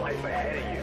nightlife ahead of you.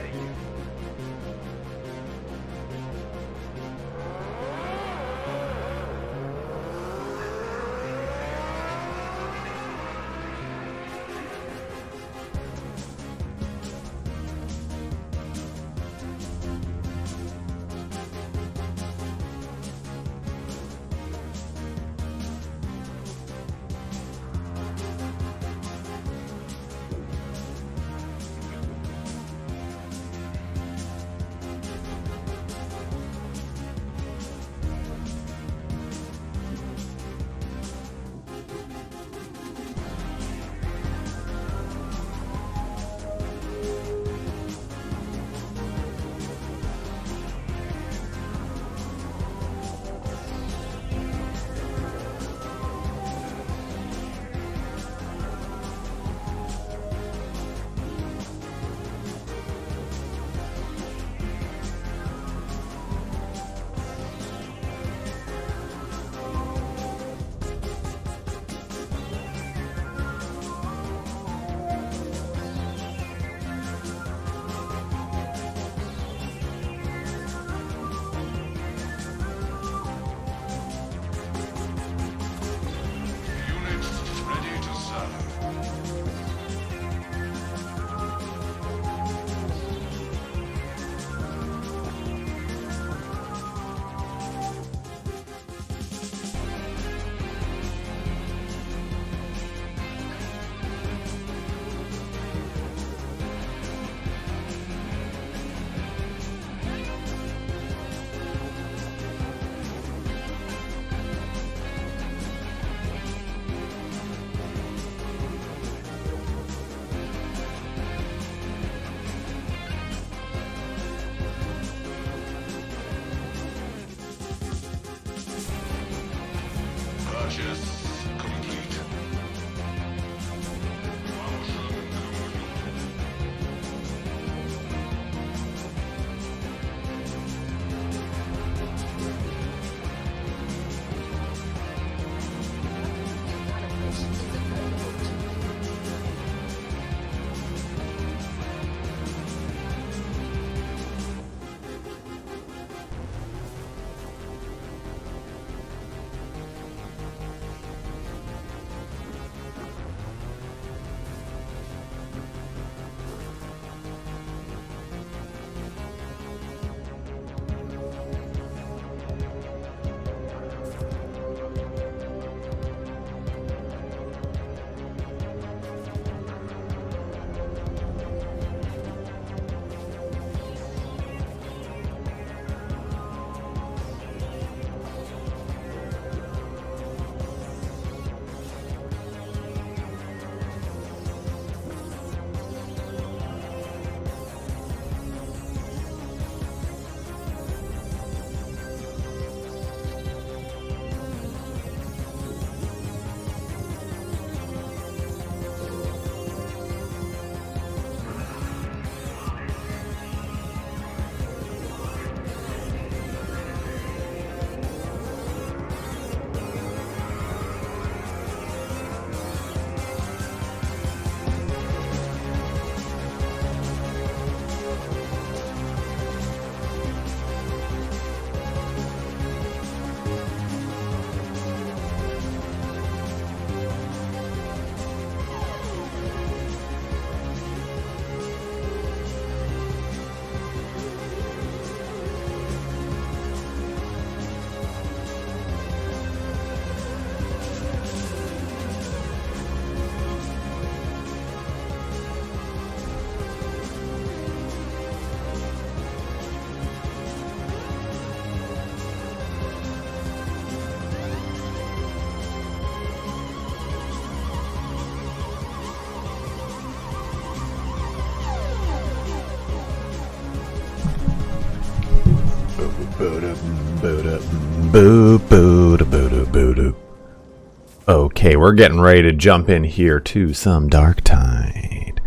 Okay, we're getting ready to jump in here to some Darktide.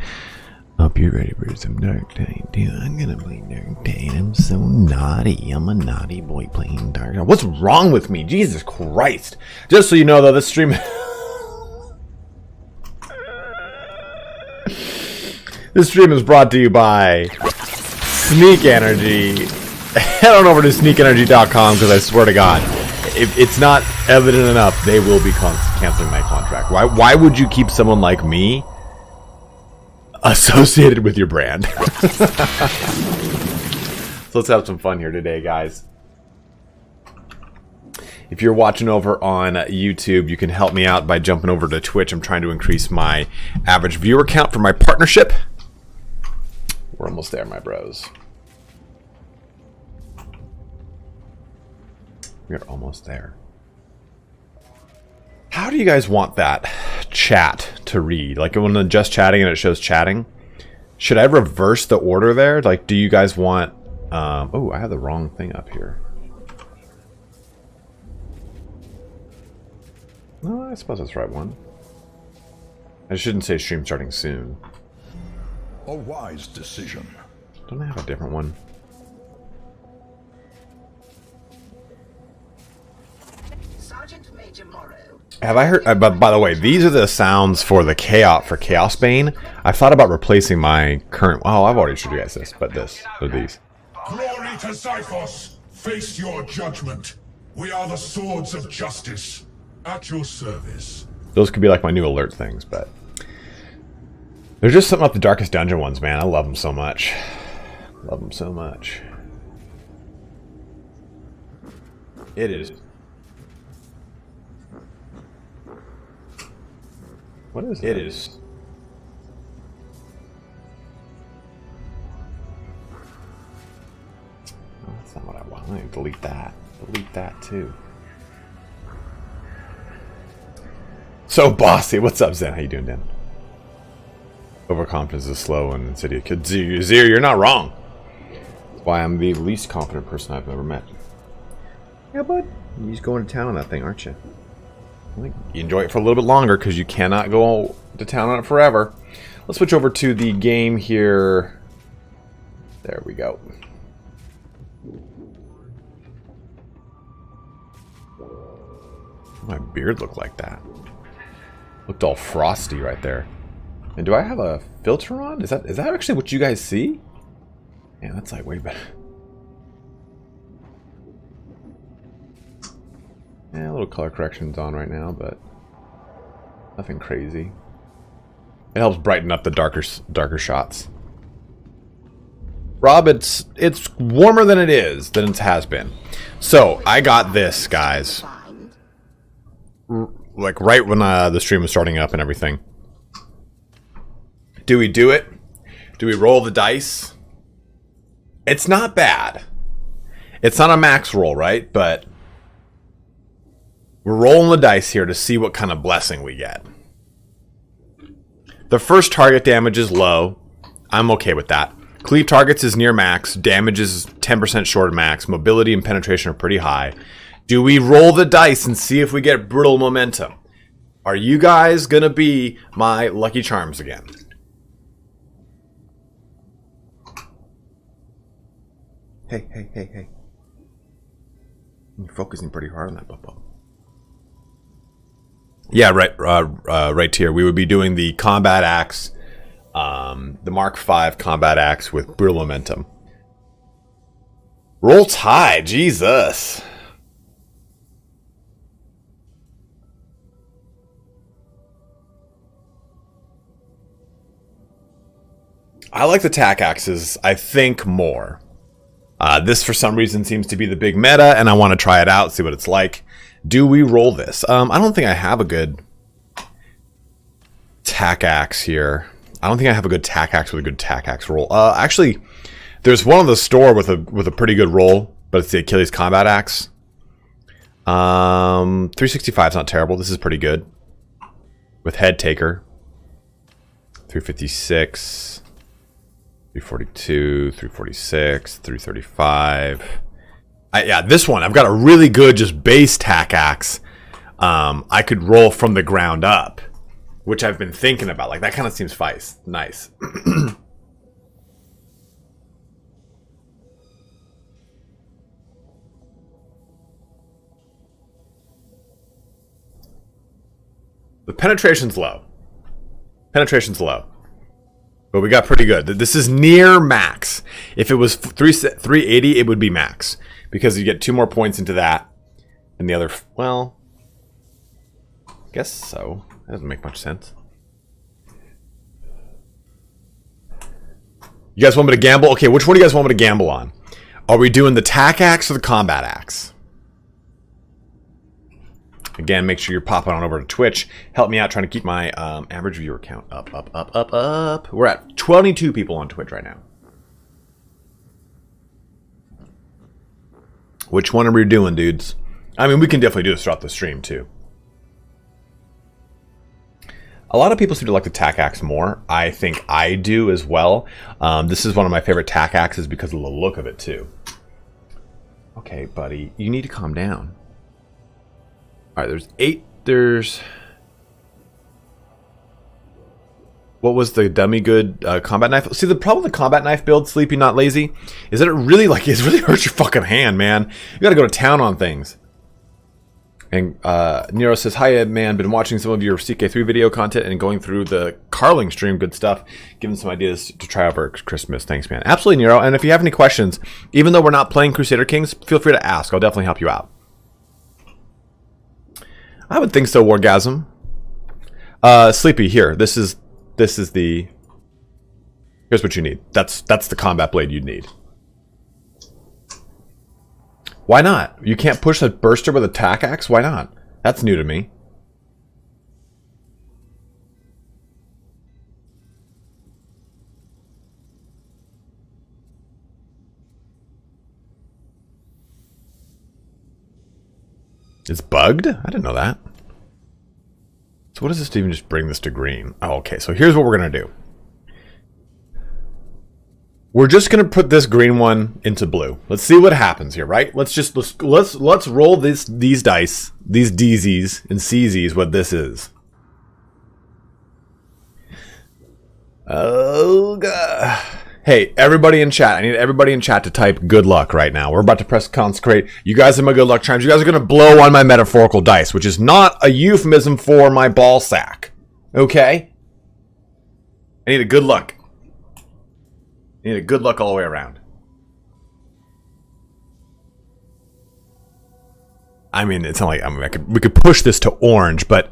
Hope you're ready for some Darktide, dude. I'm gonna play Darktide. I'm so naughty. I'm a naughty boy playing Darktide. What's wrong with me? Jesus Christ. Just so you know, though, this stream... This stream is brought to you by Sneak Energy. Head on over to sneakenergy.com because I swear to God, if it's not evident enough, they will be canceling my contract. Why would you keep someone like me associated with your brand? So let's have some fun here today, guys. If you're watching over on YouTube, you can help me out by jumping over to Twitch. I'm trying to increase my average viewer count for my partnership. We're almost there, my bros. We're almost there. How do you guys want that chat to read? Like when I'm just chatting and it shows chatting? Should I reverse the order there? Like, do you guys want... oh, I have the wrong thing up here. No, I suppose that's the right one. I shouldn't say stream starting soon. A wise decision. Don't I have a different one? Sergeant Major Morrow. Have I heard? But by the way, these are the sounds for the Chaos Bane. I've thought about replacing my current. Oh, I've already showed you guys this, but this or these. Glory to Zyphos! Face your judgment. We are the swords of justice. At your service. Those could be like my new alert things, but there's just something about the Darkest Dungeon ones, man. I love them so much. Love them so much. It is. What is it? It is. Oh, that's not what I want. I need to delete that. Delete that too. So bossy. What's up, Zen? How you doing, Dan? Overconfidence is slow and insidious. Zero, you're not wrong. That's why I'm the least confident person I've ever met. Yeah, bud. You're just going to town on that thing, aren't you? You enjoy it for a little bit longer because you cannot go to town on it forever. Let's switch over to the game here. There we go. My beard looked like that. Looked all frosty right there. And do I have a filter on? Is that actually what you guys see? Yeah, that's like way better. Yeah, a little color correction's on right now, but nothing crazy. It helps brighten up the darker shots. Rob, it's warmer than it has been. So I got this, guys. Like right when the stream was starting up and everything. Do we do it? Do we roll the dice? It's not bad. It's not a max roll, right? But we're rolling the dice here to see what kind of blessing we get. The first target damage is low. I'm okay with that. Cleave targets is near max. Damage is 10% short of max. Mobility and penetration are pretty high. Do we roll the dice and see if we get brutal momentum? Are you guys going to be my Lucky Charms again? Hey. You're focusing pretty hard on that, Bubba. Yeah, right here. We would be doing the combat axe, the Mark V combat axe with brutal momentum. Roll Tide, Jesus. I like the tack axes, I think, more. This, for some reason, seems to be the big meta, and I want to try it out, see what it's like. Do we roll this? I don't think I have a good tack axe here. I don't think I have a good tack axe with a good tack axe roll. Actually, there's one on the store with a pretty good roll, but it's the Achilles combat axe. 365 is not terrible. This is pretty good. With head taker. 356. 342, 346, 335. Yeah, this one, I've got a really good just base tack axe. I could roll from the ground up, which I've been thinking about. Like, that kind of seems nice. The penetration's low. But we got pretty good. This is near max. If it was 380, it would be max. Because you get 2 more points into that. And the other, well, I guess so. That doesn't make much sense. You guys want me to gamble? Okay, which one do you guys want me to gamble on? Are we doing the tac axe or the combat axe? Again, make sure you're popping on over to Twitch. Help me out trying to keep my average viewer count up. We're at 22 people on Twitch right now. Which one are we doing, dudes? I mean, we can definitely do this throughout the stream, too. A lot of people seem to like the tac axe more. I think I do as well. This is one of my favorite tac axes because of the look of it, too. Okay, buddy. You need to calm down. Alright, there's 8. There's... What was the dummy good combat knife? See, the problem with the combat knife build, Sleepy Not Lazy, is that it really hurts your fucking hand, man. You gotta go to town on things. And Nero says, hi, man. Been watching some of your CK3 video content and going through the Carling stream. Good stuff. Giving some ideas to try over Christmas. Thanks, man. Absolutely, Nero. And if you have any questions, even though we're not playing Crusader Kings, feel free to ask. I'll definitely help you out. I would think so, Wargasm. Sleepy, here. This is the... Here's what you need. That's the combat blade you'd need. Why not? You can't push a burster with a tac axe? Why not? That's new to me. It's bugged? I didn't know that. So what does this do even just bring this to green? Oh, okay. So here's what we're going to do. We're just going to put this green one into blue. Let's see what happens here, right? Let's roll these dice, these DZs and CZs, what this is. Oh, God. Hey, everybody in chat. I need everybody in chat to type good luck right now. We're about to press consecrate. You guys are my good luck charms. You guys are going to blow on my metaphorical dice, which is not a euphemism for my ball sack. Okay? I need a good luck. I need a good luck all the way around. I mean, it's not like we could push this to orange, but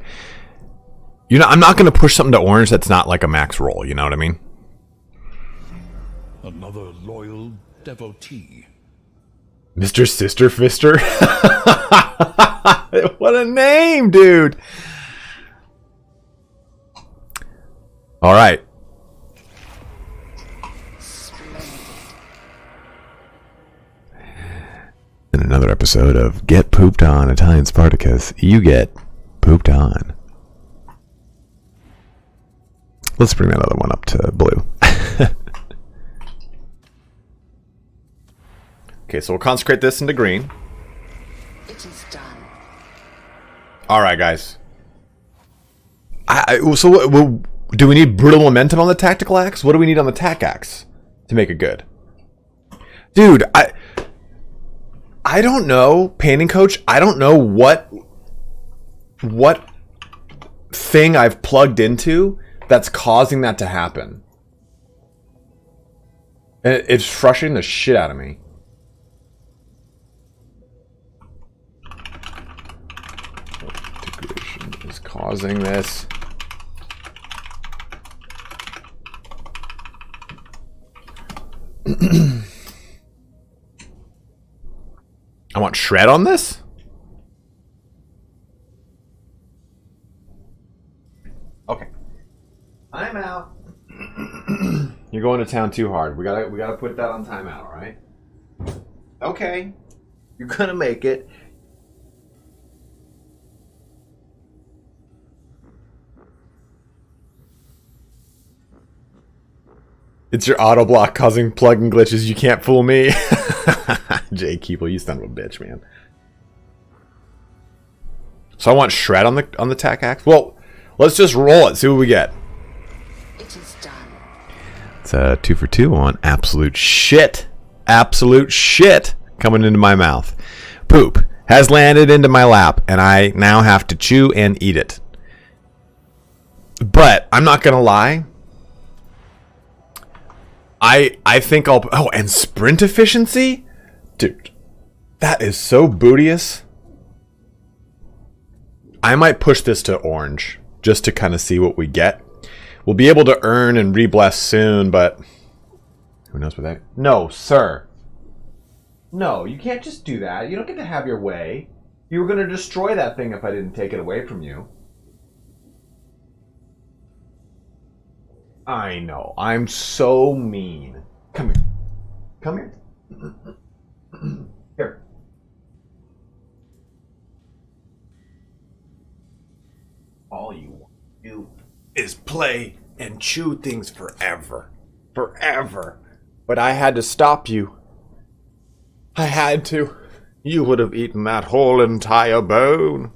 you know, I'm not going to push something to orange that's not like a max roll. You know what I mean? Another loyal devotee. Mr. Sister Fister? What a name, dude! All right. In another episode of Get Pooped On ItalianSpartacus, you get pooped on. Let's bring that other one up to blue. Okay, so we'll consecrate this into green. It is done. All right, guys. So do we need brutal momentum on the tactical axe? What do we need on the tac axe to make it good? Dude, I don't know, painting coach. I don't know what thing I've plugged into that's causing that to happen. It's frustrating the shit out of me. Integration is causing this. I want shred on this? Okay. I'm out. You're going to town too hard. We gotta put that on timeout, alright? Okay. You're gonna make it. It's your auto block causing plugin glitches. You can't fool me. Jay Keeple, you son of a bitch, man. So I want shred on the tac axe. Well, let's just roll it. See what we get. It is done. It's a 2 for 2 on absolute shit. Absolute shit coming into my mouth. Poop has landed into my lap, and I now have to chew and eat it. But I'm not gonna lie. I think I'll... Oh, and sprint efficiency? Dude, that is so bootious. I might push this to orange, just to kind of see what we get. We'll be able to earn and re-bless soon, but... Who knows what that... No, sir. No, you can't just do that. You don't get to have your way. You were going to destroy that thing if I didn't take it away from you. I know. I'm so mean. Come here. Come here. Here. All you want to do is play and chew things forever. Forever. But I had to stop you. I had to. You would have eaten that whole entire bone.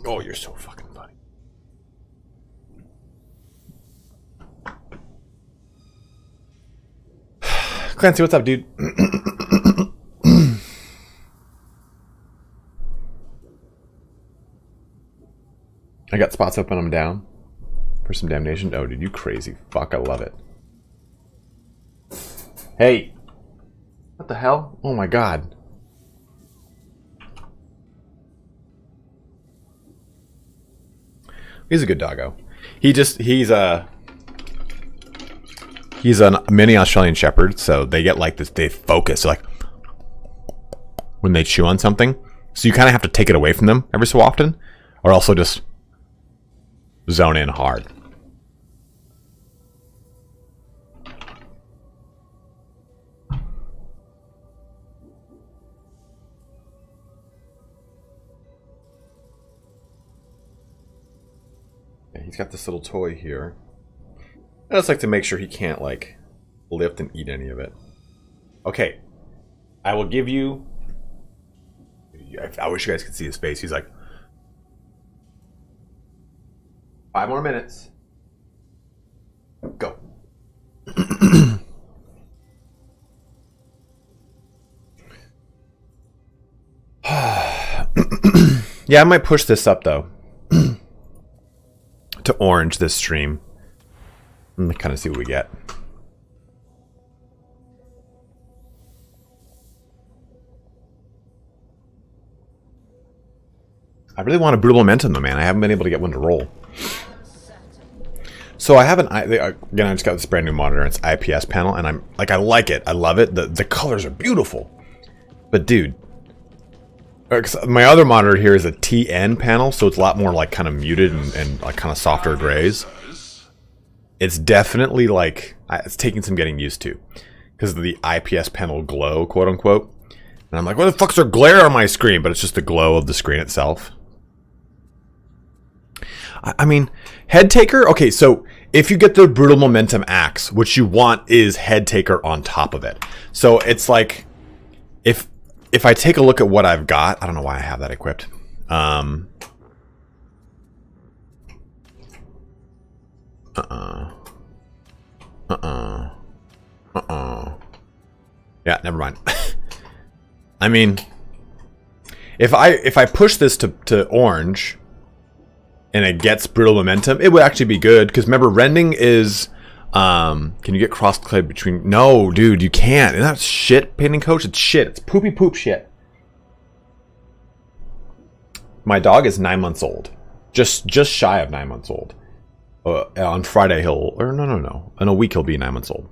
Oh, you're so fucking funny. Clancy, what's up, dude? I got spots up when I'm down for some Damnation. Oh, dude, you crazy fuck. I love it. Hey. What the hell? Oh my god. He's a good doggo. He's a mini Australian Shepherd, so they get like this, they focus like when they chew on something. So you kind of have to take it away from them every so often, or also just zone in hard. He's got this little toy here. I just like to make sure he can't, like, lift and eat any of it. Okay. I will give you... I wish you guys could see his face. He's like... 5 more minutes. Go. Yeah, I might push this up, though. To orange this stream. Let me kind of see what we get. I really want a brutal momentum though, man. I haven't been able to get one to roll. So I have an again, I just got this brand new monitor. It's IPS panel, and I'm like, I like it. I love it. The colors are beautiful. But dude, my other monitor here is a TN panel, so it's a lot more like kind of muted and like kind of softer grays. It's definitely like, it's taking some getting used to because of the IPS panel glow, quote unquote. And I'm like, what the fuck's there glare on my screen? But it's just the glow of the screen itself. I mean, head taker. Okay, so if you get the brutal momentum axe, what you want is head taker on top of it. So it's like, if I take a look at what I've got, I don't know why I have that equipped. Yeah, never mind. I mean, if I push this to orange and it gets brutal momentum, it would actually be good, because remember, rending is can you get cross-clad between... No, dude, you can't. Isn't that shit, painting coach? It's shit. It's poopy poop shit. My dog is 9 months old. Just shy of 9 months old. On Friday he'll... Or no. In a week he'll be 9 months old.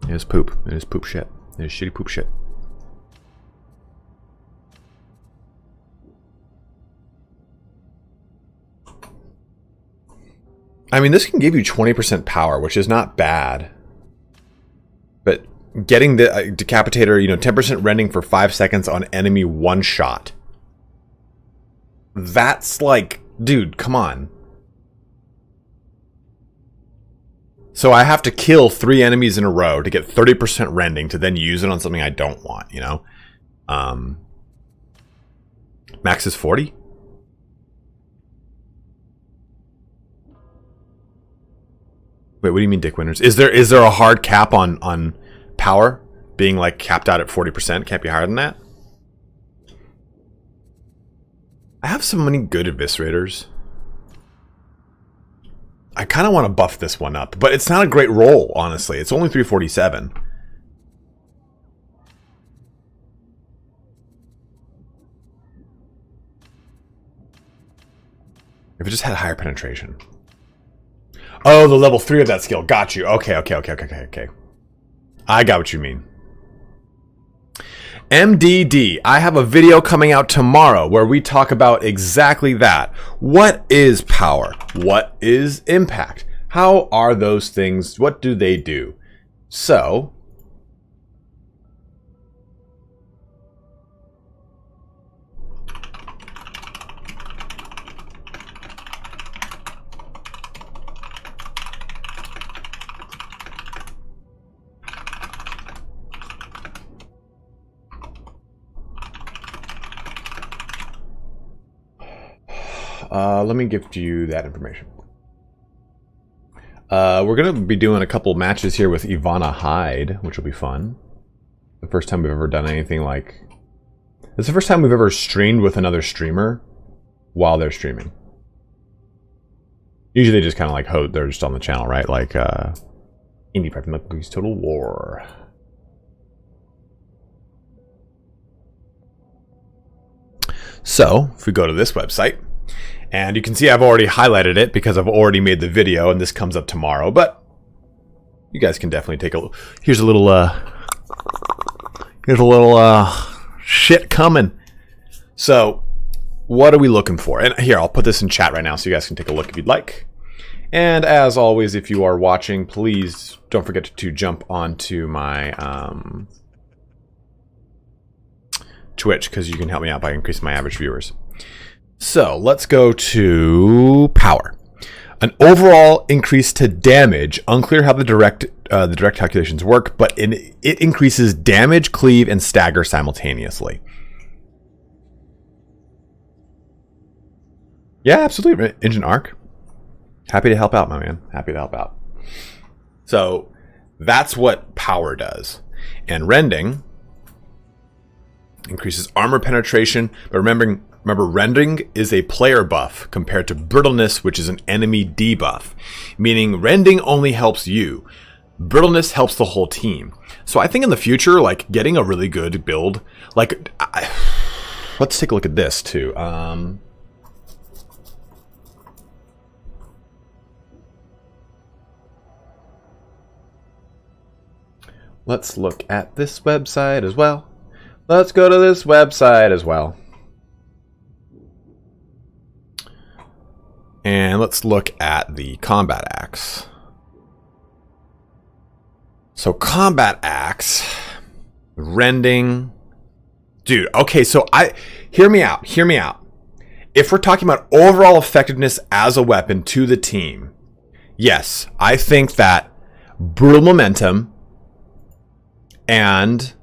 It is poop. It is poop shit. It is shitty poop shit. I mean, this can give you 20% power, which is not bad. But getting the decapitator, 10% rending for 5 seconds on enemy one shot. That's like, dude, come on. So I have to kill 3 enemies in a row to get 30% rending to then use it on something I don't want, Max is 40? Wait, what do you mean, Dick Winters? Is there a hard cap on power being like capped out at 40%? Can't be higher than that? I have so many good eviscerators. I kind of want to buff this one up, but it's not a great roll, honestly. It's only 347. If it just had higher penetration. Oh, the level 3 of that skill. Got you. Okay. I got what you mean. MDD. I have a video coming out tomorrow where we talk about exactly that. What is power? What is impact? How are those things? What do they do? So, let me give you that information. We're going to be doing a couple matches here with Ivana Hyde, which will be fun. The first time we've ever done anything like... It's the first time we've ever streamed with another streamer while they're streaming. Usually they just kind of like they're just on the channel, right? Like Indie Prep Movies Total War. So, if we go to this website, and you can see I've already highlighted it because I've already made the video and this comes up tomorrow, but you guys can definitely take a look. Here's a little shit coming. So, what are we looking for? And here, I'll put this in chat right now so you guys can take a look if you'd like. And as always, if you are watching, please don't forget to jump onto my Twitch because you can help me out by increasing my average viewers. So let's go to power. An overall increase to damage. Unclear how the direct calculations work, but it increases damage, cleave, and stagger simultaneously. Yeah, absolutely. Engine arc. Happy to help out, my man. Happy to help out. So that's what power does. And rending increases armor penetration, but remember, rending is a player buff compared to brittleness, which is an enemy debuff. Meaning rending only helps you. Brittleness helps the whole team. So I think in the future, like getting a really good build, like let's take a look at this too. Let's look at this website as well. Let's go to this website as well. And let's look at the combat axe. So combat axe, rending. Dude, okay, so hear me out. If we're talking about overall effectiveness as a weapon to the team, yes, I think that brutal momentum and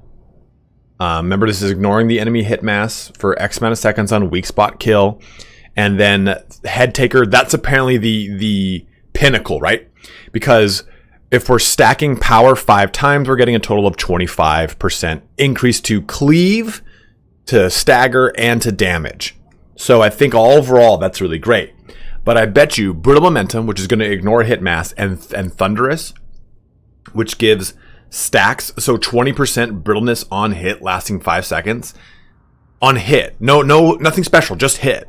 remember, this is ignoring the enemy hit mass for X amount of seconds on weak spot kill. And then head taker, that's apparently the pinnacle, right? Because if we're stacking power 5 times, we're getting a total of 25% increase to cleave, to stagger, and to damage. So I think overall that's really great. But I bet you brutal momentum, which is going to ignore hit mass, and thunderous, which gives stacks, so 20% brittleness on hit lasting 5 seconds. On hit. No, nothing special, just hit.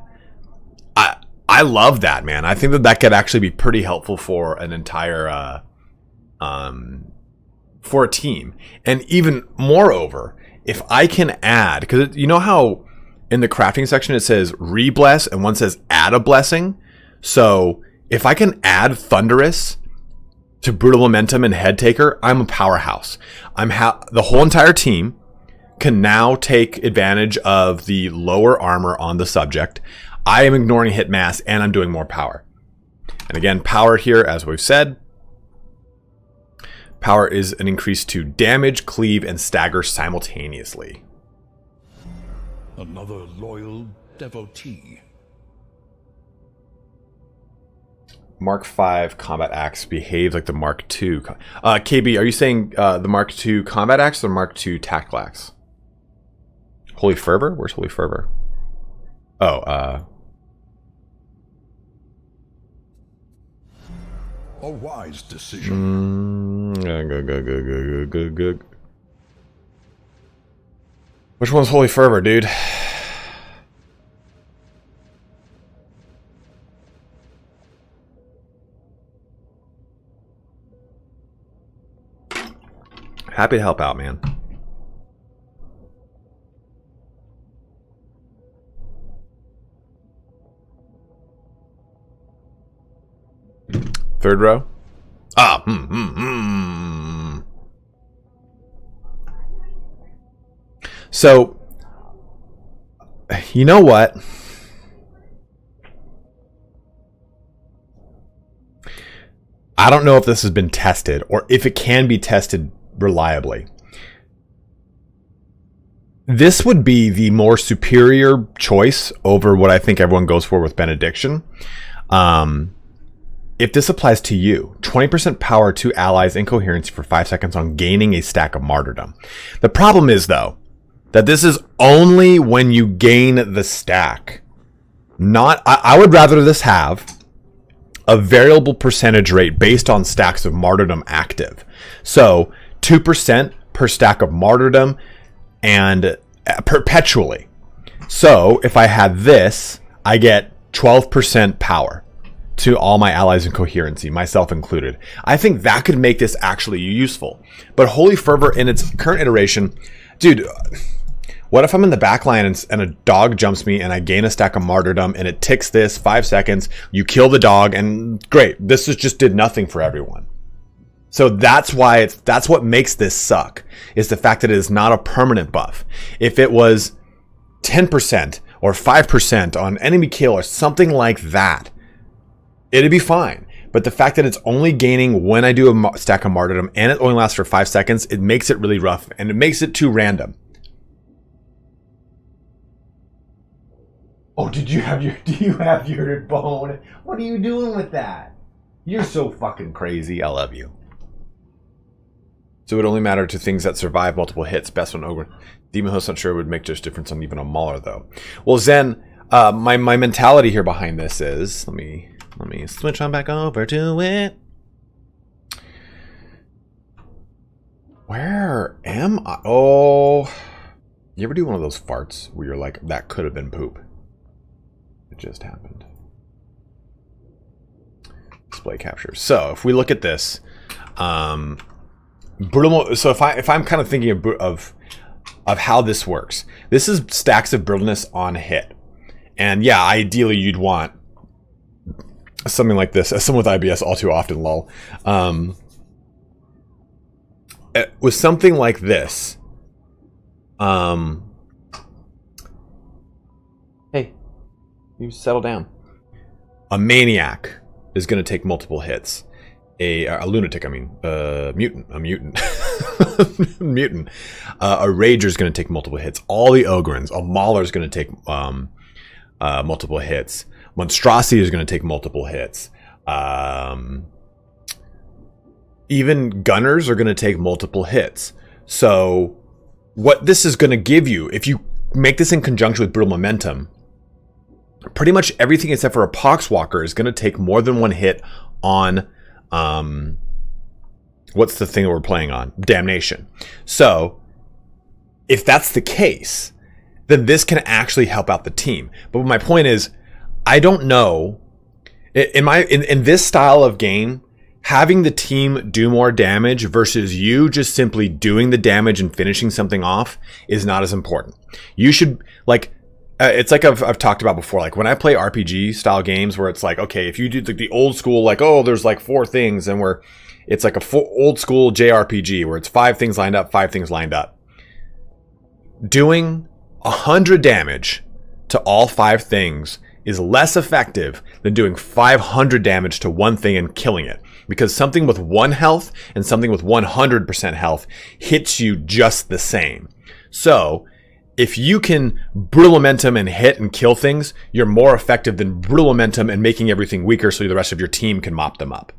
I love that, man. I think that could actually be pretty helpful for an entire for a team. And even moreover, if I can add, because you know how in the crafting section it says re-bless and one says add a blessing. So if I can add thunderous to brutal momentum and head taker, I'm a powerhouse. The whole entire team can now take advantage of the lower armor on the subject. I am ignoring hit mass and I'm doing more power. And again, power here, as we've said, power is an increase to damage, cleave, and stagger simultaneously. Another loyal devotee. Mark V combat axe behaves like the Mark II. KB, are you saying the Mark II combat axe or Mark II tactical axe? Holy Fervor? Where's Holy Fervor? Oh, A wise decision. Good. Which one's Holy Fervor, dude? Happy to help out, man. Third row? Ah, So, you know what? I don't know if this has been tested or if it can be tested reliably. This would be the more superior choice over what I think everyone goes for with Benediction. If this applies to you, 20% power to allies incoherency for 5 seconds on gaining a stack of martyrdom. The problem is, though, that this is only when you gain the stack. I would rather this have a variable percentage rate based on stacks of martyrdom active. So 2% per stack of martyrdom and perpetually. So if I had this, I get 12% power to all my allies in coherency, myself included. I think that could make this actually useful. But Holy Fervor in its current iteration, dude, what if I'm in the backline and a dog jumps me and I gain a stack of martyrdom and it ticks this 5 seconds, you kill the dog, and great, this just did nothing for everyone. So that's why that's what makes this suck, is the fact that it is not a permanent buff. If it was 10% or 5% on enemy kill or something like that, it'd be fine. But the fact that it's only gaining when I do a stack of martyrdom and it only lasts for 5 seconds, it makes it really rough and it makes it too random. Oh, do you have your bone? What are you doing with that? You're so fucking crazy. I love you. So it would only matter to things that survive multiple hits. Best one over. Demon Host, not sure it would make just difference on even a Mauler though. Well, Zen, my mentality here behind this is, let me switch on back over to it. Where am I? Oh, you ever do one of those farts where you're like, that could have been poop? It just happened. Display capture. So if we look at this, brutal. So if I'm kind of thinking of how this works, this is stacks of brittleness on hit, and yeah, ideally you'd want something like this. Someone with IBS all too often, lol. With something like this, hey, you settle down. A maniac is going to take multiple hits. A lunatic, I mean, a mutant. Mutant. A rager is going to take multiple hits. All the ogrins. A mauler is going to take multiple hits. Monstrosity is going to take multiple hits. Even gunners are going to take multiple hits. So what this is going to give you, if you make this in conjunction with Brittle Momentum, pretty much everything except for a Poxwalker is going to take more than one hit on, what's the thing that we're playing on? Damnation. So if that's the case, then this can actually help out the team. But my point is, I don't know, in this style of game, having the team do more damage versus you just simply doing the damage and finishing something off is not as important. You should, like, it's like I've talked about before, like when I play RPG style games where it's like, okay, if you do the old school, like, oh, there's like 4 things, and it's like old school JRPG where it's 5 things lined up, 5 things lined up. Doing 100 damage to all 5 things is less effective than doing 500 damage to one thing and killing it. Because something with 1 health and something with 100% health hits you just the same. So if you can Brittle Momentum and hit and kill things, you're more effective than Brittle Momentum and making everything weaker so the rest of your team can mop them up.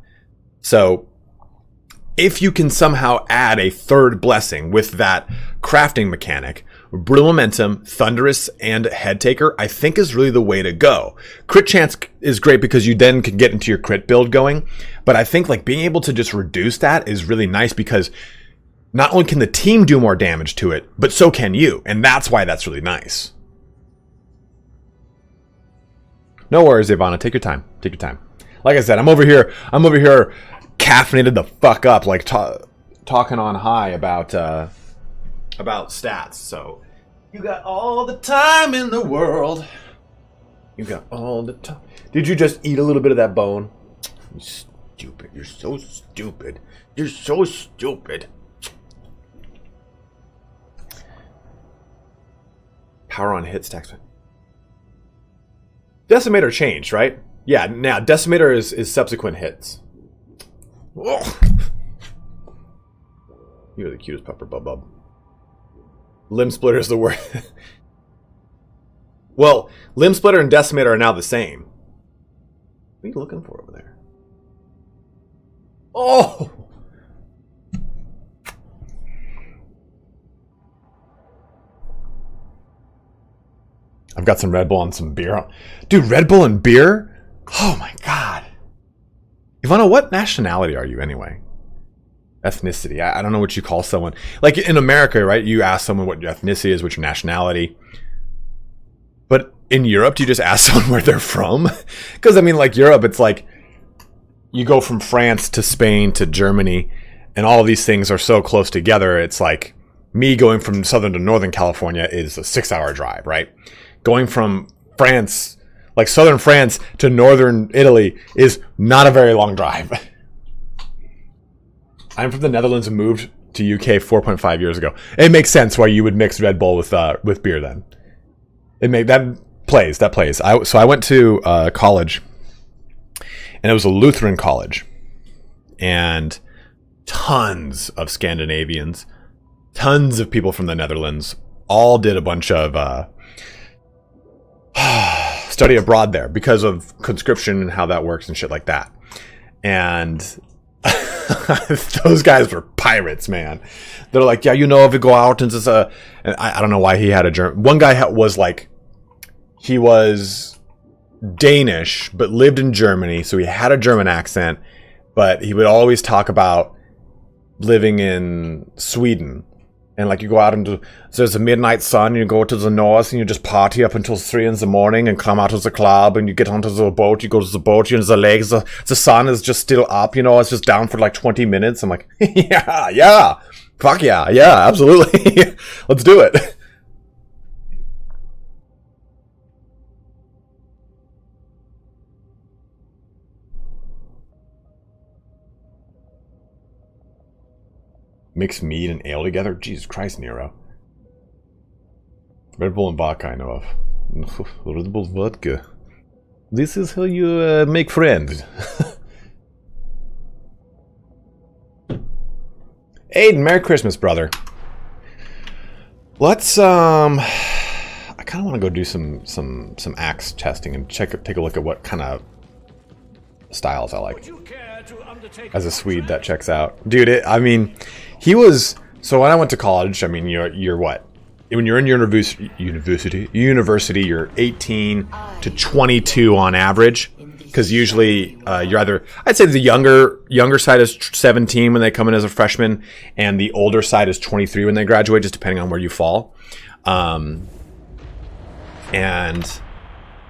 So if you can somehow add a third blessing with that crafting mechanic, Brutal Momentum, Thunderous, and Head Taker, I think is really the way to go. Crit Chance is great because you then can get into your crit build going, but I think like being able to just reduce that is really nice because not only can the team do more damage to it, but so can you, and that's why that's really nice. No worries, Ivana. Take your time. Take your time. Like I said, I'm over here caffeinated the fuck up, like talking on high about stats. So you got all the time in the world. You got all the time. Did you just eat a little bit of that bone? You stupid. You're so stupid. You're so stupid. Power on hit stacks. Decimator changed, right? Yeah, now Decimator is subsequent hits. Oh. You're the cutest pupper, bub. Limb Splitter is the word. Well, Limb Splitter and Decimator are now the same. What are you looking for over there? Oh! I've got some Red Bull and some beer. Dude, Red Bull and beer? Oh my god. Ivana, what nationality are you anyway? Ethnicity. I don't know what you call someone. Like in America, right? You ask someone what your ethnicity is, what your nationality. But in Europe, do you just ask someone where they're from? Because I mean, like Europe, it's like you go from France to Spain to Germany, and all of these things are so close together. It's like me going from Southern to Northern California is a 6-hour drive, right? Going from France, like Southern France to Northern Italy is not a very long drive. I'm from the Netherlands and moved to UK 4.5 years ago. It makes sense why you would mix Red Bull with beer then. That plays. So I went to college, and it was a Lutheran college, and tons of Scandinavians, tons of people from the Netherlands, all did a bunch of study abroad there because of conscription and how that works and shit like that. And those guys were pirates, man. They're like, yeah, you know, if we go out and I don't know why he had a German. One guy was like, he was Danish but lived in Germany, so he had a German accent, but he would always talk about living in Sweden. And like you go out into, there's a midnight sun, you go to the north and you just party up until 3 in the morning and come out of the club and you get onto the boat, you go to the boat, you're in the lakes, the sun is just still up, you know, it's just down for like 20 minutes. I'm like, yeah, fuck yeah, absolutely. Let's do it. Mix mead and ale together? Jesus Christ, Nero. Red Bull and vodka, I know of. Red Bull vodka. This is how you make friends. Aiden, Merry Christmas, brother. Let's I kind of want to go do some axe testing and take a look at what kind of styles I like. As a Swede, that checks out. Dude, I mean, he was... So when I went to college, I mean, you're what? When you're in university, you're 18 to 22 on average. Because usually you're either... I'd say the younger side is 17 when they come in as a freshman, and the older side is 23 when they graduate, just depending on where you fall. And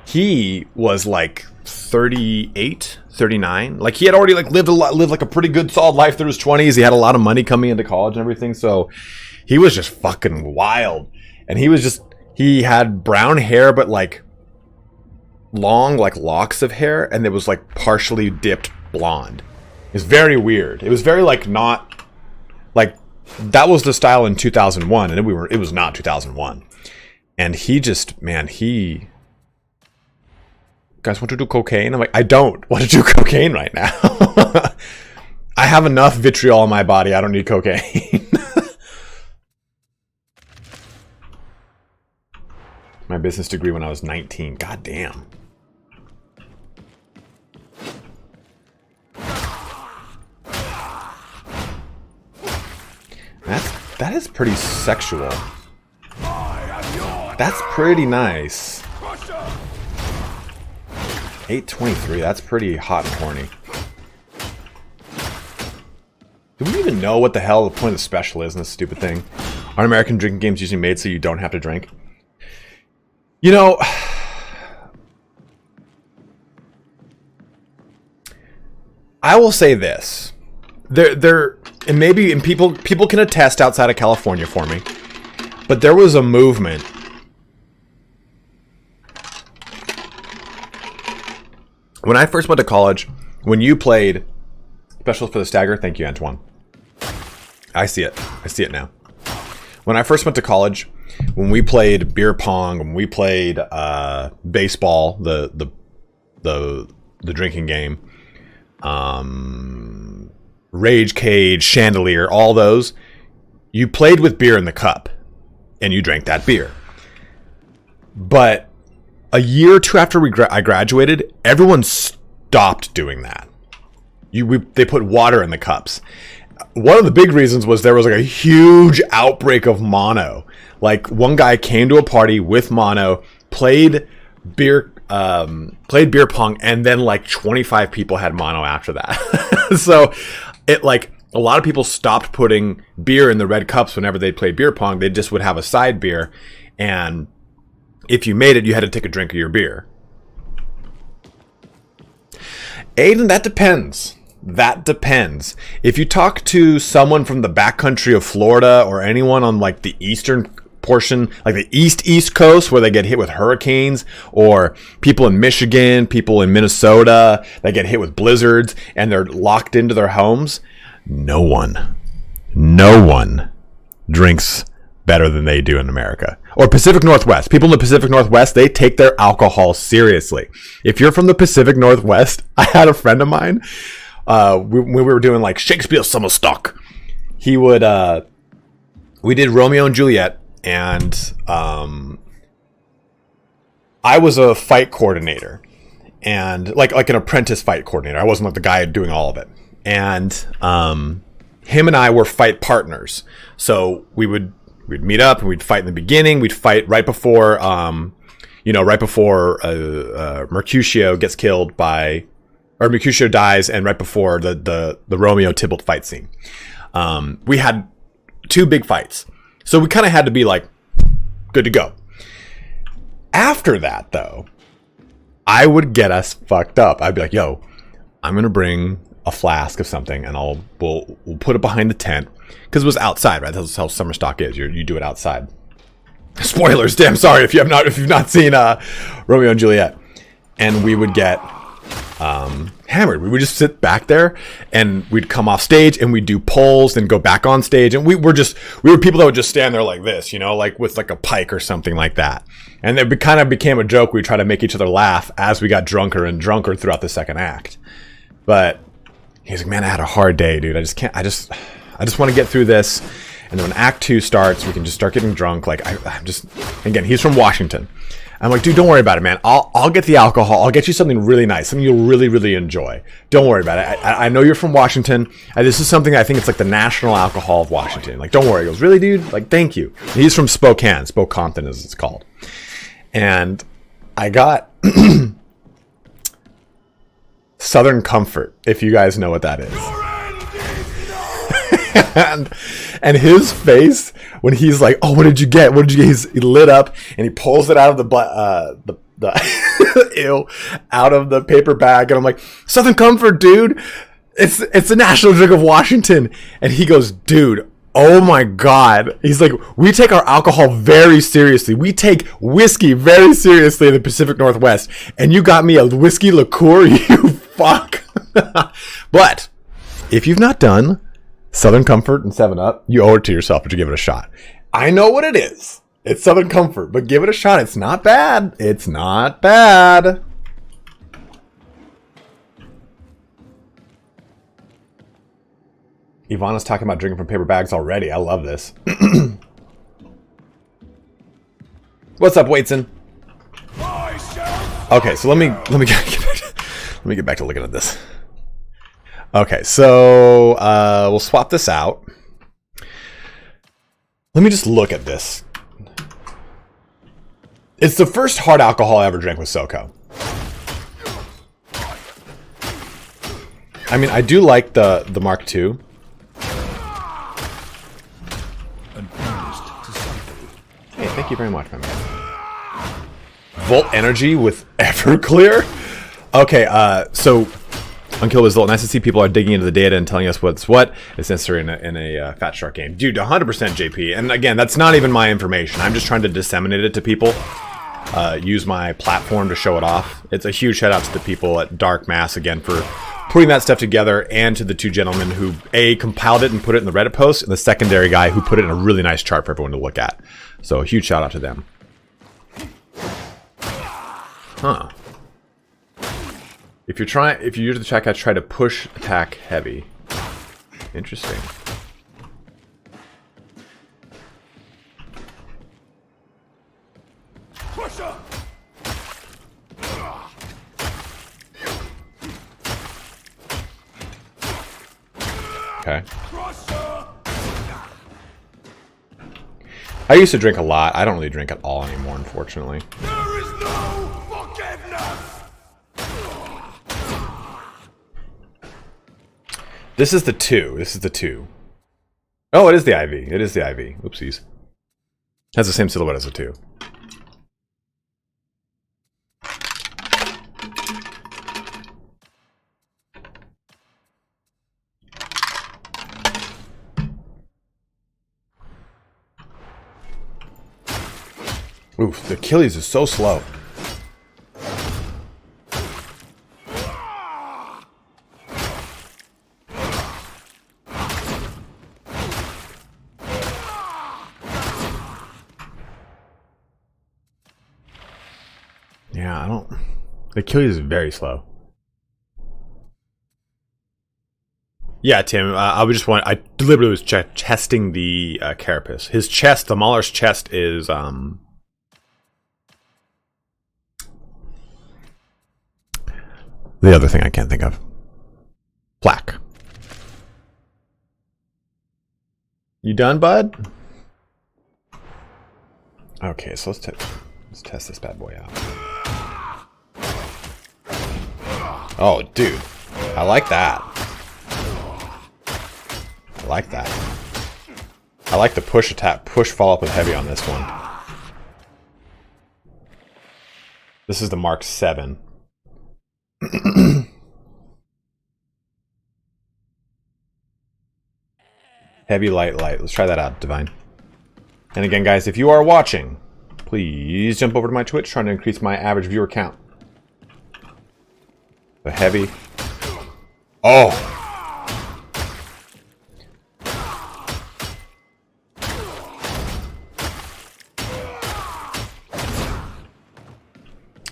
he was like 38, 39. Like he had already like lived like a pretty good solid life through his 20s. He had a lot of money coming into college and everything, so he was just fucking wild. And he had brown hair but like long like locks of hair, and it was like partially dipped blonde. It was very weird. It was very like not like that was the style in 2001, and it was not 2001. And he just, man, he... Guys want to do cocaine? I'm like, I don't want to do cocaine right now. I have enough vitriol in my body. I don't need cocaine. My business degree when I was 19. God damn. That is pretty sexual. That's pretty nice. 823, that's pretty hot and horny. Do we even know what the hell the point of the special is in this stupid thing? Aren't American drinking games usually made so you don't have to drink? You know, I will say this. And maybe people can attest outside of California for me, but there was a movement when I first went to college, when you played Specials for the Stagger. Thank you, Antoine. I see it now. When I first went to college, when we played beer pong, when we played baseball, the drinking game, Rage Cage, Chandelier, all those, you played with beer in the cup and you drank that beer. But a year or two after I graduated, everyone stopped doing that. They put water in the cups. One of the big reasons was there was like a huge outbreak of mono. Like one guy came to a party with mono, played beer pong, and then like 25 people had mono after that. So it like a lot of people stopped putting beer in the red cups whenever they played beer pong. They just would have a side beer, and if you made it, you had to take a drink of your beer. Aiden, that depends. That depends. If you talk to someone from the backcountry of Florida or anyone on like the eastern portion, like the east coast where they get hit with hurricanes, or people in Michigan, people in Minnesota that get hit with blizzards and they're locked into their homes, no one drinks better than they do in America. Or Pacific Northwest. People in the Pacific Northwest, they take their alcohol seriously. If you're from the Pacific Northwest, I had a friend of mine, when we were doing like Shakespeare summer stock, he would, we did Romeo and Juliet, and I was a fight coordinator, and like an apprentice fight coordinator. I wasn't like the guy doing all of it. And him and I were fight partners. So we'd meet up and we'd fight in the beginning. We'd fight right before Mercutio gets killed by, or Mercutio dies, and right before the Romeo Tybalt fight scene. We had 2 big fights. So we kind of had to be like, good to go. After that, though, I would get us fucked up. I'd be like, yo, I'm going to bring a flask of something, and we'll put it behind the tent. Because it was outside, right? That's how summer stock is. You do it outside. Spoilers, damn sorry if you've not seen Romeo and Juliet. And we would get hammered. We would just sit back there, and we'd come off stage, and we'd do polls, and go back on stage, and we were people that would just stand there like this, like with like a pike or something like that. And it kind of became a joke. We try to make each other laugh as we got drunker and drunker throughout the second act. But he's like, man, I had a hard day, dude. I just want to get through this, and then when Act 2 starts, we can just start getting drunk. Like again, he's from Washington. I'm like, dude, don't worry about it, man. I'll get the alcohol. I'll get you something really nice, something you'll really, really enjoy. Don't worry about it. I know you're from Washington. This is something I think it's like the national alcohol of Washington. Like, don't worry. He goes, really, dude? Like, thank you. And he's from Spokane, Spokompton as it's called. And I got Southern Comfort, if you guys know what that is. and his face when he's like, oh, what did you get? He lit up, and he pulls it out of the ew, out of the paper bag, and I'm like, Southern Comfort, dude. It's the national drink of Washington. And he goes, dude, oh my God. He's like, we take our alcohol very seriously. We take whiskey very seriously in the Pacific Northwest. And you got me a whiskey liqueur, you fuck. But if you've not done Southern Comfort and 7-Up, you owe it to yourself to give it a shot. I know what it is. It's Southern Comfort, but give it a shot. It's not bad. It's not bad. Ivana's talking about drinking from paper bags already. I love this. What's up, Waitson? Okay, so let me get back to looking at this. Okay, so we'll swap this out. Let me just look at this. It's the first hard alcohol I ever drank with SoCo. I mean, I do like the Mark II. Hey, thank you very much, my man. Volt Energy with Everclear? Okay, so Unkillable Result. Nice to see people are digging into the data and telling us what's what. It's necessary in a Fat Shark game. Dude, 100% JP. And again, that's not even my information. I'm just trying to disseminate it to people. Use my platform to show it off. It's a huge shout out to the people at Dark Mass again for putting that stuff together, and to the two gentlemen who compiled it and put it in the Reddit post, and the secondary guy who put it in a really nice chart for everyone to look at. So a huge shout out to them. Huh. If you use the chat catch, try to push attack heavy. Interesting. Okay. I used to drink a lot. I don't really drink at all anymore, unfortunately. There is no forgiveness! This is the 2. This is the 2. Oh, it is the IV. It is the IV. Oopsies. Has the same silhouette as the 2. Oof, the Achilles is so slow. Yeah, I don't... The Achilles is very slow. Yeah, Tim, I deliberately was testing the carapace. His chest, the Mauler's chest is, the other thing I can't think of. Plaque. You done, bud? Okay, so let's test this bad boy out. Oh, dude. I like that. I like that. I like the push attack, push follow up with heavy on this one. This is the Mark 7. Heavy, light, light. Let's try that out, Divine. And again, guys, if you are watching, please jump over to my Twitch, trying to increase my average viewer count. The heavy. Oh!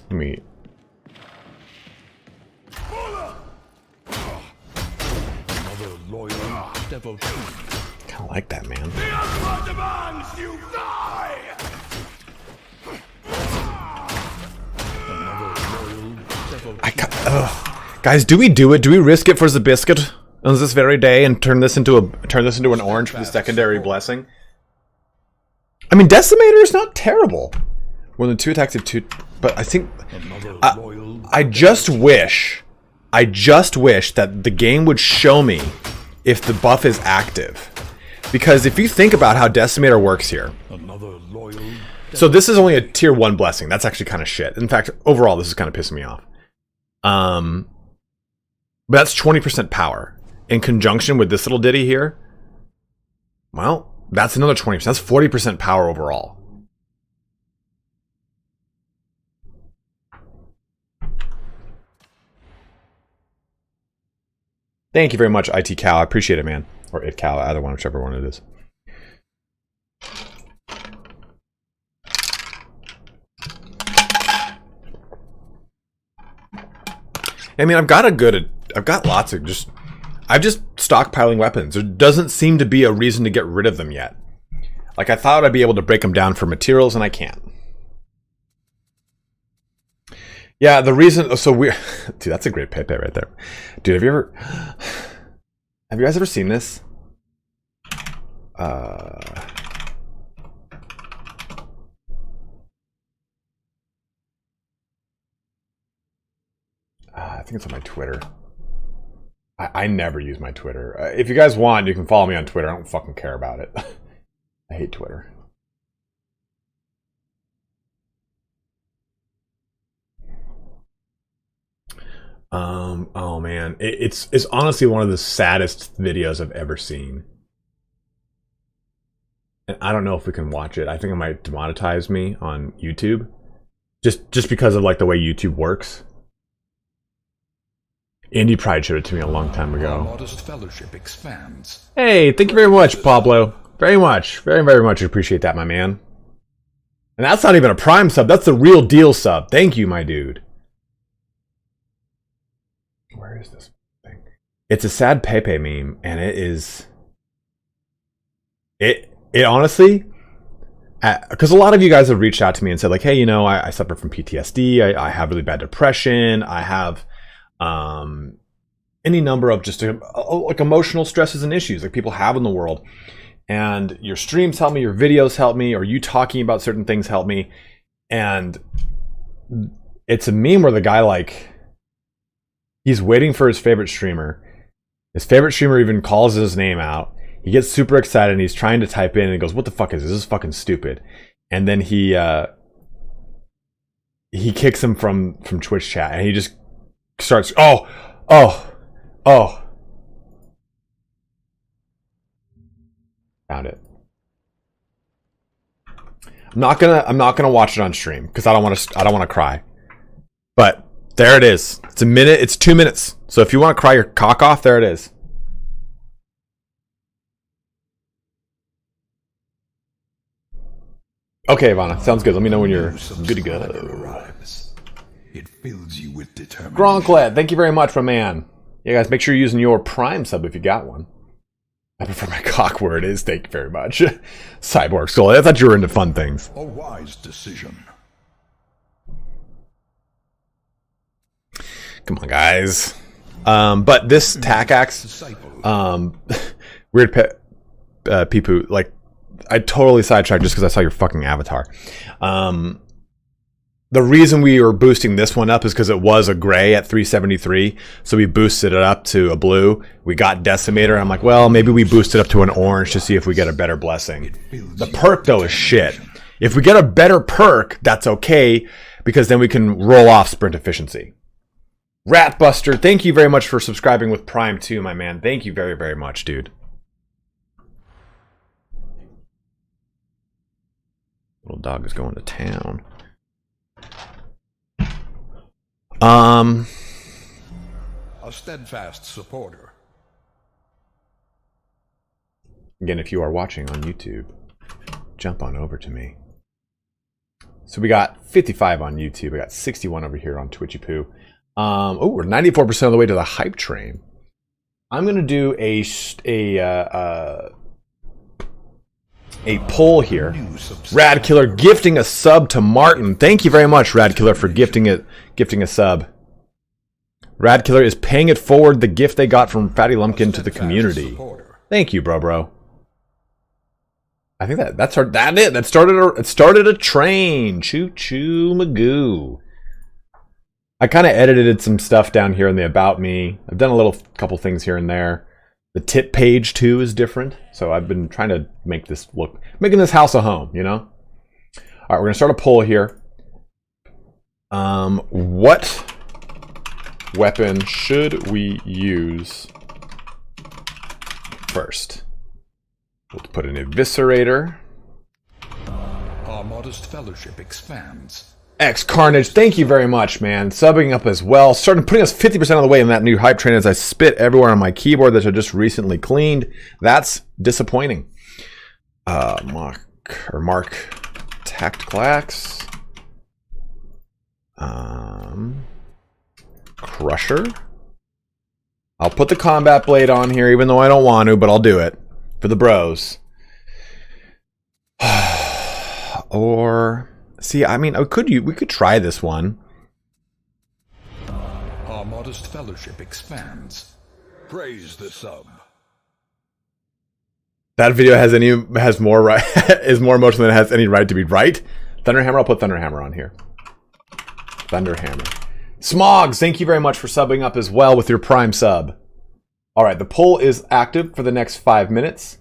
Let me... Kind of like that, man. Guys, do we do it? Do we risk it for the biscuit on this very day and turn this into an orange for the secondary blessing? I mean, Decimator is not terrible. More than 2 attacks of 2, but I think I just wish that the game would show me if the buff is active. Because if you think about how Decimator works here. So this is only a tier 1 blessing. That's actually kind of shit. In fact, overall, this is kind of pissing me off. But that's 20% power. In conjunction with this little ditty here, well, that's another 20%. That's 40% power overall. Thank you very much, IT Cow. I appreciate it, man. Or It Cow, either one, whichever one it is. I mean, I've got lots of I'm just stockpiling weapons. There doesn't seem to be a reason to get rid of them yet. Like, I thought I'd be able to break them down for materials, and I can't. Yeah, the reason, so we're, dude, that's a great Pepe right there. Dude, have you guys ever seen this? think it's on my Twitter. I never use my Twitter. If you guys want, you can follow me on Twitter. I don't fucking care about it. I hate Twitter. Oh man, it's honestly one of the saddest videos I've ever seen. And I don't know if we can watch it. I think it might demonetize me on YouTube. Just because of like the way YouTube works. Andy Pride showed it to me a long time ago. Modest fellowship expands. Hey, thank you very much, Pablo. Very much. Very, very much appreciate that, my man. And that's not even a Prime sub. That's the real deal sub. Thank you, my dude. Where is this thing? It's a sad Pepe meme, and it is... It honestly... Because a lot of you guys have reached out to me and said, like, hey, you know, I suffer from PTSD. I have really bad depression. I have... any number of just like emotional stresses and issues like people have in the world, and your streams help me, your videos help me, or you talking about certain things help me. And it's a meme where the guy, like, he's waiting for his favorite streamer. His favorite streamer even calls his name out. He gets super excited and he's trying to type in and he goes, what the fuck is this? This is fucking stupid. And then he kicks him from Twitch chat, and he just starts, oh. Found it. I'm not gonna watch it on stream because I don't want to cry. But there it is. It's a minute. It's 2 minutes. So if you want to cry your cock off, there it is. Okay, Ivana, sounds good. Let me know when you're good to go. It fills you with determination. Gronklet, thank you very much, my man. Yeah, guys, make sure you're using your Prime sub if you got one. I prefer my cock where it is. Thank you very much. Cyborg Skull. I thought you were into fun things. A wise decision. Come on, guys. But this tack axe, weird peepoo, like, I totally sidetracked just because I saw your fucking avatar. The reason we were boosting this one up is because it was a gray at 373, so we boosted it up to a blue. We got Decimator. I'm like, well, maybe we boost it up to an orange to see if we get a better blessing. The perk, though, is shit. If we get a better perk, that's okay, because then we can roll off sprint efficiency. Ratbuster, thank you very much for subscribing with Prime 2, my man. Thank you very, very much, dude. Little dog is going to town. A steadfast supporter. Again, if you are watching on YouTube, jump on over to me. So we got 55 on YouTube. We got 61 over here on Twitchy Poo. Oh, we're 94% of the way to the hype train. I'm gonna do a poll here. Rad Killer gifting a sub to Martin. Thank you very much, Rad Killer, for gifting a sub. Rad Killer is paying it forward, the gift they got from Fatty Lumpkin to the community. Thank you, bro. I think that started a train. Choo choo magoo. I kind of edited some stuff down here in the about me. I've done a couple things here and there. The tip page too is different, so I've been trying to make this making this house a home, you know. All right, we're gonna start a poll here. What weapon should we use first? We'll put an eviscerator. Our modest fellowship expands. X Carnage, thank you very much, man. Subbing up as well. Starting putting us 50% of the way in that new hype train as I spit everywhere on my keyboard that I just recently cleaned. That's disappointing. Mark Tactical Axe. Crusher. I'll put the combat blade on here even though I don't want to, but I'll do it for the bros. Or see, I mean, we could try this one. Our modest fellowship expands. Praise the sub. That video has more right is more emotional than it has any right to be right. Thunderhammer, I'll put Thunderhammer on here. Thunderhammer. Smogs, thank you very much for subbing up as well with your Prime sub. All right, the poll is active for the next 5 minutes.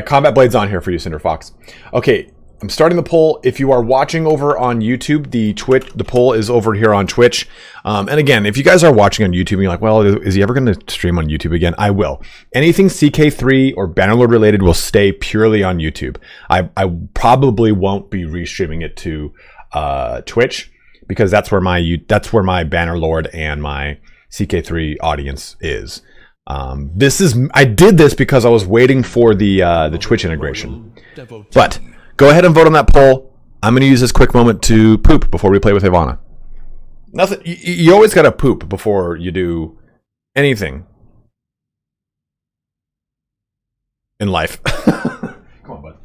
Combat Blade's on here for you, Cinder Fox. Okay, I'm starting the poll. If you are watching over on YouTube, the poll is over here on Twitch. And again, if you guys are watching on YouTube and you're like, well, is he ever going to stream on YouTube again? I will. Anything CK3 or Bannerlord related will stay purely on YouTube. I probably won't be restreaming it to Twitch because that's where my Bannerlord and my CK3 audience is. I did this because I was waiting for the Twitch integration. But go ahead and vote on that poll. I'm going to use this quick moment to poop before we play with Ivana. Nothing. You always got to poop before you do anything in life. Come on, bud.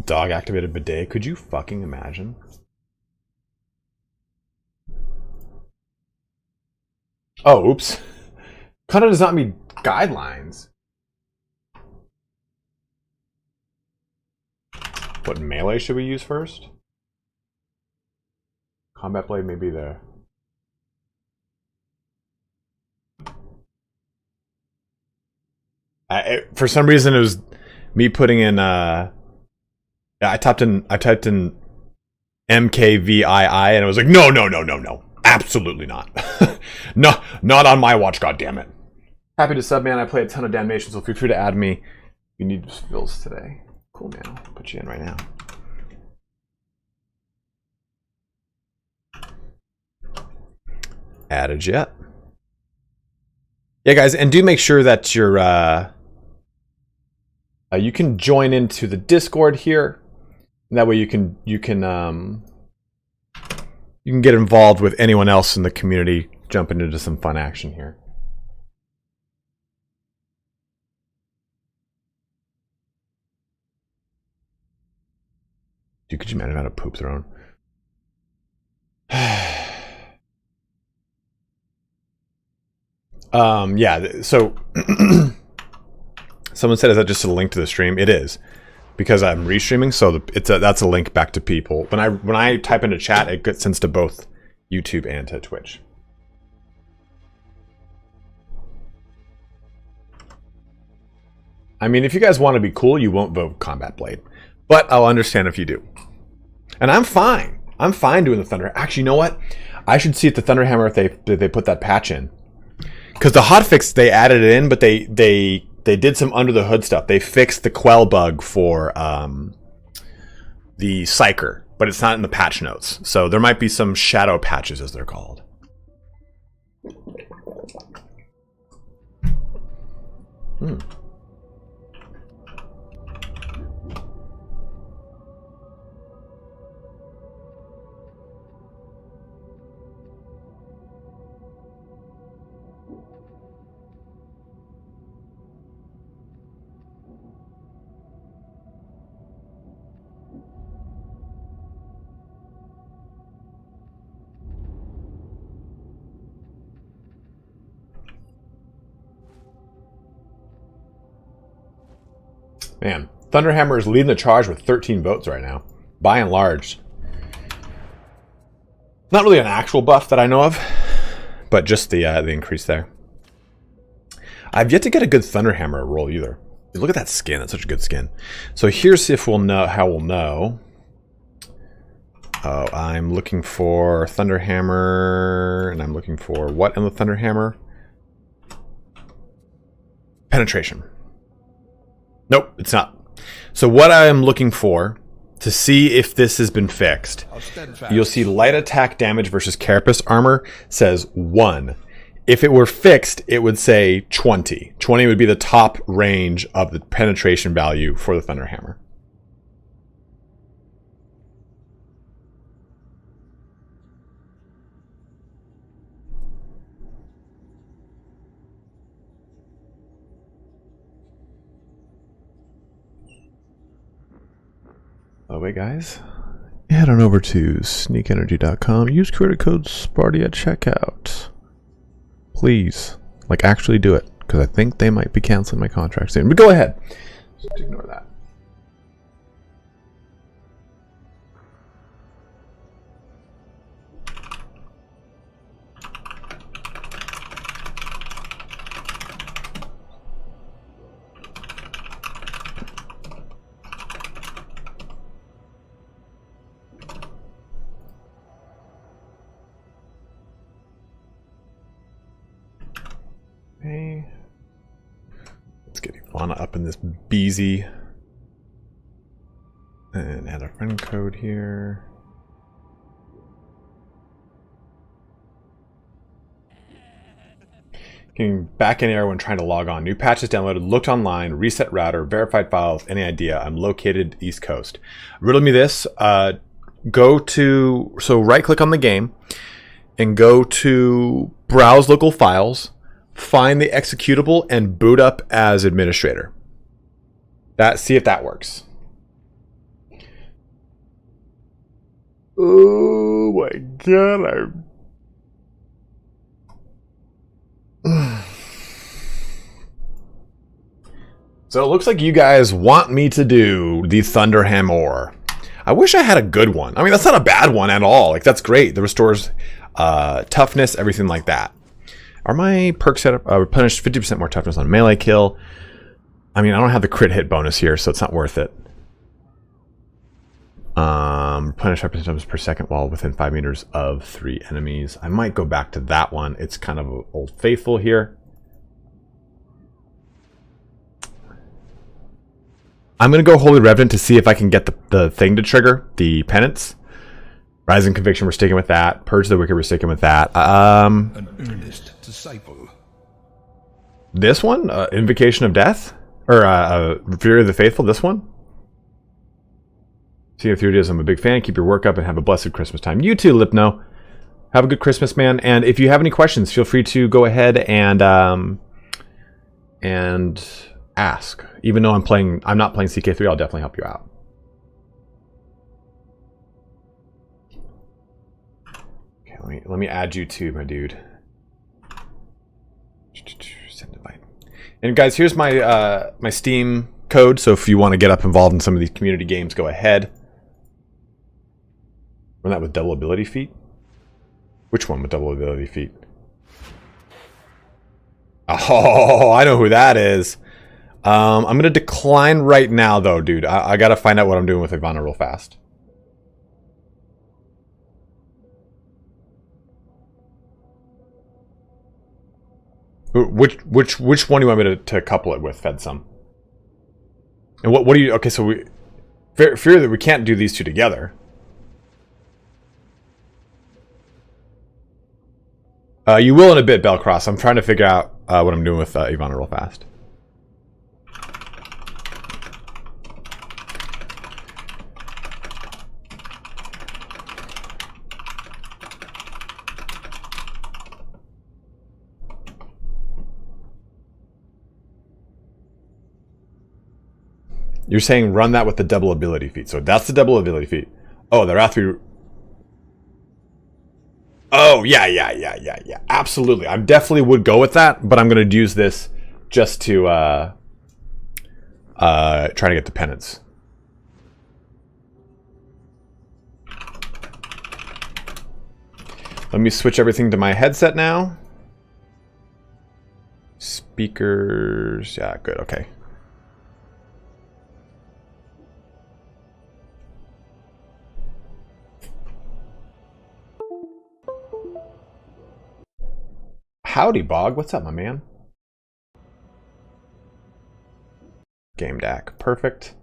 Dog activated bidet. Could you fucking imagine? Oh, oops. Kinda does not meet guidelines. What melee should we use first? Combat blade may be there. For some reason, it was me putting in. Yeah, I typed in MKVII, and it was like, no, absolutely not. No, not on my watch. God damn it. Happy to sub, man. I play a ton of Damnation, so feel free to add me. You need spills today. Cool, man. I'll put you in right now. Added yet. Yeah, guys, and do make sure that you're You can join into the Discord here. And that way you can get involved with anyone else in the community, jumping into some fun action here. Dude, could you imagine how to poop throne? Yeah, so someone said, is that just a link to the stream? It is, because I'm restreaming, so that's a link back to people. When I type into chat, it gets sent to both YouTube and to Twitch. I mean, if you guys want to be cool, you won't vote Combat Blade. But I'll understand if you do. And I'm fine. I'm fine doing the Thunder. Actually, you know what? I should see if the Thunderhammer, if they put that patch in. Because the hotfix, they added it in, but they did some under the hood stuff. They fixed the quell bug for the Psyker, but it's not in the patch notes. So there might be some shadow patches, as they're called. Man, Thunderhammer is leading the charge with 13 votes right now, by and large. Not really an actual buff that I know of, but just the increase there. I've yet to get a good Thunderhammer roll either. Look at that skin; that's such a good skin. So here's if we'll know how we'll know. Oh, I'm looking for Thunderhammer, and I'm looking for what in the Thunderhammer? Penetration. Nope, it's not. So what I am looking for to see if this has been fixed, you'll see light attack damage versus carapace armor says 1. If it were fixed, it would say 20. 20 would be the top range of the penetration value for the Thunderhammer. Oh wait, guys, head on over to sneakenergy.com. Use creator code Sparty at checkout. Please, like, actually do it, because I think they might be canceling my contract soon. But go ahead, just ignore that. Let's get Ivana up in this BZ and add a friend code here. Getting back in error when trying to log on. New patches downloaded, looked online, reset router, verified files. Any idea? I'm located East Coast. Riddle me this. Right click on the game and go to browse local files. Find the executable and boot up as administrator. See if that works. Oh my god, So it looks like you guys want me to do the Thunderhammer. I wish I had a good one. I mean, that's not a bad one at all. Like, that's great. It restores toughness, everything like that. Are my perks set up? Replenished 50% more toughness on melee kill. I mean, I don't have the crit hit bonus here, so it's not worth it. Replenish 5% toughness per second while within 5 meters of 3 enemies. I might go back to that one. It's kind of old faithful here. I'm going to go Holy Revenant to see if I can get the thing to trigger, the penance. Rising Conviction, we're sticking with that. Purge the Wicked, we're sticking with that. An earnest disciple. This one? Invocation of Death? Or Fury of the Faithful, this one? See if it is. I'm a big fan. Keep your work up and have a blessed Christmas time. You too, Lipno. Have a good Christmas, man. And if you have any questions, feel free to go ahead and ask. Even though I'm not playing CK3, I'll definitely help you out. Okay, let me add you too, my dude. Send invite. And guys, here's my my Steam code. So if you want to get up involved in some of these community games, go ahead. Run that with double ability feat. Which one with double ability feat? Oh, I know who that is. I'm gonna decline right now, though, dude. I gotta find out what I'm doing with Ivana real fast. Which one do you want me to couple it with, Fedsum? And what do you? Okay, so we fear that we can't do these two together. You will in a bit, Bellcross. I'm trying to figure out what I'm doing with Ivana real fast. You're saying run that with the double ability feat. So that's the double ability feat. Oh, they're after. Oh, yeah. Absolutely. I definitely would go with that, but I'm going to use this just to try to get the penance. Let me switch everything to my headset now. Speakers. Yeah, good. Okay. Howdy, Bog. What's up, my man? Game DAC. Perfect.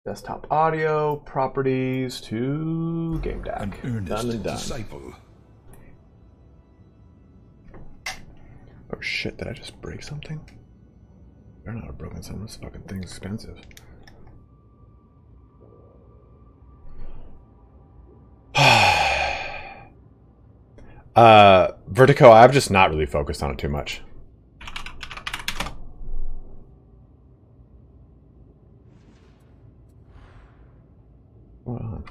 Desktop audio, properties to game DAC. An earnest done and done. disciple. Oh shit, did I just break something? I don't know, I've broken something. This fucking thing's expensive. Vertigo, I've just not really focused on it too much. Hold on.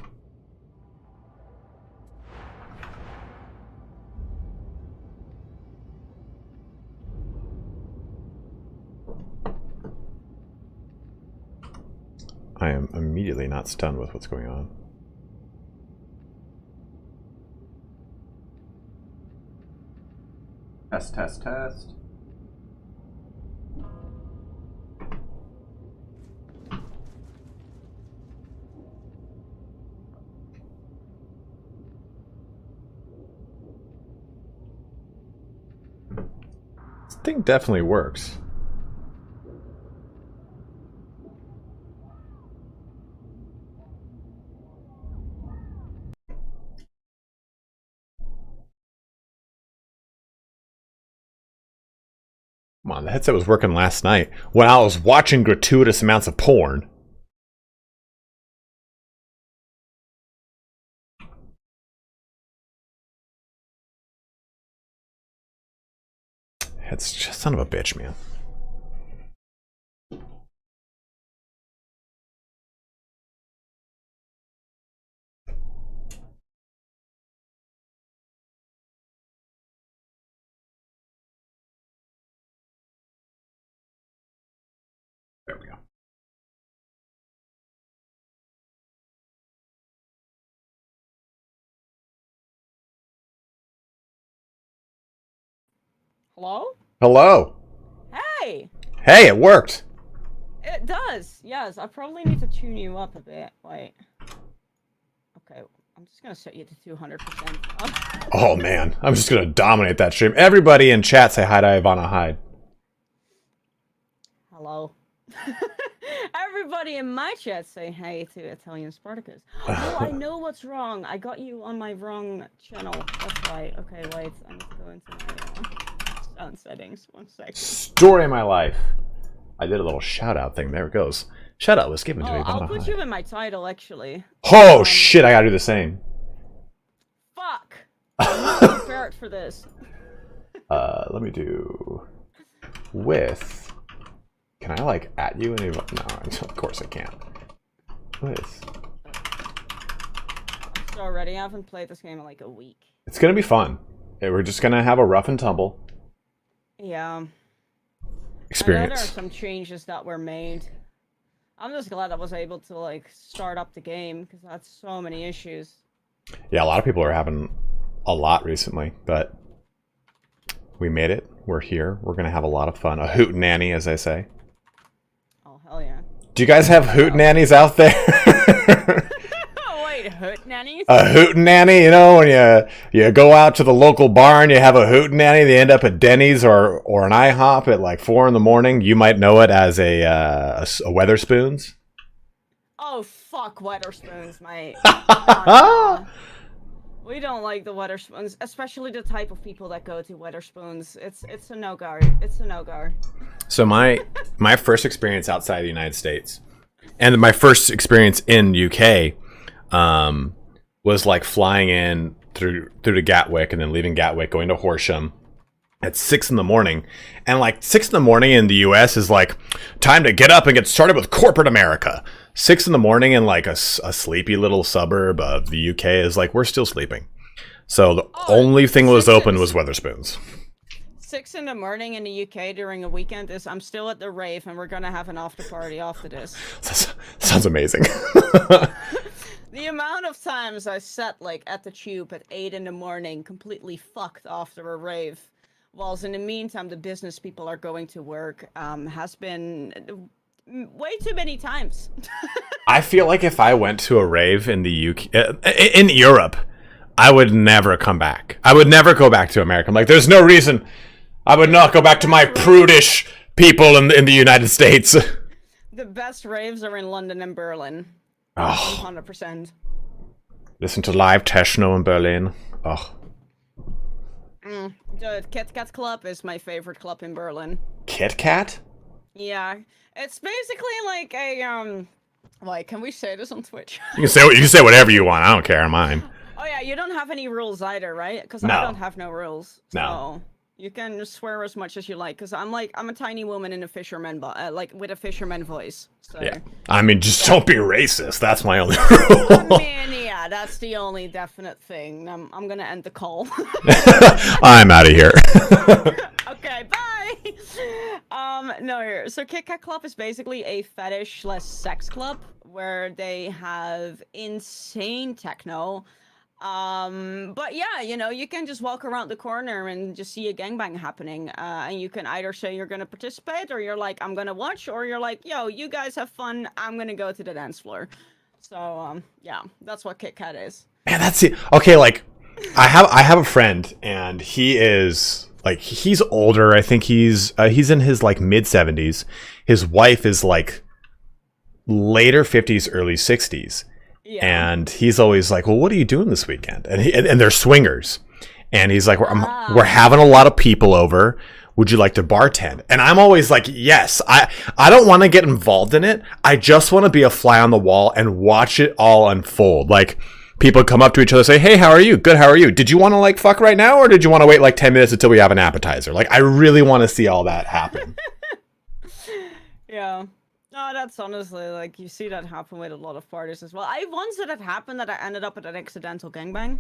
I am immediately not stunned with what's going on. Test. This thing definitely works. Come on, the headset was working last night when I was watching gratuitous amounts of porn. It's just son of a bitch, man. There we go. Hello? Hello. Hey! Hey, it worked. It does, yes. I probably need to tune you up a bit. Wait. Okay, I'm just gonna set you to 200%. Oh man, I'm just gonna dominate that stream. Everybody in chat say hi to Ivana Hyde. Hello. Everybody in my chat say hey to ItalianSpartacus. Oh, I know what's wrong. I got you on my wrong channel. That's right. Okay, wait. I need to go into my sound settings. 1 second. Story of my life. I did a little shout out thing. There it goes. Shout out was given to me. I'll put you in my title, actually. Oh shit! I gotta do the same. Fuck. I'm not prepared for this. Let me do with. Can I like at you? No, of course I can't. With. I'm so ready. I haven't played this game in like a week. It's gonna be fun. We're just gonna have a rough and tumble. Yeah. Experience. I know there are some changes that were made. I'm just glad I was able to like start up the game because I had so many issues. Yeah, a lot of people are having a lot recently, but we made it. We're here. We're gonna have a lot of fun. A hootenanny, as I say. Oh hell yeah! Do you guys have hootenannies out there? Oh wait, hootenannies? A hootenanny, you know, when you go out to the local bar and you have a hootenanny, they end up at Denny's or an IHOP at like 4 in the morning. You might know it as a Weatherspoons. Oh fuck, Weatherspoons, mate. Oh, we don't like the Weatherspoons, especially the type of people that go to Weatherspoons. It's a no-go. It's a no-go. So my first experience outside the United States, and my first experience in UK, was like flying in through to Gatwick and then leaving Gatwick, going to Horsham at 6 in the morning. And like 6 in the morning in the US is like time to get up and get started with corporate America. 6 in the morning in like a sleepy little suburb of the UK is like, we're still sleeping. So the only thing was open was Weatherspoons. 6 in the morning in the UK during a weekend is I'm still at the Rave and we're gonna have an after party after this. Sounds amazing. The amount of times I sat like at the tube at 8 in the morning completely fucked after a rave, whilst in the meantime the business people are going to work, has been way too many times. I feel like if I went to a rave in the UK, in Europe, I would never come back. I would never go back to America. I'm like, there's no reason I would not go back to my prudish people in the United States. The best raves are in London and Berlin. Oh. 100%. Listen to live techno in Berlin. Oh. The Kit Kat Club is my favorite club in Berlin. Kit Kat? Yeah. It's basically like a, like, can we say this on Twitch? You can say whatever you want. I don't care. Mine. Oh yeah, you don't have any rules either, right? Because No. I don't have no rules. So No. you can swear as much as you like. Because I'm a tiny woman in a fisherman, like with a fisherman voice. So. Yeah. I mean, just don't be racist. That's my only rule. I mean, yeah, that's the only definite thing. I'm gonna end the call. I'm out of here. Okay, bye. No, so Kit Kat Club is basically a fetish/sex club where they have insane techno. But yeah, you know, you can just walk around the corner and just see a gangbang happening. And you can either say you're gonna participate, or you're like, I'm gonna watch, or you're like, yo, you guys have fun, I'm gonna go to the dance floor. So, yeah, that's what Kit Kat is. Man, that's it. Okay, like, I have a friend, and he is like, he's older. I think he's in his like mid 70s. His wife is like later 50s, early 60s. Yeah. And he's always like, well, what are you doing this weekend? And they're swingers. And he's like, we're having a lot of people over. Would you like to bartend? And I'm always like, yes. I don't want to get involved in it. I just want to be a fly on the wall and watch it all unfold. Like, people come up to each other and say, hey, how are you? Good, how are you? Did you want to like fuck right now? Or did you want to wait like 10 minutes until we have an appetizer? Like, I really want to see all that happen. Yeah. No, that's honestly, like, you see that happen with a lot of parties as well. Once that had happened that I ended up at an accidental gangbang. In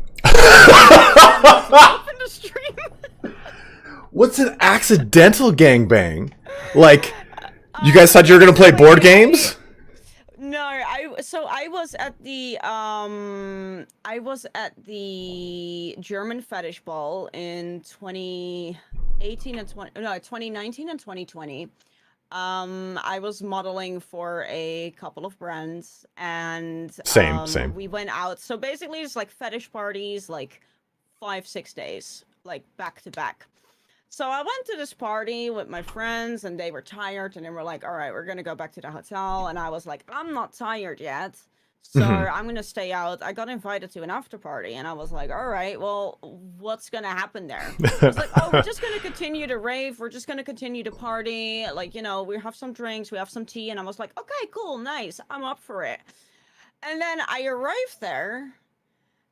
the stream. What's an accidental gangbang? Like, you guys thought you were going to play board games? No, I was at the German fetish ball in 2019 and 2020. I was modeling for a couple of brands, and same. We went out. So basically, it's like fetish parties, like 5-6 days, like back to back. So I went to this party with my friends, and they were tired, and they were like, "All right, we're gonna go back to the hotel." And I was like, "I'm not tired yet." So I'm gonna stay out. I got invited to an after party, and I was like, all right, well, what's gonna happen there? I was like, oh, we're just gonna continue to rave. We're just gonna continue to party. Like, you know, we have some drinks, we have some tea, and I was like, okay, cool, nice, I'm up for it. And then I arrived there,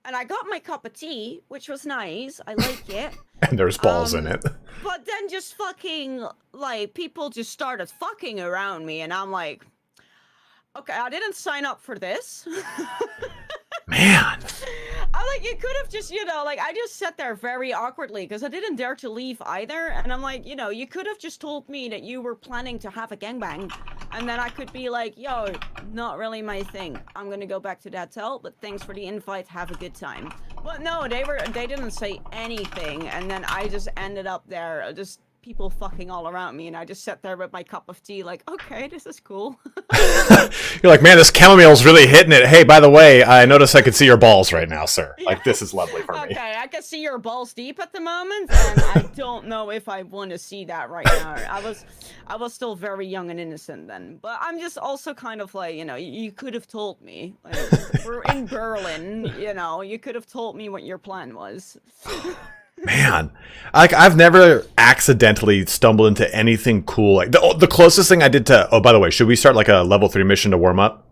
and I got my cup of tea, which was nice. I like it. And there's balls in it. But then just fucking, like, people just started fucking around me, and I'm like, okay, I didn't sign up for this. Man. I'm like, you could have just, you know, like, I just sat there very awkwardly because I didn't dare to leave either. And I'm like, you know, you could have just told me that you were planning to have a gangbang. And then I could be like, yo, not really my thing. I'm gonna go back to that hotel, but thanks for the invite. Have a good time. But no, they didn't say anything. And then I just ended up there, just people fucking all around me, and I just sat there with my cup of tea like, okay, this is cool. You're like, man, this chamomile's really hitting it. Hey, by the way, I noticed I could see your balls right now, sir. Yeah. Like, this is lovely for me. Okay, I can see your balls deep at the moment, and I don't know if I want to see that right now. I was still very young and innocent then, but I'm just also kind of like, you know, you could have told me. Like, we're in Berlin, you know, you could have told me what your plan was. Man, like, I've never accidentally stumbled into anything cool. Like, the closest thing I did to... Oh, by the way, should we start like a level 3 mission to warm up?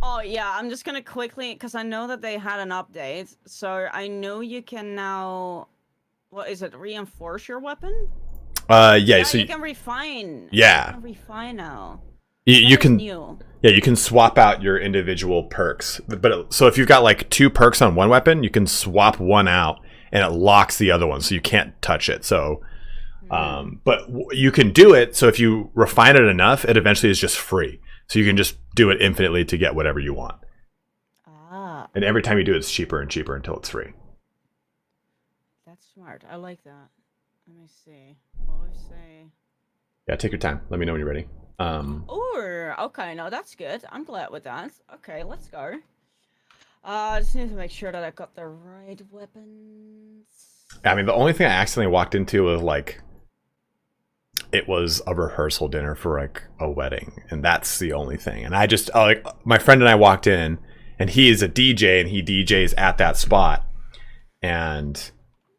Oh, yeah, I'm just gonna quickly... Because I know that they had an update. So I know you can now... What is it? Reinforce your weapon? Yeah, so you can refine. Yeah. You can refine now. You can... New. Yeah, you can swap out your individual perks. But so if you've got like 2 perks on one weapon, you can swap one out, and it locks the other one, so you can't touch it. So, but you can do it. So if you refine it enough, it eventually is just free. So you can just do it infinitely to get whatever you want. Ah. And every time you do it, it's cheaper and cheaper until it's free. That's smart. I like that. Let me see. What would I say? Yeah, take your time. Let me know when you're ready. Ooh, okay, no, that's good. I'm glad with that. Okay, let's go. I just need to make sure that I got the right weapons. I mean, the only thing I accidentally walked into was like, it was a rehearsal dinner for like a wedding, and that's the only thing. And I just like, my friend and I walked in, and he is a DJ, and he DJs at that spot, and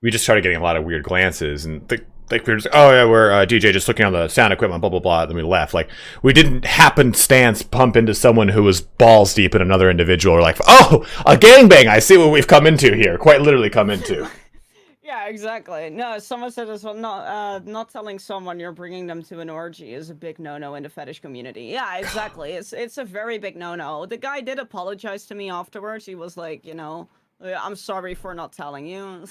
we just started getting a lot of weird glances, and like we were just, oh yeah, we're DJ just looking on the sound equipment, blah blah blah. Then we left. Like, we didn't happenstance bump into someone who was balls deep in another individual. Or like, oh, a gangbang! I see what we've come into here. Quite literally come into. Yeah, exactly. No, someone said as well, not telling someone you're bringing them to an orgy is a big no-no in the fetish community. Yeah, exactly. It's a very big no-no. The guy did apologize to me afterwards. He was like, you know, I'm sorry for not telling you.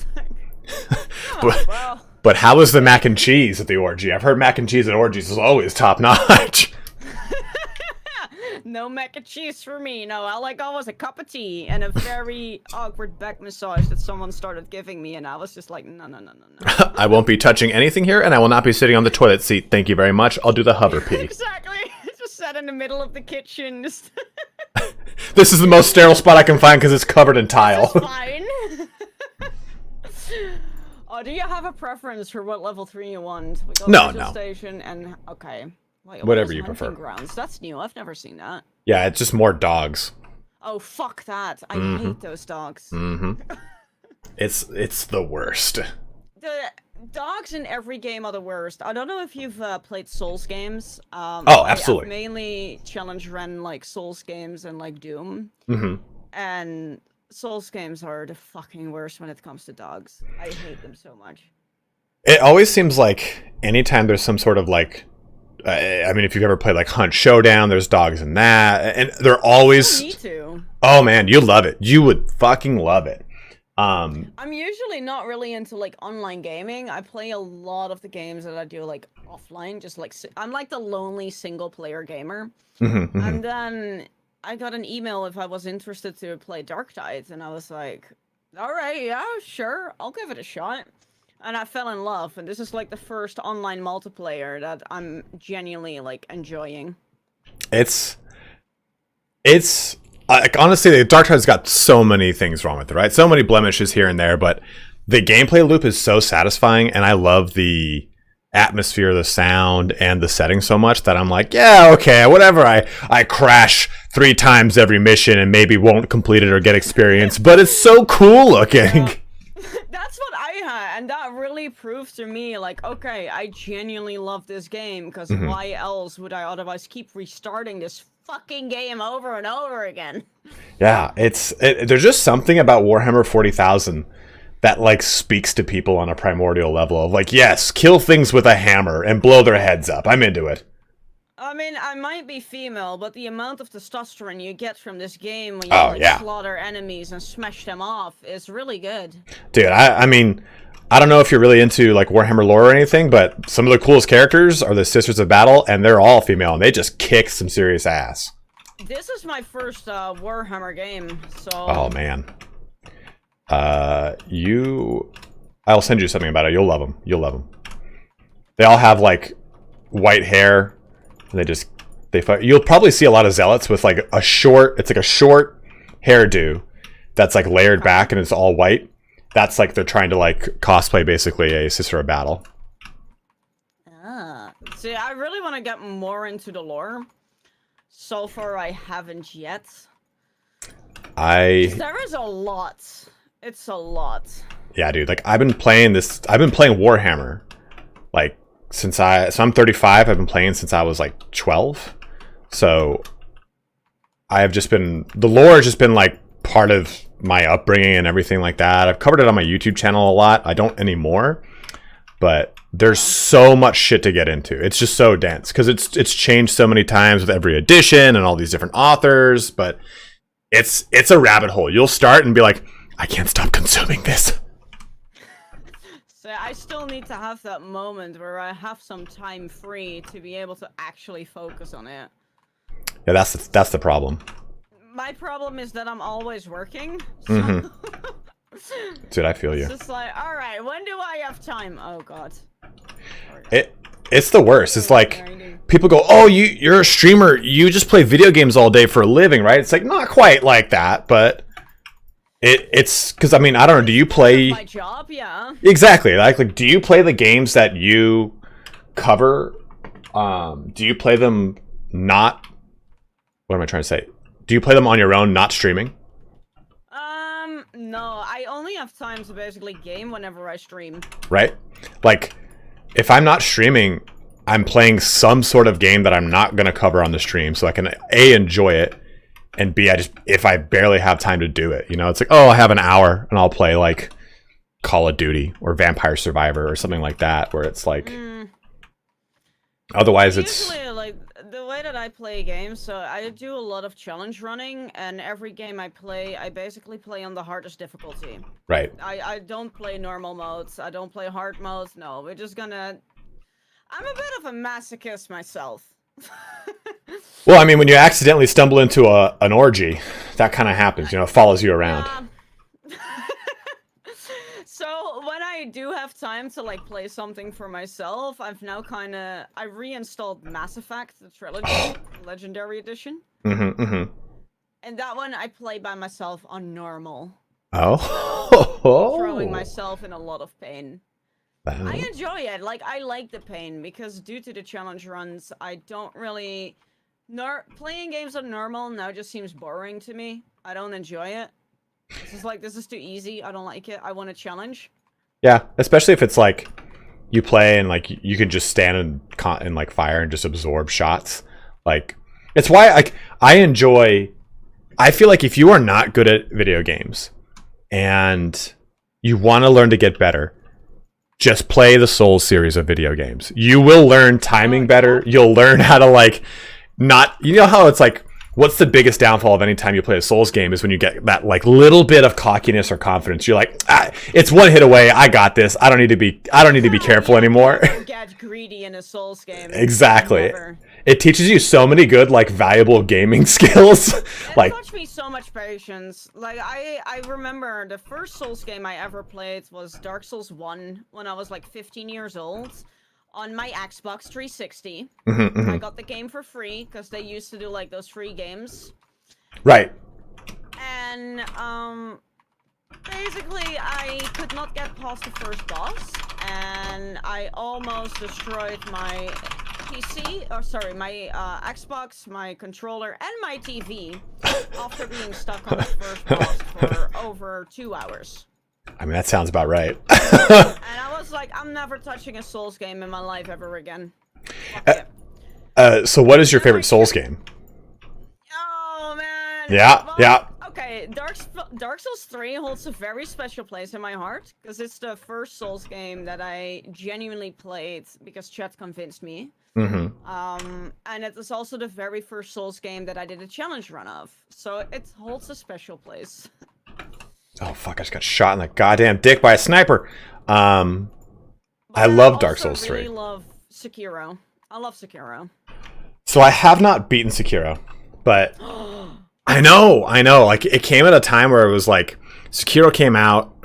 But how was the mac and cheese at the orgy? I've heard mac and cheese at orgies is always top notch. No mac and cheese for me. No, all I got was a cup of tea and a very awkward back massage that someone started giving me, and I was just like, no. I won't be touching anything here, and I will not be sitting on the toilet seat. Thank you very much. I'll do the hover pee. Exactly. Just sat in the middle of the kitchen. Just This is the most sterile spot I can find because it's covered in tile. It's fine. Oh, do you have a preference for what level 3 you want? We got No. Station and okay. Wait, whatever what is you prefer. Grounds? That's new. I've never seen that. Yeah, it's just more dogs. Oh, fuck that. I hate those dogs. It's the worst. The dogs in every game are the worst. I don't know if you've played Souls games. Absolutely. I've mainly challenge ran like Souls games and like Doom. And Souls games are the fucking worst when it comes to dogs. I hate them so much. It always seems like anytime there's some sort of like, I mean, if you've ever played like Hunt Showdown, there's dogs in that, and they're always. Me too. Oh man, you love it. You would fucking love it. I'm usually not really into like online gaming. I play a lot of the games that I do like offline. Just like I'm like the lonely single player gamer. And then I got an email if I was interested to play Darktide, and I was like, all right, yeah, sure, I'll give it a shot. And I fell in love, and this is like the first online multiplayer that I'm genuinely like enjoying. It's like, honestly, the Darktide's got so many things wrong with it, right? So many blemishes here and there, but the gameplay loop is so satisfying, and I love the atmosphere, the sound, and the setting so much that I'm like, yeah, okay, whatever. I crash 3 times every mission and maybe won't complete it or get experience, but it's so cool looking. That's what I had, and that really proves to me, like, okay, I genuinely love this game, because why else would I otherwise keep restarting this fucking game over and over again? Yeah, there's just something about Warhammer 40,000 that like speaks to people on a primordial level of like, yes, kill things with a hammer and blow their heads up. I'm into it. I mean, I might be female, but the amount of testosterone you get from this game when you slaughter enemies and smash them off is really good. Dude, I mean, I don't know if you're really into like Warhammer lore or anything, but some of the coolest characters are the Sisters of Battle, and they're all female, and they just kick some serious ass. This is my first Warhammer game, so... Oh, man. I'll send you something about it. You'll love them. You'll love them. They all have like white hair. And you'll probably see a lot of zealots with like a short hairdo that's like layered back and it's all white. That's like they're trying to like cosplay basically a Sister of Battle. See, I really want to get more into the lore. So far, I haven't yet. There is a lot. It's a lot. Yeah, dude. Like I've been playing Warhammer, like so I'm 35. I've been playing since I was like 12. So I have just been, the lore has just been like part of my upbringing and everything like that. I've covered it on my YouTube channel a lot. I don't anymore, but there's so much shit to get into. It's just so dense because it's changed so many times with every edition and all these different authors. But it's a rabbit hole. You'll start and be like, I can't stop consuming this. So I still need to have that moment where I have some time free to be able to actually focus on it. Yeah, that's the problem. My problem is that I'm always working. So Dude, I feel you. It's just like, all right, when do I have time? Oh God. It's the worst. It's like people go, "Oh, you're a streamer. You just play video games all day for a living, right?" It's like not quite like that, but it's because I mean I don't know. Do you play my job? Yeah. Exactly. Like do you play the games that you cover? Do you play them not? What am I trying to say? Do you play them on your own, not streaming? No. I only have time to basically game whenever I stream. Right. Like, if I'm not streaming, I'm playing some sort of game that I'm not gonna cover on the stream, so I can A, enjoy it, and B, if I barely have time to do it, you know, it's like, oh, I have an hour and I'll play like Call of Duty or Vampire Survivor or something like that, where it's like, otherwise it's usually like the way that I play games. So I do a lot of challenge running, and every game I play, I basically play on the hardest difficulty. Right. I don't play normal modes. I don't play hard modes. No, we're just gonna. I'm a bit of a masochist myself. Well, I mean, when you accidentally stumble into an orgy, that kind of happens, you know, it follows you around. So when I do have time to like play something for myself, I've now I reinstalled Mass Effect, the trilogy, Legendary Edition. And that one I play by myself on normal. Oh. Throwing myself in a lot of pain. I enjoy it. Like, I like the pain because due to the challenge runs, I don't really... Playing games on normal now just seems boring to me. I don't enjoy it. It's just like, this is too easy. I don't like it. I want a challenge. Yeah, especially if it's like, you play and like, you can just stand and like fire and just absorb shots. Like, it's why I feel like if you are not good at video games and you want to learn to get better, just play the Souls series of video games. You will learn timing better. You'll learn how to like you know how it's like, what's the biggest downfall of any time you play a Souls game is when you get that like little bit of cockiness or confidence. You're like, it's one hit away. I got this. I don't need to be careful anymore. Get greedy in a Souls game. Exactly. It teaches you so many good, like, valuable gaming skills. It taught me so much patience. Like, I remember the first Souls game I ever played was Dark Souls 1 when I was, like, 15 years old on my Xbox 360. I got the game for free because they used to do, like, those free games. Right. And, basically, I could not get past the first boss, and I almost destroyed my PC, or sorry, my Xbox, my controller, and my TV after being stuck on the first boss for over 2 hours. I mean, that sounds about right. And I was like, I'm never touching a Souls game in my life ever again. So what is your favorite Souls game? Oh, man. Yeah, Well, yeah. Okay, Dark Souls 3 holds a very special place in my heart, because it's the first Souls game that I genuinely played because chat convinced me. Mm-hmm. And it is also the very first Souls game that I did a challenge run of, so it holds a special place. Oh, fuck, I just got shot in the goddamn dick by a sniper. I love Dark Souls 3. I really love Sekiro. I love Sekiro. So I have not beaten Sekiro, but I know. Like, it came at a time where it was like, Sekiro came out,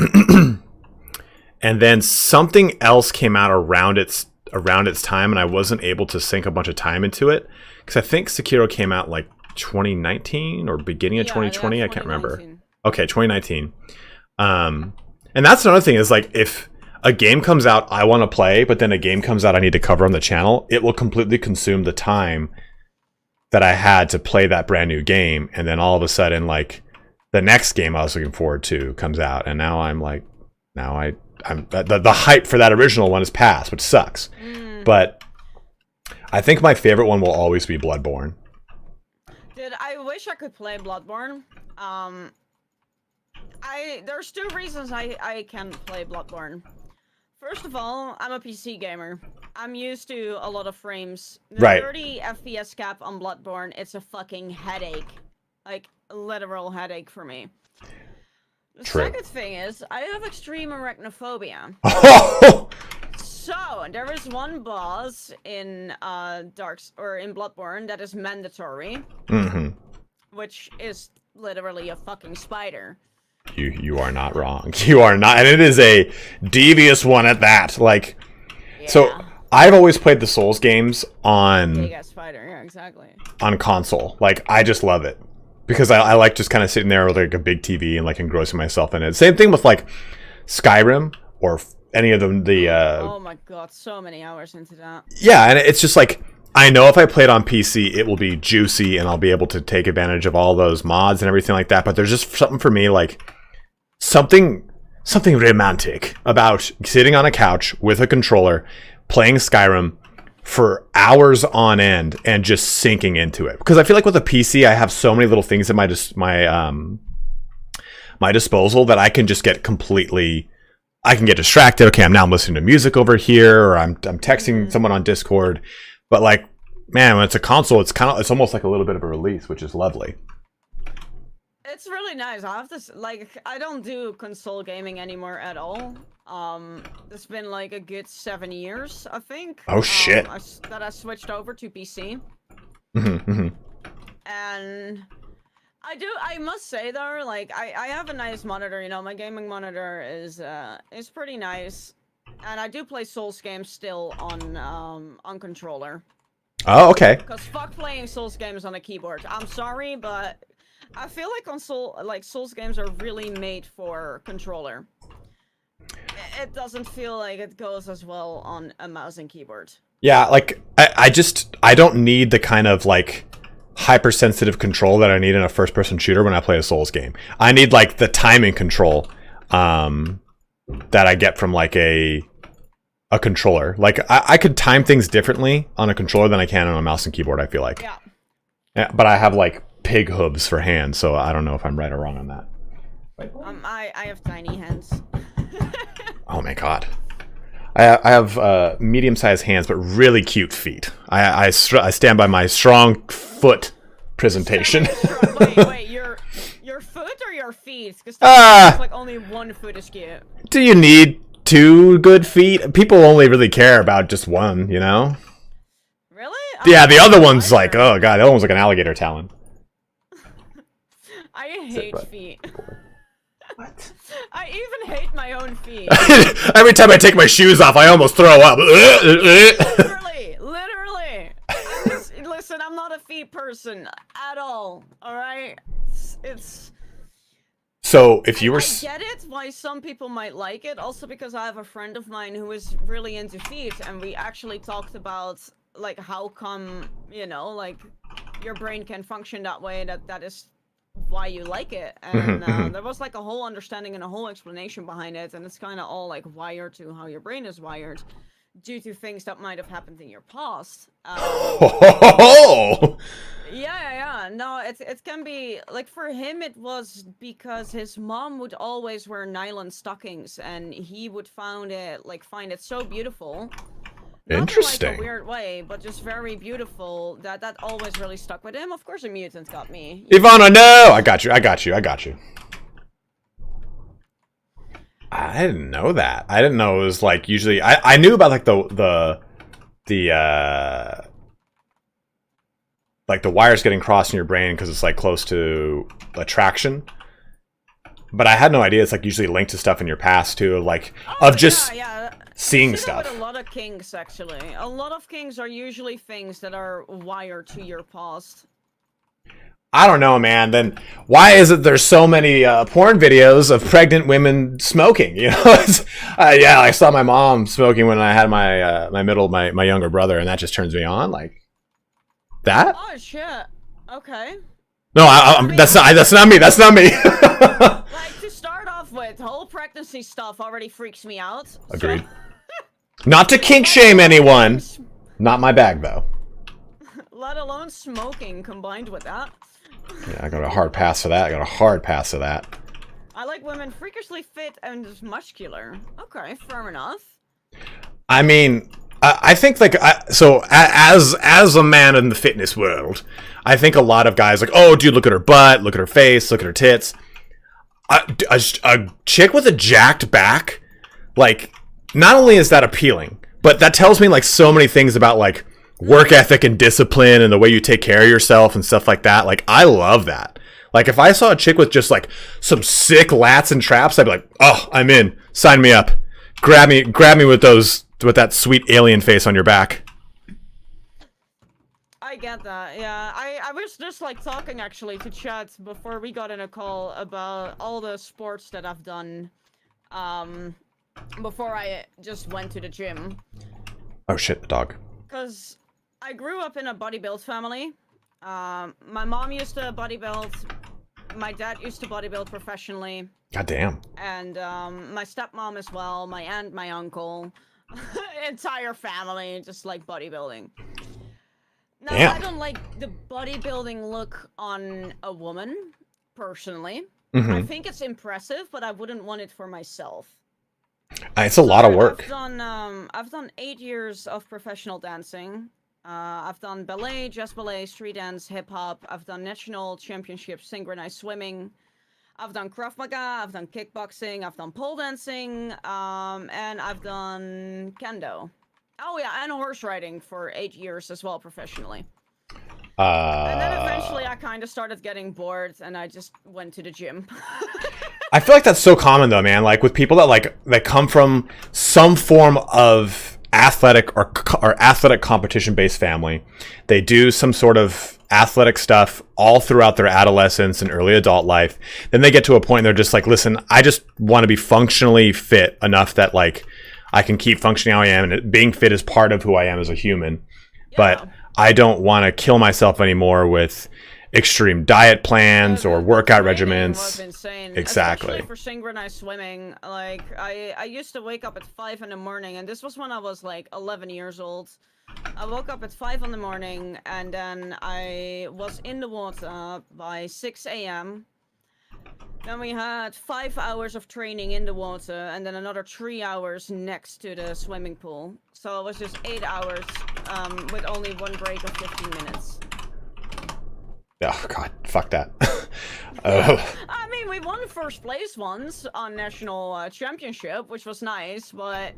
and then something else came out around its time, and I wasn't able to sink a bunch of time into it, because I think Sekiro came out like 2019 or beginning of 2020. I can't remember. Okay, 2019. And that's another thing is, like, if a game comes out I want to play, but then a game comes out I need to cover on the channel, it will completely consume the time that I had to play that brand new game, and then all of a sudden, like, the next game I was looking forward to comes out, and now I'm like, the hype for that original one is past, which sucks. But I think my favorite one will always be Bloodborne. Dude, I wish I could play Bloodborne. There's two reasons I can't play Bloodborne. First of all, I'm a PC gamer. I'm used to a lot of frames. The Right. 30 FPS cap on Bloodborne, it's a fucking headache. Like, a literal headache for me. The True. second thing is, I have extreme arachnophobia. So, there is one boss in in Bloodborne that is mandatory. Mm-hmm. Which is literally a fucking spider. You are not wrong. You are not, and it is a devious one at that. Like, so I've always played the Souls games on Big ass spider, yeah, exactly. on console. Like, I just love it because I like just kind of sitting there with like a big TV and like engrossing myself in it. Same thing with like Skyrim or any of the oh my god, so many hours into that. Yeah, and it's just like, I know if I play it on PC, it will be juicy and I'll be able to take advantage of all those mods and everything like that. But there's just something for me, like something romantic about sitting on a couch with a controller, playing Skyrim for hours on end and just sinking into it. Because I feel like with a PC, I have so many little things at my disposal that I can just get I can get distracted. Okay, I'm listening to music over here, or I'm texting someone on Discord. But like, man, when it's a console, it's almost like a little bit of a release, which is lovely. It's really nice. I have this, like, I don't do console gaming anymore at all. It's been like a good 7 years, I think. Oh shit. That I switched over to PC. And I must say though, like, I have a nice monitor, you know, my gaming monitor is pretty nice. And I do play Souls games still on controller. Oh, okay. Because fuck playing Souls games on a keyboard. I'm sorry, but I feel like Souls games are really made for controller. It doesn't feel like it goes as well on a mouse and keyboard. Yeah, like I don't need the kind of like hypersensitive control that I need in a first-person shooter when I play a Souls game. I need like the timing control that I get from like a controller. Like I could time things differently on a controller than I can on a mouse and keyboard, I feel like. Yeah. But I have like pig hooves for hands, so I don't know if I'm right or wrong on that. I have tiny hands. Oh my god. I have medium-sized hands, but really cute feet. I stand by my strong foot presentation. Wait, your foot or your feet? Because like only one foot is cute. Do you need two good feet? People only really care about just one, you know? Really? Yeah, the other one's like, oh god, the other one's like an alligator talon. I hate feet. What? I even hate my own feet. Every time I take my shoes off, I almost throw up. Literally. Listen, I'm not a feet person at all. All right. It's. So if you were... I get it, why some people might like it, also because I have a friend of mine who is really into feet, and we actually talked about, like, how come, you know, like, your brain can function that way, that is why you like it. And there was, like, a whole understanding and a whole explanation behind it, and it's kind of all, like, wired to how your brain is wired, due to things that might have happened in your past. Yeah. No, it can be like, for him it was because his mom would always wear nylon stockings, and he would find it so beautiful. Interesting. Not in, like, a weird way, but just very beautiful. That always really stuck with him. Of course, a mutant got me. Ivana, no! I got you. I didn't know that. I didn't know it was like usually. I knew about like the like the wires getting crossed in your brain because it's like close to attraction. But I had no idea it's like usually linked to stuff in your past too, like seeing stuff. With a lot of kinks, actually, a lot of kinks are usually things that are wired to your past. I don't know, man. Then why is it there's so many porn videos of pregnant women smoking? You know, yeah, I saw my mom smoking when I had my younger brother, and that just turns me on. Like that? Oh shit. Okay. No, I mean, that's not me. That's not me. Like, to start off with, whole pregnancy stuff already freaks me out. Agreed. So. Not to kink shame anyone. Not my bag though. Let alone smoking combined with that. Yeah, I got a hard pass for that. I like women freakishly fit and muscular. Okay, fair enough. I mean, I think like as a man in the fitness world, I think a lot of guys like, oh, dude, look at her butt, look at her face, look at her tits. A chick with a jacked back, like, not only is that appealing, but that tells me like so many things about like work ethic and discipline and the way you take care of yourself and stuff like that. Like, I love that. Like, if I saw a chick with just like some sick lats and traps, I'd be like, oh, I'm in. Sign me up. Grab me with that sweet alien face on your back. I get that, yeah. I was just like talking actually to chat before we got in a call about all the sports that I've done before I just went to the gym. Oh shit, the dog. Because I grew up in a bodybuild family. My mom used to bodybuild. My dad used to bodybuild professionally. God damn. And my stepmom as well. My aunt, my uncle. Entire family just like bodybuilding. Now, damn. I don't like the bodybuilding look on a woman, personally. I think it's impressive, but I wouldn't want it for myself. It's a lot of work. I've done 8 years of professional dancing. I've done ballet, jazz ballet, street dance, hip hop. I've done national championships, synchronized swimming. I've done Krav Maga. I've done kickboxing. I've done pole dancing. And I've done kendo. Oh yeah, and horse riding for 8 years as well professionally. And then eventually I kind of started getting bored and I just went to the gym. I feel like that's so common though, man. Like with people that come from some form of athletic or athletic competition based family, they do some sort of athletic stuff all throughout their adolescence and early adult life. Then they get to a point and they're just like, listen, I just want to be functionally fit enough that like I can keep functioning how I am, and being fit is part of who I am as a human. Yeah. But I don't want to kill myself anymore with extreme diet plans or workout regimens. Was insane. Exactly. Especially for synchronized swimming. Like, I used to wake up at 5 in the morning, and this was when I was like 11 years old. I woke up at 5 in the morning, and then I was in the water by 6 a.m. Then we had 5 hours of training in the water, and then another 3 hours next to the swimming pool. So it was just 8 hours with only one break of 15 minutes. Oh god, fuck that. I mean, we won first place once on national championship, which was nice, but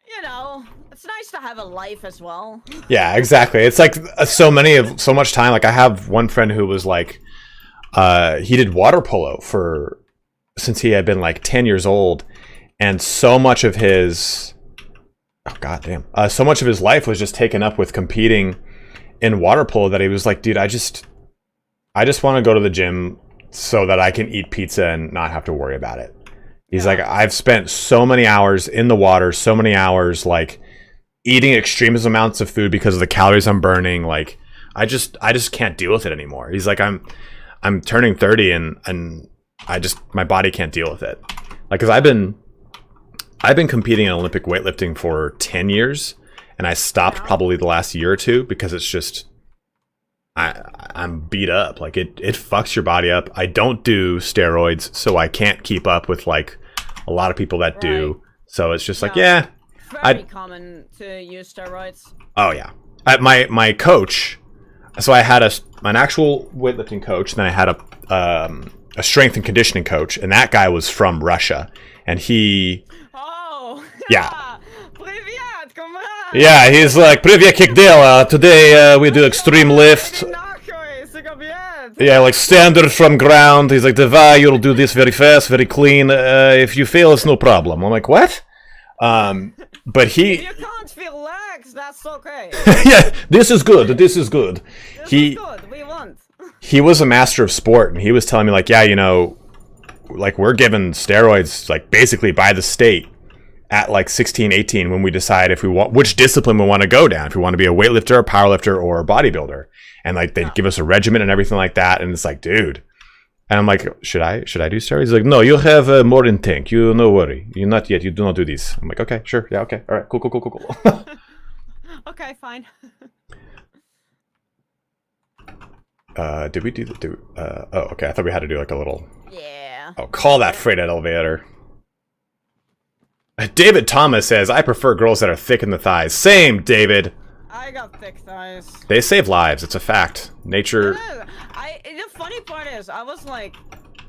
you know, it's nice to have a life as well. Yeah, exactly. It's like so much time. Like I have one friend who was like, he did water polo since he had been like 10 years old, and so much of his so much of his life was just taken up with competing in water polo that he was like, dude, I just want to go to the gym so that I can eat pizza and not have to worry about it. He's like, I've spent so many hours in the water, so many hours like eating extreme amounts of food because of the calories I'm burning. Like, I just can't deal with it anymore. He's like, I'm turning 30 and my body can't deal with it. Like, cause I've been competing in Olympic weightlifting for 10 years and I stopped probably the last year or two because it's just, I'm beat up. Like it fucks your body up. I don't do steroids, so I can't keep up with like a lot of people that do. So it's just like, very common to use steroids. Oh yeah. My coach, so I had an actual weightlifting coach, then I had a strength and conditioning coach, and that guy was from Russia, and he yeah, he's like, Привет, как дела? Today we do extreme lift. Yeah, like standard from ground. He's like, Давай, you'll do this very fast, very clean. If you fail, it's no problem. I'm like, what? But he... If you can't feel legs, that's okay. Yeah, this is good. This is good. This is good. We want. He was a master of sport, and he was telling me, like, yeah, you know, like, we're given steroids, like, basically by the state at, like, 16, 18 when we decide if we want, which discipline we want to go down, if we want to be a weightlifter, a powerlifter, or a bodybuilder. And, like, they give us a regimen and everything like that, and it's like, dude. And I'm like, should I do steroids? He's like, no, you have more in tank. You no worry. You not yet. You do not do this. I'm like, okay, sure, yeah, okay, all right, cool. Okay, fine. Did we do oh, okay, I thought we had to do like a little... Yeah. Oh, call that freight elevator. David Thomas says, I prefer girls that are thick in the thighs. Same, David. I got thick thighs. They save lives. It's a fact. Nature... The funny part is, I was like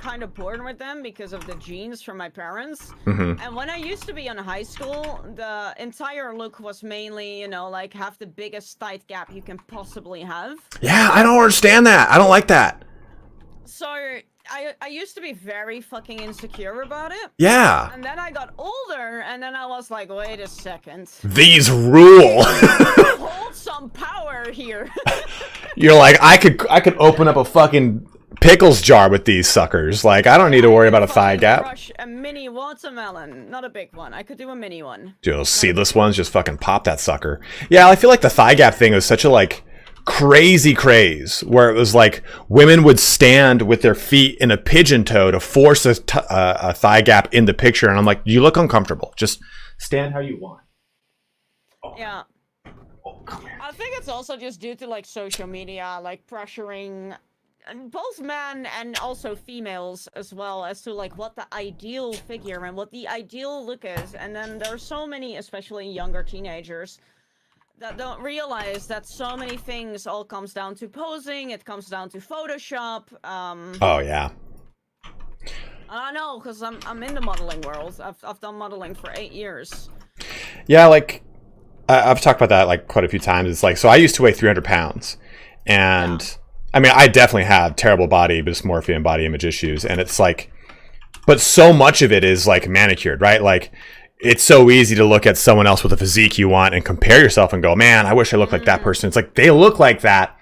kind of bored with them because of the genes from my parents. And when I used to be in high school, the entire look was mainly, you know, like have the biggest thigh gap you can possibly have. Yeah, I don't understand that. I don't like that. So I used to be very fucking insecure about it. Yeah. And then I got older, and then I was like, wait a second. These rule. Hold some power here. You're like, I could open up a fucking pickles jar with these suckers. Like, I don't need to worry about a thigh gap. Crush a mini watermelon, not a big one. I could do a mini one. Dude, those seedless ones, just fucking pop that sucker. Yeah, I feel like the thigh gap thing was such a like crazy craze where it was like women would stand with their feet in a pigeon toe to force a thigh gap in the picture, and I'm like, you look uncomfortable. Just stand how you want. Oh. Yeah. Oh, come here. I think it's also just due to like social media, like pressuring both men and also females as well as to like what the ideal figure and what the ideal look is. And then there's so many, especially younger teenagers, that don't realize that so many things all comes down to posing. It comes down to Photoshop. Oh yeah. I know, because I'm in the modeling world. I've done modeling for 8 years. Yeah, like I've talked about that like quite a few times. It's like, so I used to weigh 300 pounds, and yeah. I mean, I definitely have terrible body dysmorphia and body image issues, and it's like, but so much of it is like manicured, right? Like, it's so easy to look at someone else with a physique you want and compare yourself and go, man, I wish I looked like that person. It's like, they look like that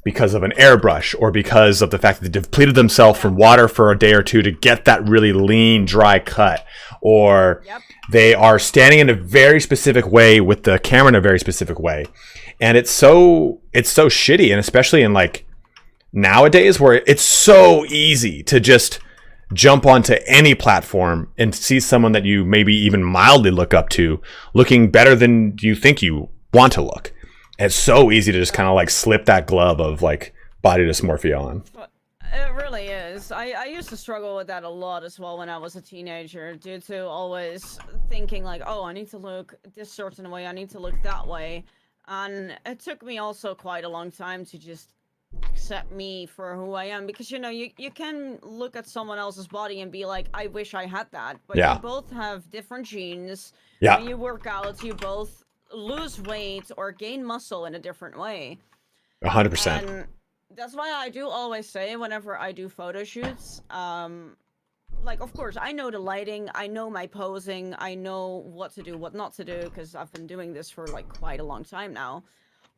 because of an airbrush or because of the fact that they depleted themselves from water for a day or two to get that really lean, dry cut. Or they are standing in a very specific way with the camera in a very specific way. And it's so shitty. And especially in like nowadays where it's so easy to just jump onto any platform and see someone that you maybe even mildly look up to looking better than you think you want to look. And it's so easy to just kind of like slip that glove of like body dysmorphia on. It really is. I used to struggle with that a lot as well when I was a teenager, due to always thinking like, oh, I need to look this certain way, I need to look that way. And it took me also quite a long time to just accept me for who I am, because you know, you can look at someone else's body and be like, I wish I had that, but you both have different genes. When you work out, you both lose weight or gain muscle in a different way. 100%. And that's why I do always say whenever I do photo shoots, like, of course, I know the lighting, I know my posing, I know what to do, what not to do, because I've been doing this for like quite a long time now.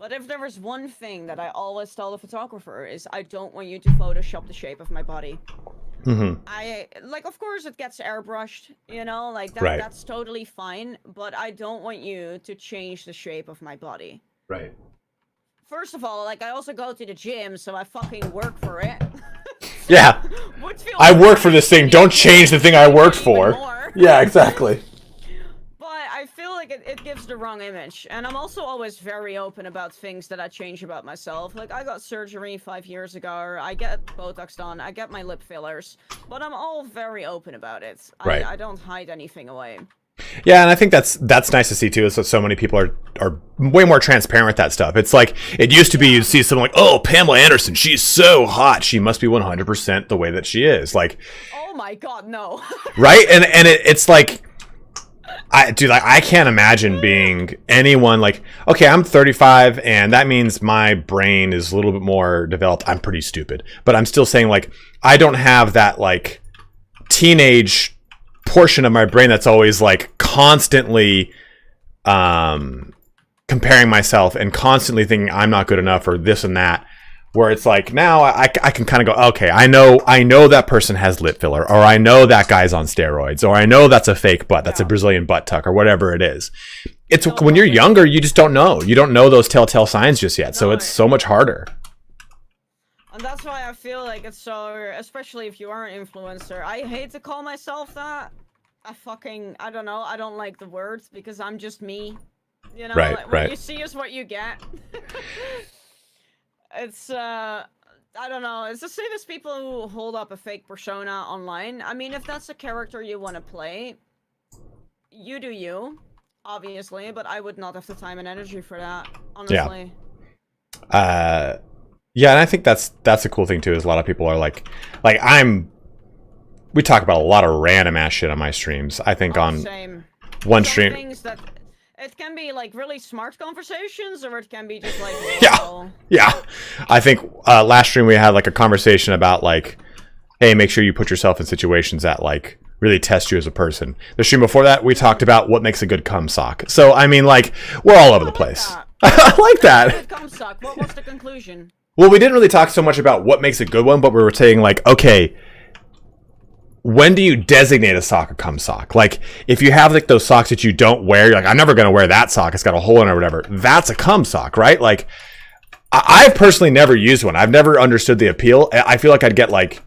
But if there was one thing that I always tell the photographer is I don't want you to Photoshop the shape of my body. I like, of course, it gets airbrushed, you know, like that. Right. That's totally fine. But I don't want you to change the shape of my body. Right. First of all, like I also go to the gym, so I fucking work for it. Yeah. I work for this thing. Don't change the thing I worked for. Yeah, exactly. But I feel like it gives the wrong image. And I'm also always very open about things that I change about myself. Like, I got surgery 5 years ago, I get Botox done, I get my lip fillers. But I'm all very open about it. Right. I don't hide anything away. Yeah, and I think that's nice to see too, is that so many people are way more transparent with that stuff. It's like, it used to be you'd see someone like, oh, Pamela Anderson, she's so hot, she must be 100% the way that she is. Like, oh my god, no. right? And it's like, I can't imagine being anyone like, okay, I'm 35 and that means my brain is a little bit more developed. I'm pretty stupid, but I'm still saying, like, I don't have that like teenage portion of my brain that's always like constantly comparing myself and constantly thinking I'm not good enough or this and that, where it's like now I can kind of go, okay, I know that person has lip filler, or I know that guy's on steroids, or I know that's a fake butt, that's a Brazilian butt tuck, or whatever it is. It's when you're younger, you just don't know. You don't know those telltale signs just yet, so it's so much harder. And that's why I feel like it's so, especially if you are an influencer, I hate to call myself that. I don't know, I don't like the words because I'm just me. You know, right, like, what you see is what you get. It's, I don't know, it's the same as people who hold up a fake persona online. I mean, if that's a character you want to play, you do you, obviously, but I would not have the time and energy for that, honestly. Yeah. Yeah, and I think that's a cool thing too, is a lot of people are like we talk about a lot of random ass shit on my streams. I think on one stream. Things that, it can be like really smart conversations, or it can be just like, yeah. I think last stream we had like a conversation about like, hey, make sure you put yourself in situations that like really test you as a person. The stream before that we talked about what makes a good cum sock. So I mean, like, we're all over the place. I like that. Good cum sock. What was the conclusion? Well, we didn't really talk so much about what makes a good one, but we were saying like, okay, when do you designate a sock a cum sock? Like, if you have like those socks that you don't wear, you're like, I'm never gonna wear that sock, it's got a hole in it or whatever. That's a cum sock, right? Like, I've personally never used one. I've never understood the appeal. I feel like I'd get like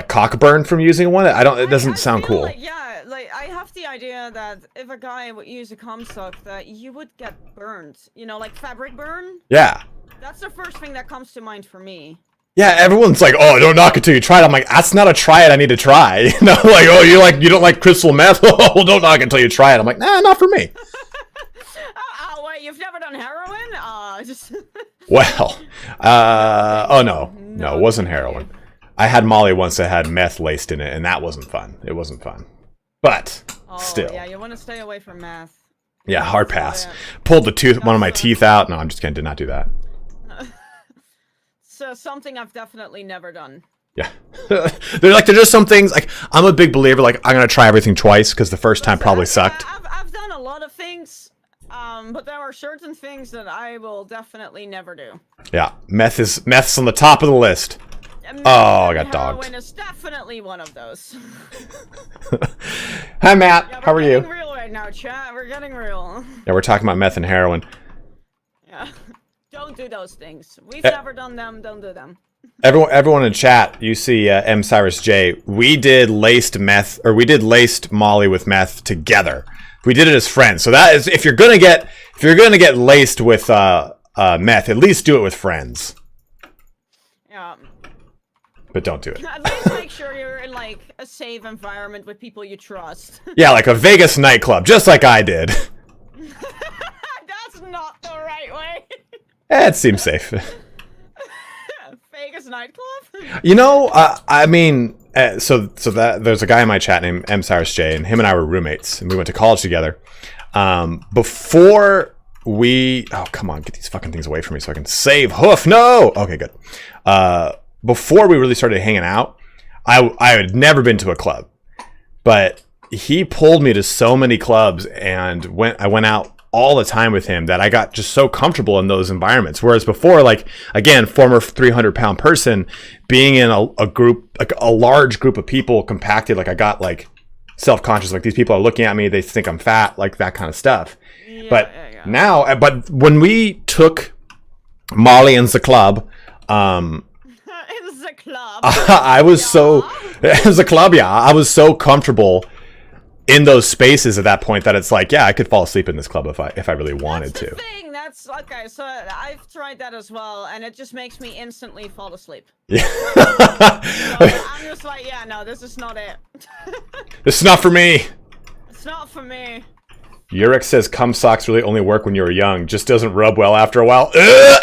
cockburn from using one. It doesn't sound cool. Like, yeah, like I have the idea that if a guy would use a cum sock, that you would get burned. You know, like fabric burn. Yeah. That's the first thing that comes to mind for me. Yeah, everyone's like, oh, don't knock it till you try it. I'm like, that's not a try it I need to try. You know, like, oh, you don't like crystal meth? Oh, well, don't knock it till you try it. I'm like, nah, not for me. Oh, wait, you've never done heroin? Just... Well, oh no, it wasn't heroin. I had Molly once that had meth laced in it, and that wasn't fun. It wasn't fun. But, still. Yeah, you want to stay away from meth. Yeah, hard pass. Pulled one of my teeth out. No, I'm just kidding. Did not do that. So something I've definitely never done. Yeah. There's just some things, like, I'm a big believer, like, I'm going to try everything twice, because the first time probably sucked. I've done a lot of things, but there are certain things that I will definitely never do. Yeah, meth's on the top of the list. Oh, I got dogged. Heroin is definitely one of those. Hi, Matt. Yeah, how are you? We're getting real right now, chat. We're getting real. Yeah, we're talking about meth and heroin. Yeah. Don't do those things. We've never done them. Don't do them. Everyone in chat, you see M Cyrus J. We did laced Molly with meth together. We did it as friends. So that is, if you're gonna get laced with meth, at least do it with friends. Yeah. But don't do it. At least make sure you're in like a safe environment with people you trust. Yeah, like a Vegas nightclub, just like I did. That's not the right way. It seems safe. Vegas nightclub? You know, I mean, so that there's a guy in my chat named M Cyrus J, and him and I were roommates, and we went to college together. Before we, oh come on, get these fucking things away from me so I can save hoof. No, okay, good. Before we really started hanging out, I had never been to a club, but he pulled me to so many clubs, and I went out all the time with him that I got just so comfortable in those environments. Whereas before, like, again, former 300-pound person, being in a group, like a large group of people compacted, like I got like self-conscious, like these people are looking at me, they think I'm fat, like that kind of stuff. Now, but when we took Molly in the club, I was so, it was a club, yeah. I was so comfortable in those spaces at that point that it's like, yeah, I could fall asleep in this club if I really wanted to. That's okay. So I've tried that as well, and it just makes me instantly fall asleep. Yeah. So I'm just like, yeah, no, this is not it. This is not for me. It's not for me. Yurik says cum socks really only work when you're young. Just doesn't rub well after a while. No,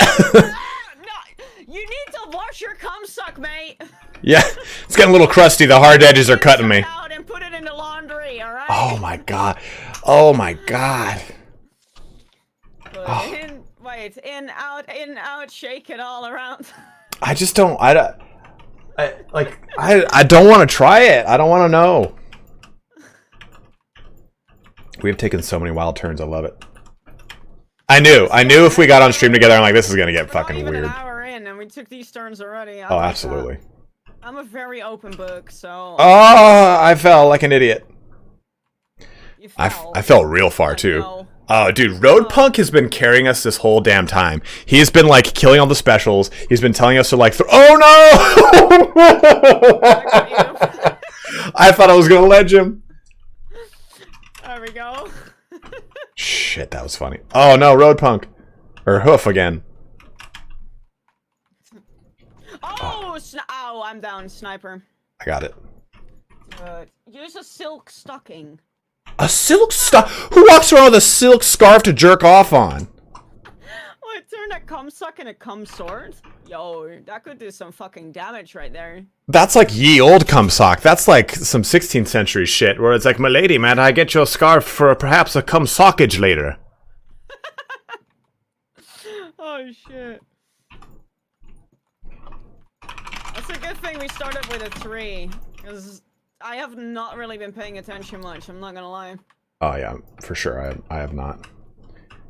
you need to wash your cum sock, mate. Yeah, it's getting a little crusty. The hard edges are cutting me. Out and put it in the laundry, all right? Oh my god. Oh my god. Oh. In, out, shake it all around. I just don't. I don't want to try it. I don't want to know. We have taken so many wild turns. I love it. I knew if we got on stream together, I'm like, this is gonna get fucking weird. An hour in, and we took these turns already. Oh, absolutely. I'm a very open book, so. Oh, I fell like an idiot. You fell. I fell real far too. No. Oh, dude, Road Punk has been carrying us this whole damn time. He's been like killing all the specials. He's been telling us to like, oh no! I thought I was gonna ledge him. There we go. Shit, that was funny. Oh no, Road Punk. Or Hoof again. Oh, ow, I'm down, sniper. I got it. Use a silk stocking. A silk scarf? Who walks around with a silk scarf to jerk off on? What, turn a cum suck into a cum sword? Yo, that could do some fucking damage right there. That's like ye old cum sock. That's like some 16th century shit where it's like, my lady, man, I get your scarf for perhaps a cum sockage later. Oh shit. That's a good thing we started with a 3, because I have not really been paying attention much, I'm not gonna lie. Oh yeah, for sure, I have not.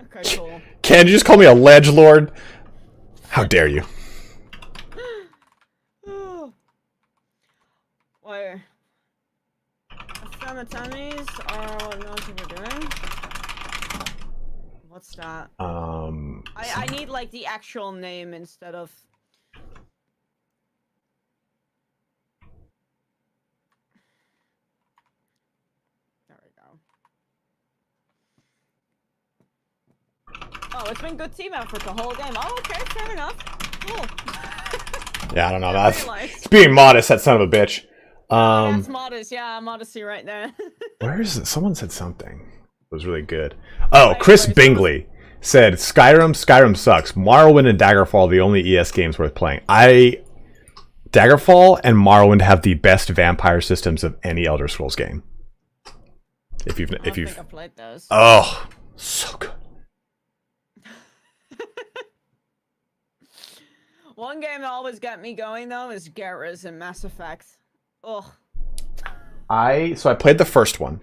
Okay, cool. Can you just call me a ledge lord? How dare you? Where? Simultaneous are not what we're doing. What's that? I need like the actual name instead of. There we go. Oh, it's been good team effort the whole game. Oh, okay, fair enough. Cool. Yeah, I don't know. It's being modest, that son of a bitch. That's modest, yeah, modesty right there. Where is it? Someone said something. It was really good. Oh, Chris Bingley said, Skyrim sucks. Morrowind and Daggerfall are the only ES games worth playing. Daggerfall and Morrowind have the best vampire systems of any Elder Scrolls game. If you've think I've played those. Oh, so good. One game that always got me going though is Garrus in Mass Effect. Ugh. So I played the first one.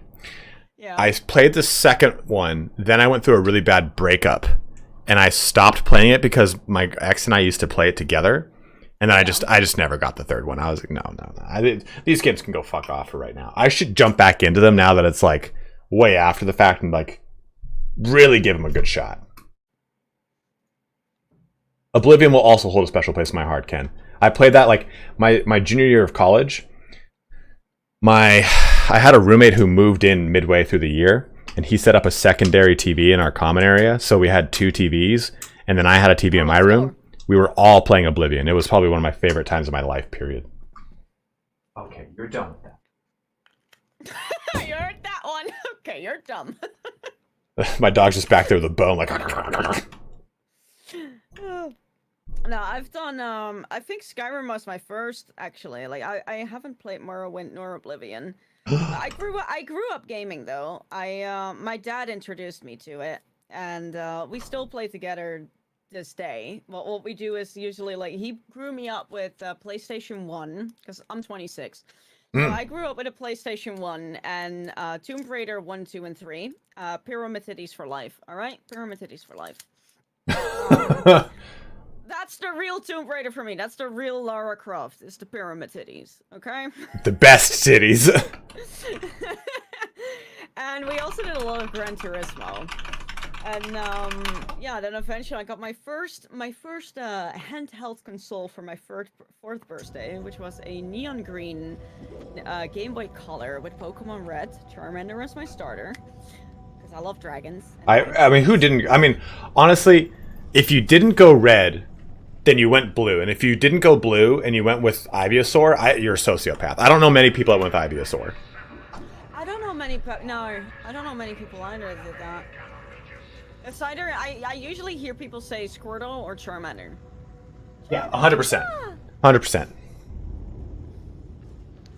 Yeah. I played the second one, then I went through a really bad breakup, and I stopped playing it because my ex and I used to play it together, and then I just never got the third one. I was like, no. These games can go fuck off for right now. I should jump back into them now that it's like way after the fact and like really give them a good shot. Oblivion will also hold a special place in my heart, Ken. I played that like my junior year of college. I had a roommate who moved in midway through the year, and he set up a secondary TV in our common area, so we had 2 TVs, and then I had a TV in my room. We were all playing Oblivion. It was probably one of my favorite times of my life, period. Okay, you're done with that. You're that one. Okay, you're dumb. My dog's just back there with a bone, like... No, I've done, I think Skyrim was my first, actually. Like, I haven't played Morrowind nor Oblivion. I grew up gaming, though. My dad introduced me to it, and, we still play together this day. Well, what we do is usually, like, he grew me up with, PlayStation 1, because I'm 26. So I grew up with a PlayStation 1 and Tomb Raider 1, 2, and 3. Pyramid Titties for life, alright? Pyramid Titties for life. That's the real Tomb Raider for me. That's the real Lara Croft. It's the Pyramid Titties, okay? The best titties. And we also did a lot of Gran Turismo. And yeah, then eventually I got my first handheld console for my fourth birthday, which was a neon green Game Boy Color with Pokemon Red. Charmander was my starter because I love dragons. I mean, who didn't? I mean, honestly, if you didn't go red, then you went blue, and if you didn't go blue and you went with Ivysaur, you're a sociopath. I don't know many people that went with Ivysaur. I don't know many people either that did that. It's either I usually hear people say Squirtle or Charmander. Yeah, 100%. 100%.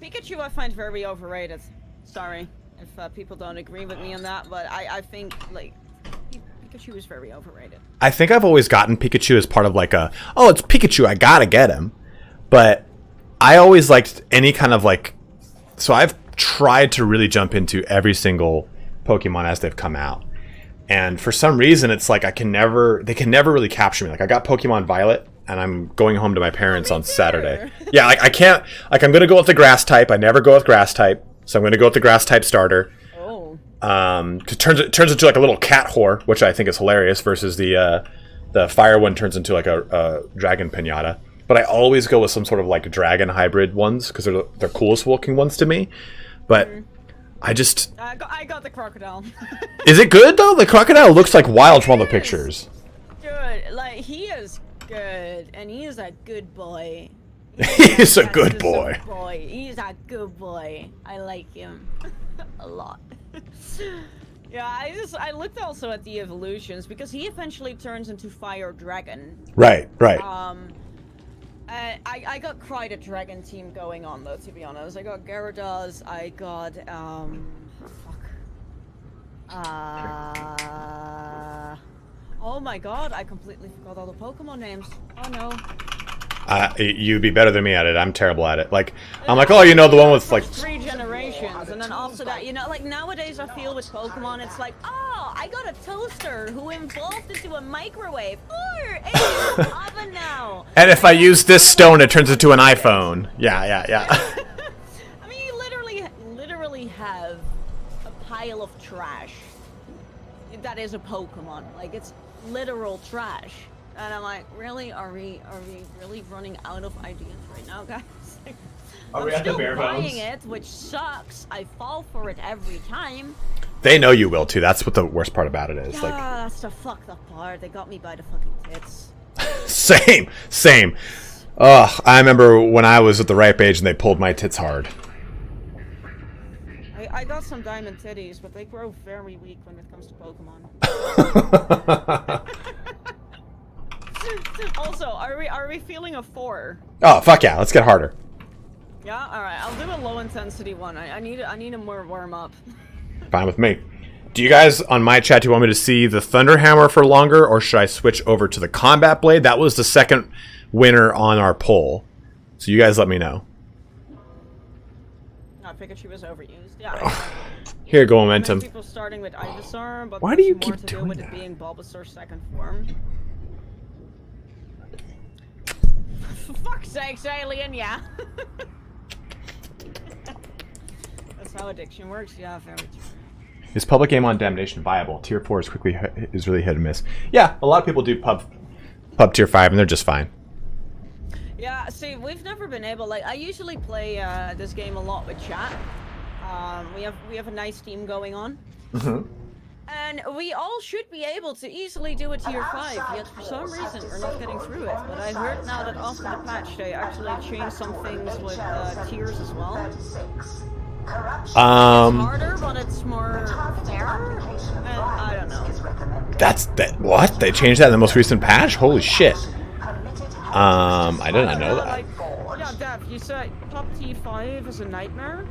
Pikachu I find very overrated. Sorry if people don't agree with me on that, but I think like Pikachu is very overrated. I think I've always gotten Pikachu as part of like oh, it's Pikachu, I gotta get him. But I always liked any kind of like, so I've tried to really jump into every single Pokemon as they've come out. And for some reason, it's like they can never really capture me. Like I got Pokemon Violet, and I'm going home to my parents on Saturday. Yeah, like I can't. Like I'm gonna go with the Grass type. I never go with Grass type, so I'm gonna go with the Grass type starter. Oh. It turns into like a little cat whore, which I think is hilarious. Versus the Fire one turns into like a Dragon Pinata. But I always go with some sort of like dragon hybrid ones because they're the coolest looking ones to me. But I got the crocodile. Is it good though? The crocodile looks like wild from all the pictures. Dude, like he is good, and he is a good boy. He's a good boy. He's a good boy. I like him a lot. Yeah, I looked also at the evolutions because he eventually turns into Fire Dragon. Right. I got quite a dragon team going on though, to be honest. I got Gyarados, I got oh my god, I completely forgot all the Pokemon names. Oh no. You'd be better than me at it. I'm terrible at it. Like, I'm like, oh, you know, the one with like 3 generations, and then after that, you know, like nowadays I feel with Pokemon, it's like, oh, I got a toaster who evolved into a microwave, or a oven now. And if I use this stone, it turns into an iPhone. Yeah. I mean, you literally have a pile of trash. That is a Pokemon. Like, it's literal trash. And I'm like, really? Are we really running out of ideas right now, guys? Are we at the bare bones? I'm still buying it, which sucks. I fall for it every time. They know you will too. That's what the worst part about it is. Yeah, like, that's the fucked up part. They got me by the fucking tits. Same. Ugh, I remember when I was at the ripe age and they pulled my tits hard. I got some diamond titties, but they grow very weak when it comes to Pokemon. Also, are we feeling a 4? Oh, fuck yeah, let's get harder. Yeah, alright, I'll do a low intensity one. I need a more warm up. Fine with me. Do you guys on my chat, do you want me to see the Thunderhammer for longer, or should I switch over to the Combat Blade? That was the second winner on our poll. So you guys let me know. No, Pikachu was overused. Yeah. Here you go, momentum. People starting with Ivysaur, but why do you more keep to doing do with that? it being Bulbasaur's second form. For fuck's sakes, alien, yeah. That's how addiction works, yeah, very true. Is public game on Damnation viable? Tier 4 is really hit and miss. Yeah, a lot of people do pub tier 5 and they're just fine. Yeah, see, we've never been able, like, I usually play this game a lot with chat. We have a nice team going on. And we all should be able to easily do a tier 5, yet for some reason we're not getting through it. But I heard now that after the patch they actually changed some things with tiers as well. It's harder, but it's more fair. And I don't know. What? They changed that in the most recent patch? Holy shit. I did not know that. Like, yeah, Dev, you said top T5 is a nightmare?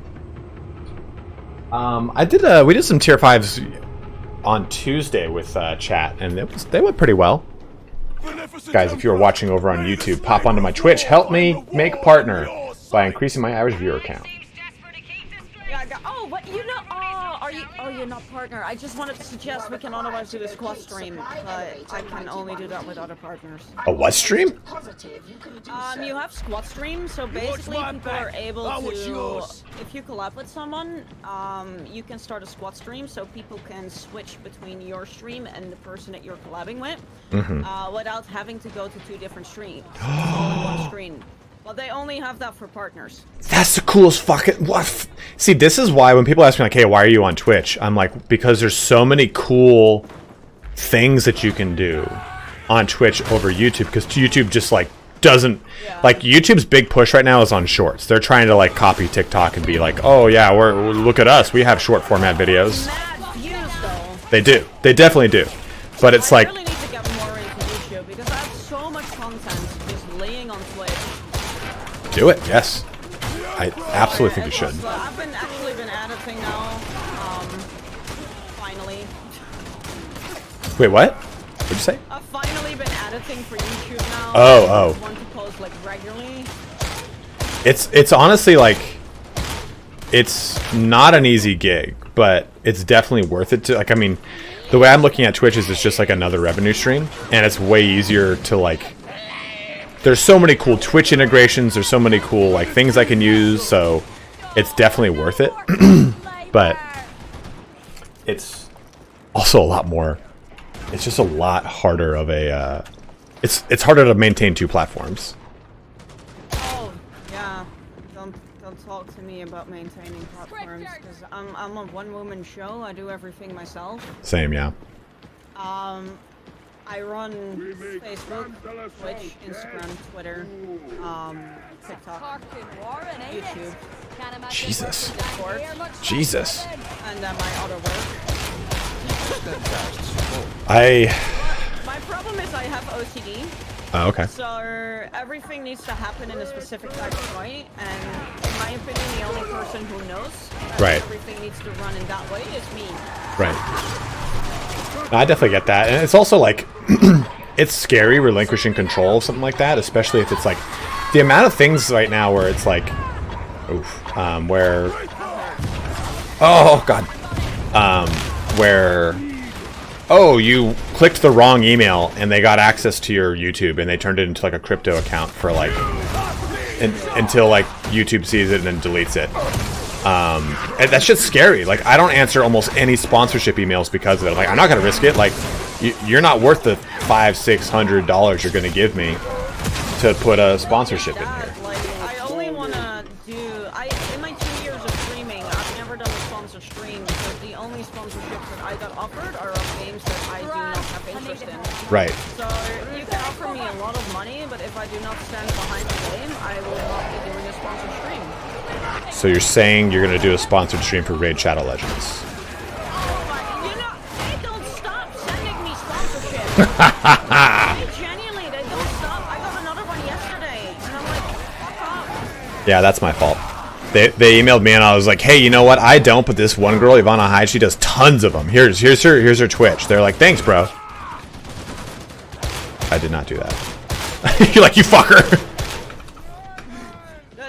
We did some tier 5s on Tuesday with chat, and they went pretty well. Guys, if you are watching over on YouTube, pop onto my Twitch. Help me make partner by increasing my average viewer count. Oh, what you know? Oh, are you? Oh, you're not partner. I just wanted to suggest we can otherwise do a squad stream, but I can only do that with other partners. A what stream? You have squad stream, so basically people are able to, if you collab with someone, you can start a squad stream, so people can switch between your stream and the person that you're collabing with, without having to go to 2 different streams. It's all in one screen. Well, they only have that for partners. That's the coolest fucking... What? See, this is why when people ask me, like, hey, why are you on Twitch? I'm like, because there's so many cool things that you can do on Twitch over YouTube, because YouTube just, like, doesn't... Yeah. Like, YouTube's big push right now is on shorts. They're trying to, like, copy TikTok and be like, oh, yeah, look at us. We have short format videos. They do. They definitely do. But it's like... I really need to get more into YouTube, because I have so much content just laying on Twitch. Do it, yes. I absolutely think you should. I've actually been editing now. Finally. Wait, what? What'd you say? I've finally been editing for YouTube now. Oh. I want to post like regularly. It's honestly like, it's not an easy gig, but it's definitely worth it to, like, I mean, the way I'm looking at Twitch is it's just like another revenue stream, and it's way easier to, like, there's so many cool Twitch integrations, there's so many cool, like, things I can use, so it's definitely worth it. But it's also a lot more, it's just a lot harder of a, it's harder to maintain 2 platforms. Oh, yeah. Don't talk to me about maintaining platforms, because I'm a one-woman show, I do everything myself. Same, yeah. I run Facebook, Twitch, Instagram, Twitter, TikTok, YouTube. Jesus. Discord, Jesus. and my other work. My problem is I have OCD. Oh, okay. So everything needs to happen in a specific type of way, and in my opinion, the only person who knows that everything needs to run in that way is me. Right. I definitely get that, and it's also like, it's scary relinquishing control of something like that, especially if it's like, the amount of things right now where it's like, where, oh god, where, oh, you clicked the wrong email and they got access to your YouTube and they turned it into like a crypto account for like, until like YouTube sees it and then deletes it. And that shit's scary. Like, I don't answer almost any sponsorship emails because of it. Like, I'm not gonna risk it. Like, you're not worth the $500-600 you're gonna give me to put a sponsorship in here. Like, I only wanna do. In my 2 years of streaming, I've never done a sponsor stream because the only sponsorships that I got offered are of games that I do not have interest in. Right. So you can offer me a lot of money, but if I do not stand behind the game, I will not be doing a sponsored stream. So you're saying you're gonna do a sponsored stream for Raid Shadow Legends? They don't stop sending me sponsorships. Genuinely, they don't stop. I got another one yesterday, and I'm like, fuck off. Yeah, that's my fault. They emailed me and I was like, hey, you know what? I don't, but this one girl, Ivana Hyde, she does tons of them. Here's her Twitch. They're like, thanks, bro. I did not do that. You're like, you fucker. No,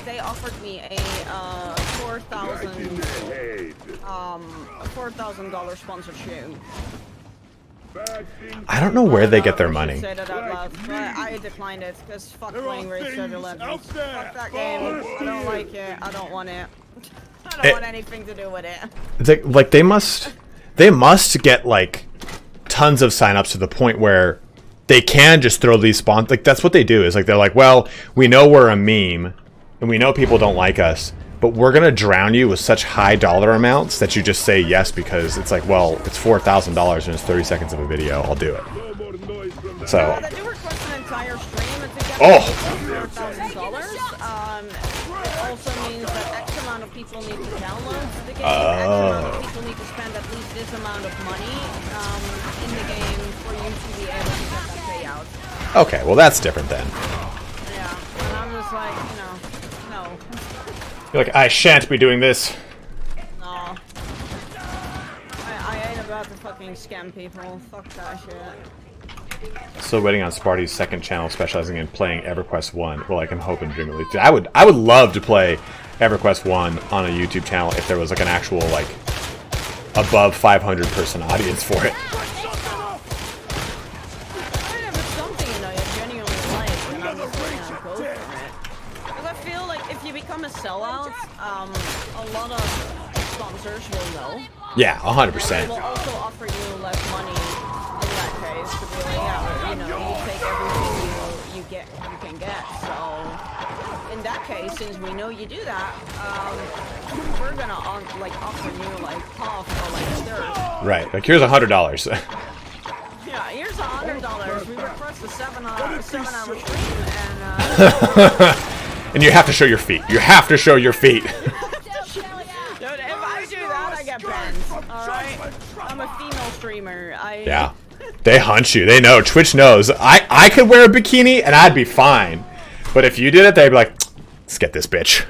they offered me a $4,000 sponsorship. I don't know where they get their money. Say that out loud, but I declined it because fuck playing Rave Shadow Legends. Fuck that game. I don't like it. I don't want it. I don't want anything to do with it. Like they must get like tons of signups to the point where they can just throw these sponsors. Like that's what they do. Is like they're like, well, we know we're a meme, and we know people don't like us, but we're gonna drown you with such high dollar amounts that you just say yes because it's like, well, it's $4,000 and it's 30 seconds of a video. I'll do it. So. They do request an entire stream and to get $4,000. It also means that X amount of people need to download the game. X amount of people need to spend at least this amount of money in the game for you to be able to get that payout. Okay, well that's different then. Yeah, and I'm just like, no. You're like, I shan't be doing this. No. I ain't about to fucking scam people. Fuck that shit. Still waiting on Sparty's second channel specializing in playing EverQuest 1. Well, I can hope and dream at least. I would love to play EverQuest 1 on a YouTube channel if there was like an actual like above 500 person audience for it. A sellout, a lot of sponsors will know. Yeah, 100%. They will also offer you less money in that case to be like, yeah, you know, you take everything you can get. So in that case, since we know you do that, we're gonna offer you like half or like a third. Right, like here's $100. Yeah, here's $100. We request a 7-hour stream and. And you have to show your feet. You have to show your feet. Dude, if I do that, I get banned. Alright? I'm a female streamer. Yeah. They hunt you. They know. Twitch knows. I could wear a bikini and I'd be fine. But if you did it, they'd be like, let's get this bitch.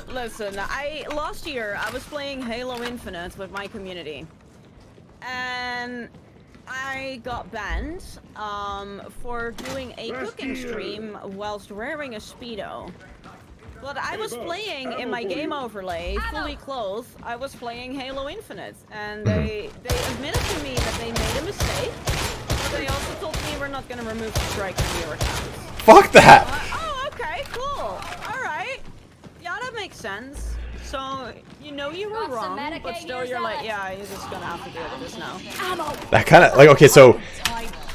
Listen, last year, I was playing Halo Infinite with my community. And I got banned for doing a cooking stream whilst wearing a Speedo. But I was playing in my game overlay, fully clothed. I was playing Halo Infinite, and they admitted to me that they made a mistake. But they also told me we're not gonna remove the strike from your accounts. Fuck that! Oh, okay, cool. Alright. Yeah, that makes sense. So, you know you were wrong, but still you're like, yeah, you're just gonna have to deal with this now. That kind of, like, okay, so,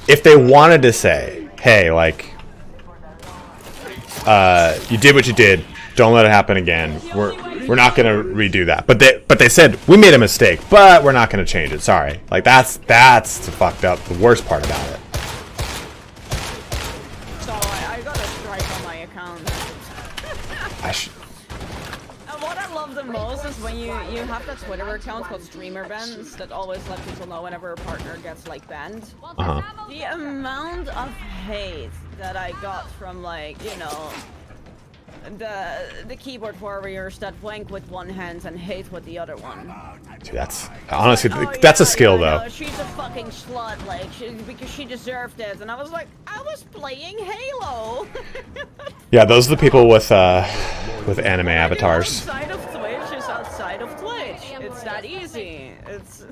if they wanted to say, hey, like, you did what you did, don't let it happen again, we're not gonna redo that. But they said, we made a mistake, but we're not gonna change it, sorry. Like, that's fucked up, the worst part about it. So, I got a strike on my account. What I love the most is when you have that Twitter account called Streamer Bans that always let people know whenever a partner gets like banned. The amount of hate that I got from like, you know, the keyboard warriors that wank with one hand and hate with the other one. Dude, that's honestly that's a skill though. She's a fucking slut, like because she deserved it, and I was like, I was playing Halo. Yeah, those are the people with anime avatars. Outside of Twitch is outside of Twitch. It's that easy. It's.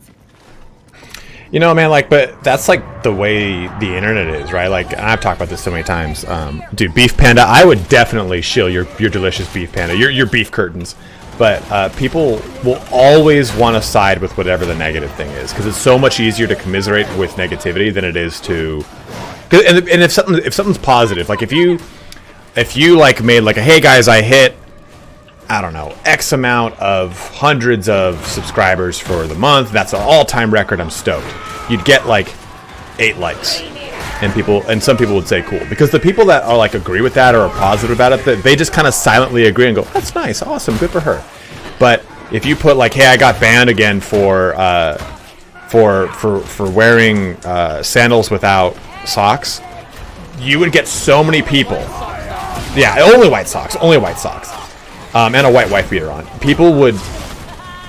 You know, man, like, but that's like the way the internet is, right? Like, and I've talked about this so many times. Dude, Beef Panda, I would definitely shill your delicious Beef Panda, your beef curtains. But people will always want to side with whatever the negative thing is, because it's so much easier to commiserate with negativity than it is to. And if something's positive, like if you like made like a, hey guys, I hit, I don't know, X amount of hundreds of subscribers for the month. That's an all-time record. I'm stoked. You'd get like 8 likes, and some people would say cool, because the people that are like agree with that or are positive about it, they just kind of silently agree and go, that's nice, awesome, good for her. But if you put like, hey, I got banned again for wearing sandals without socks, you would get so many people. Yeah, only white socks. And a white wife beater on. People would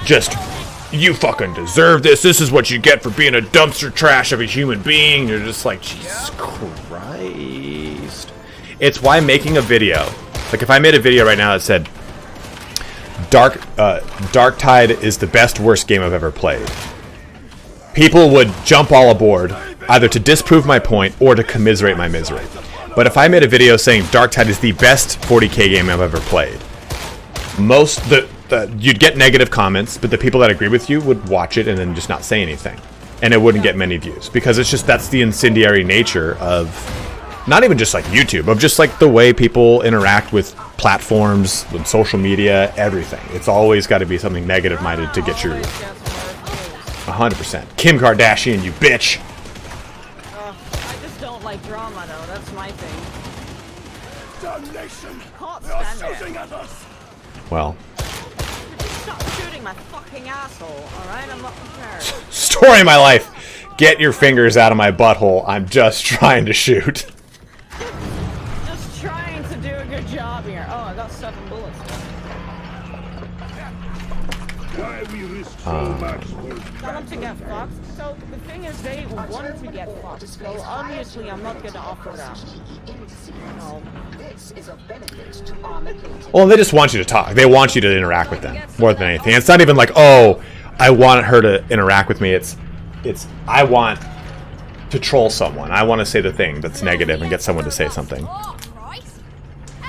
just, you fucking deserve this. This is what you get for being a dumpster trash of a human being. You're just like, Jesus Christ. It's why making a video, like if I made a video right now that said, Darktide is the best, worst game I've ever played, people would jump all aboard, either to disprove my point or to commiserate my misery. But if I made a video saying Darktide is the best 40k game I've ever played, you'd get negative comments, but the people that agree with you would watch it and then just not say anything, and it wouldn't get many views, because it's just, that's the incendiary nature of not even just like YouTube, of just like the way people interact with platforms, with social media, everything. It's always got to be something negative minded to get your 100%. Kim Kardashian, you bitch. I just don't like drama though. That's my thing. Damnation! Can't They are stand shooting it. at us! Well, Stop shooting my fucking asshole, alright? I'm not prepared. story of my life. Get your fingers out of my butthole. I'm just trying to shoot. Just trying to do a good job here. Oh, I got 7 bullets. Tell them to get fucked. So the thing is, they want to get fucked. So obviously, I'm not gonna offer that. No. Well, they just want you to talk. They want you to interact with them more than anything. It's not even like, oh, I want her to interact with me. It's I want to troll someone. I want to say the thing that's negative and get someone to say something.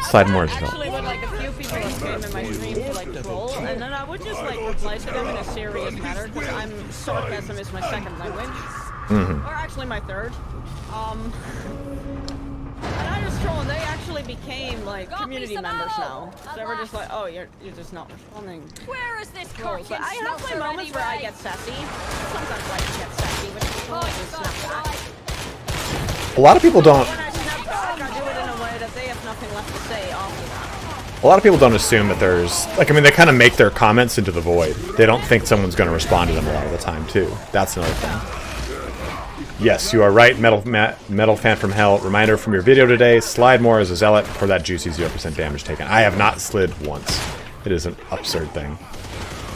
Slide more as well. Actually, with like a few people that came in my stream to like troll, and then I would just like reply to them in a serious manner because sarcasm is my second language, or actually my third. And I just troll, and they actually became like community members now. So they were just like, oh, you're just not responding. Where is this Cool. So I have my moments where I get sassy. Sometimes I get sassy, but it's like just snap back. A lot of people don't. When I snap back, I do it in a way that they have nothing left to say after that. A lot of people don't assume that there's like, I mean, they kind of make their comments into the void. They don't think someone's going to respond to them a lot of the time too. That's another thing. Yes, you are right, Metal Fan from Hell. Reminder from your video today, slide more as a zealot for that juicy 0% damage taken. I have not slid once. It is an absurd thing.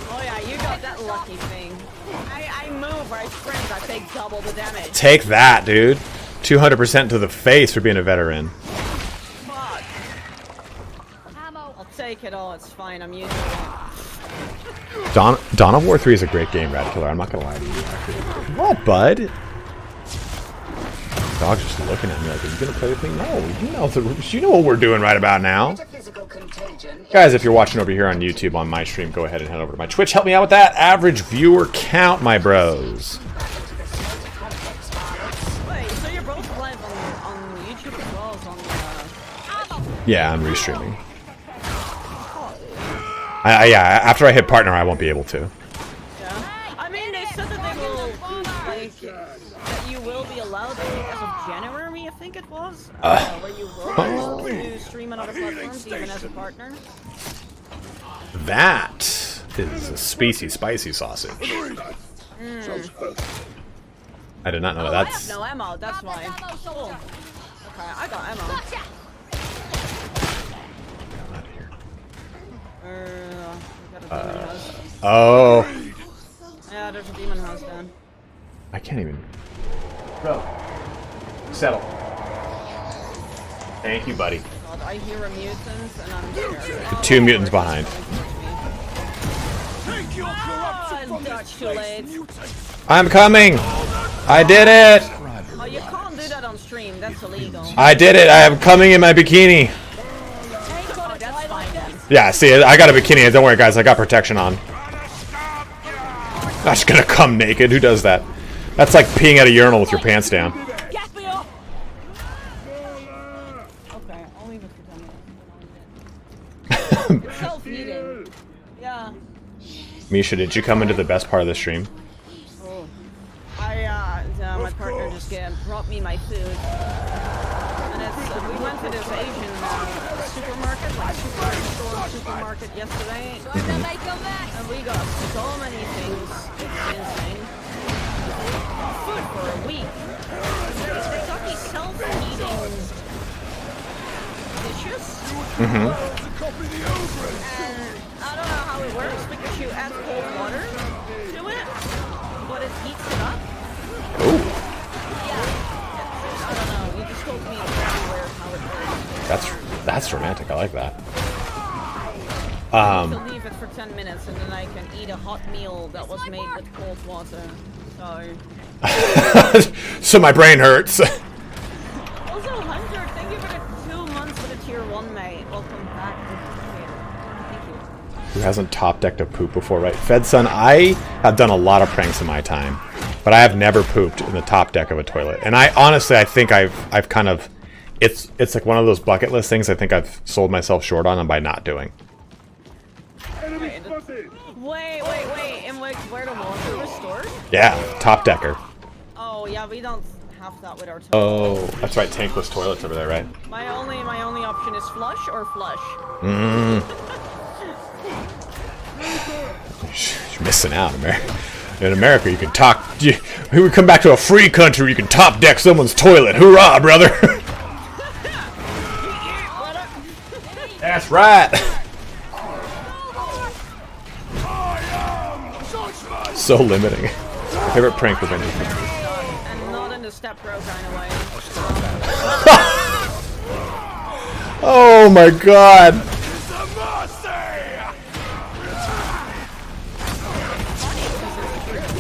Oh yeah, you got that lucky thing. I move, or I sprint, I take double the damage. Take that, dude. 200% to the face for being a veteran. Fuck. I'll take it all, it's fine, I'm using it. Dawn of War 3 is a great game, Radkiller. I'm not going to lie to you. What, bud? Dog's just looking at me like, are you gonna play with me? No, you know what we're doing right about now. Guys, if you're watching over here on YouTube on my stream, go ahead and head over to my Twitch. Help me out with that average viewer count, my bros. Wait, so you're both live on YouTube as well as on Yeah, I'm restreaming. Yeah, after I hit partner, I won't be able to. Yeah. I mean, they said that they will, like, that you will be allowed to, as of January, I think it was, where you will be able to stream on other platforms, even as a partner. That is a spicy sausage. I did not know that. I have no ammo, that's why. Cool. Okay, I got ammo. We got a demon house. Oh. Yeah, there's a demon house down. I can't even. Bro. Settle. Thank you, buddy. God, I hear a mutant and I'm scared. Two mutants behind. Dodge too late. I'm coming! I did it! Oh, you can't do that on stream. That's illegal. I did it! I am coming in my bikini! Oh, that's fine then. Yeah, see, I got a bikini. Don't worry, guys. I got protection on. I'm just gonna come naked. Who does that? That's like peeing at a urinal with your pants down. Get me up! Okay, I'll leave it for 10 minutes. It's self-eating. Yeah. Misha, did you come into the best part of the stream? Oh. My partner just brought me my food. And it's, we went to this Asian supermarket, like supermarket yesterday. And we got so many things. It's insane. Food for a week. They got these self-eating dishes. And I don't know how it works because you add cold water to it, but it heats it up. Oh. Yeah. I don't know. You just told me everywhere how it works. That's romantic. I like that. I have to leave it for 10 minutes and then I can eat a hot meal that was made with cold water. So. So my brain hurts. Also, Hunter, thank you for the 2 months with a tier 1 mate. Welcome back. Thank you. Who hasn't top decked a poop before, right? Fedson, I have done a lot of pranks in my time, but I have never pooped in the top deck of a toilet. And I honestly, I think I've kind of, it's like one of those bucket list things I think I've sold myself short on by not doing. Wait. And like, where the water was stored? Yeah, top decker. Oh yeah, we don't have that with our toilet. Oh, that's right. Tankless toilets over there, right? My only option is flush or flush. You're missing out, America. In America, you can we come back to a free country. You can top deck someone's toilet. Hoorah, brother! That's right. So limiting. Favorite prank revenge. And not in the step bro kind of way. Oh my god.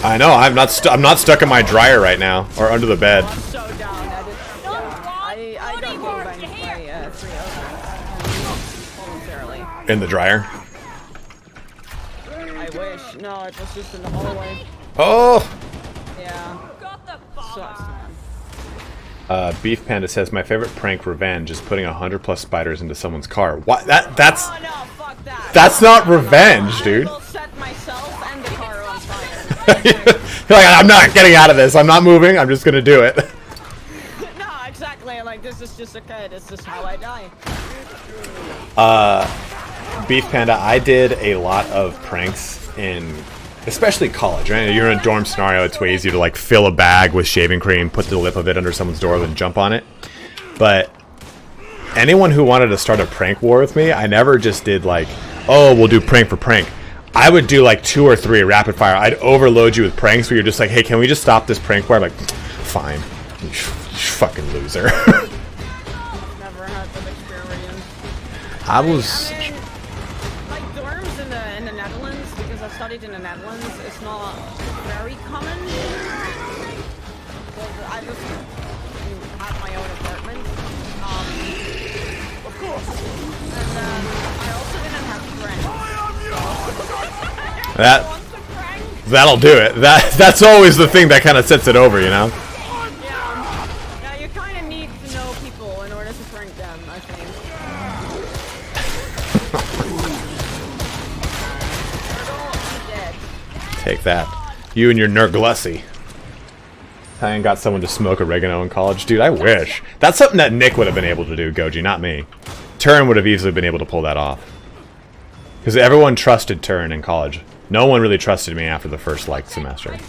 I know. I'm not stuck in my dryer right now or under the bed. I'm so down. I don't go back and play 3 voluntarily. In the dryer. I wish. No, it was just in the hallway. Oh. Yeah. Sucks, man. Beef Panda says my favorite prank revenge is putting 100+ spiders into someone's car. What? That's Oh no, fuck that. that's not revenge, dude. I will set myself and the car on fire. You're like, I'm not getting out of this. I'm not moving. I'm just gonna do it. No, exactly. Like this is just okay. This is how I die. Beef Panda, I did a lot of pranks in, especially college, right? You're in a dorm scenario, it's way easier to like fill a bag with shaving cream, put the lip of it under someone's door, then jump on it. But anyone who wanted to start a prank war with me, I never just did like, oh, we'll do prank for prank. I would do like 2 or 3 rapid fire. I'd overload you with pranks where you're just like, hey, can we just stop this prank war? I'm like, fine. You fucking loser. Never had that experience. I was... I mean, like dorms in the Netherlands, because I studied in the Netherlands, it's not very common. Because I just have my own apartment. Of course. And I also didn't have friends. That'll do it. That's always the thing that kind of sets it over, you know? Yeah, you kind of need to know people in order to prank them, I think. Take that. You and your Nerglussi. I got someone to smoke oregano in college. Dude, I wish. That's something that Nick would have been able to do, Goji, not me. Turin would have easily been able to pull that off. Because everyone trusted Turin in college. No one really trusted me after the first, like, semester. You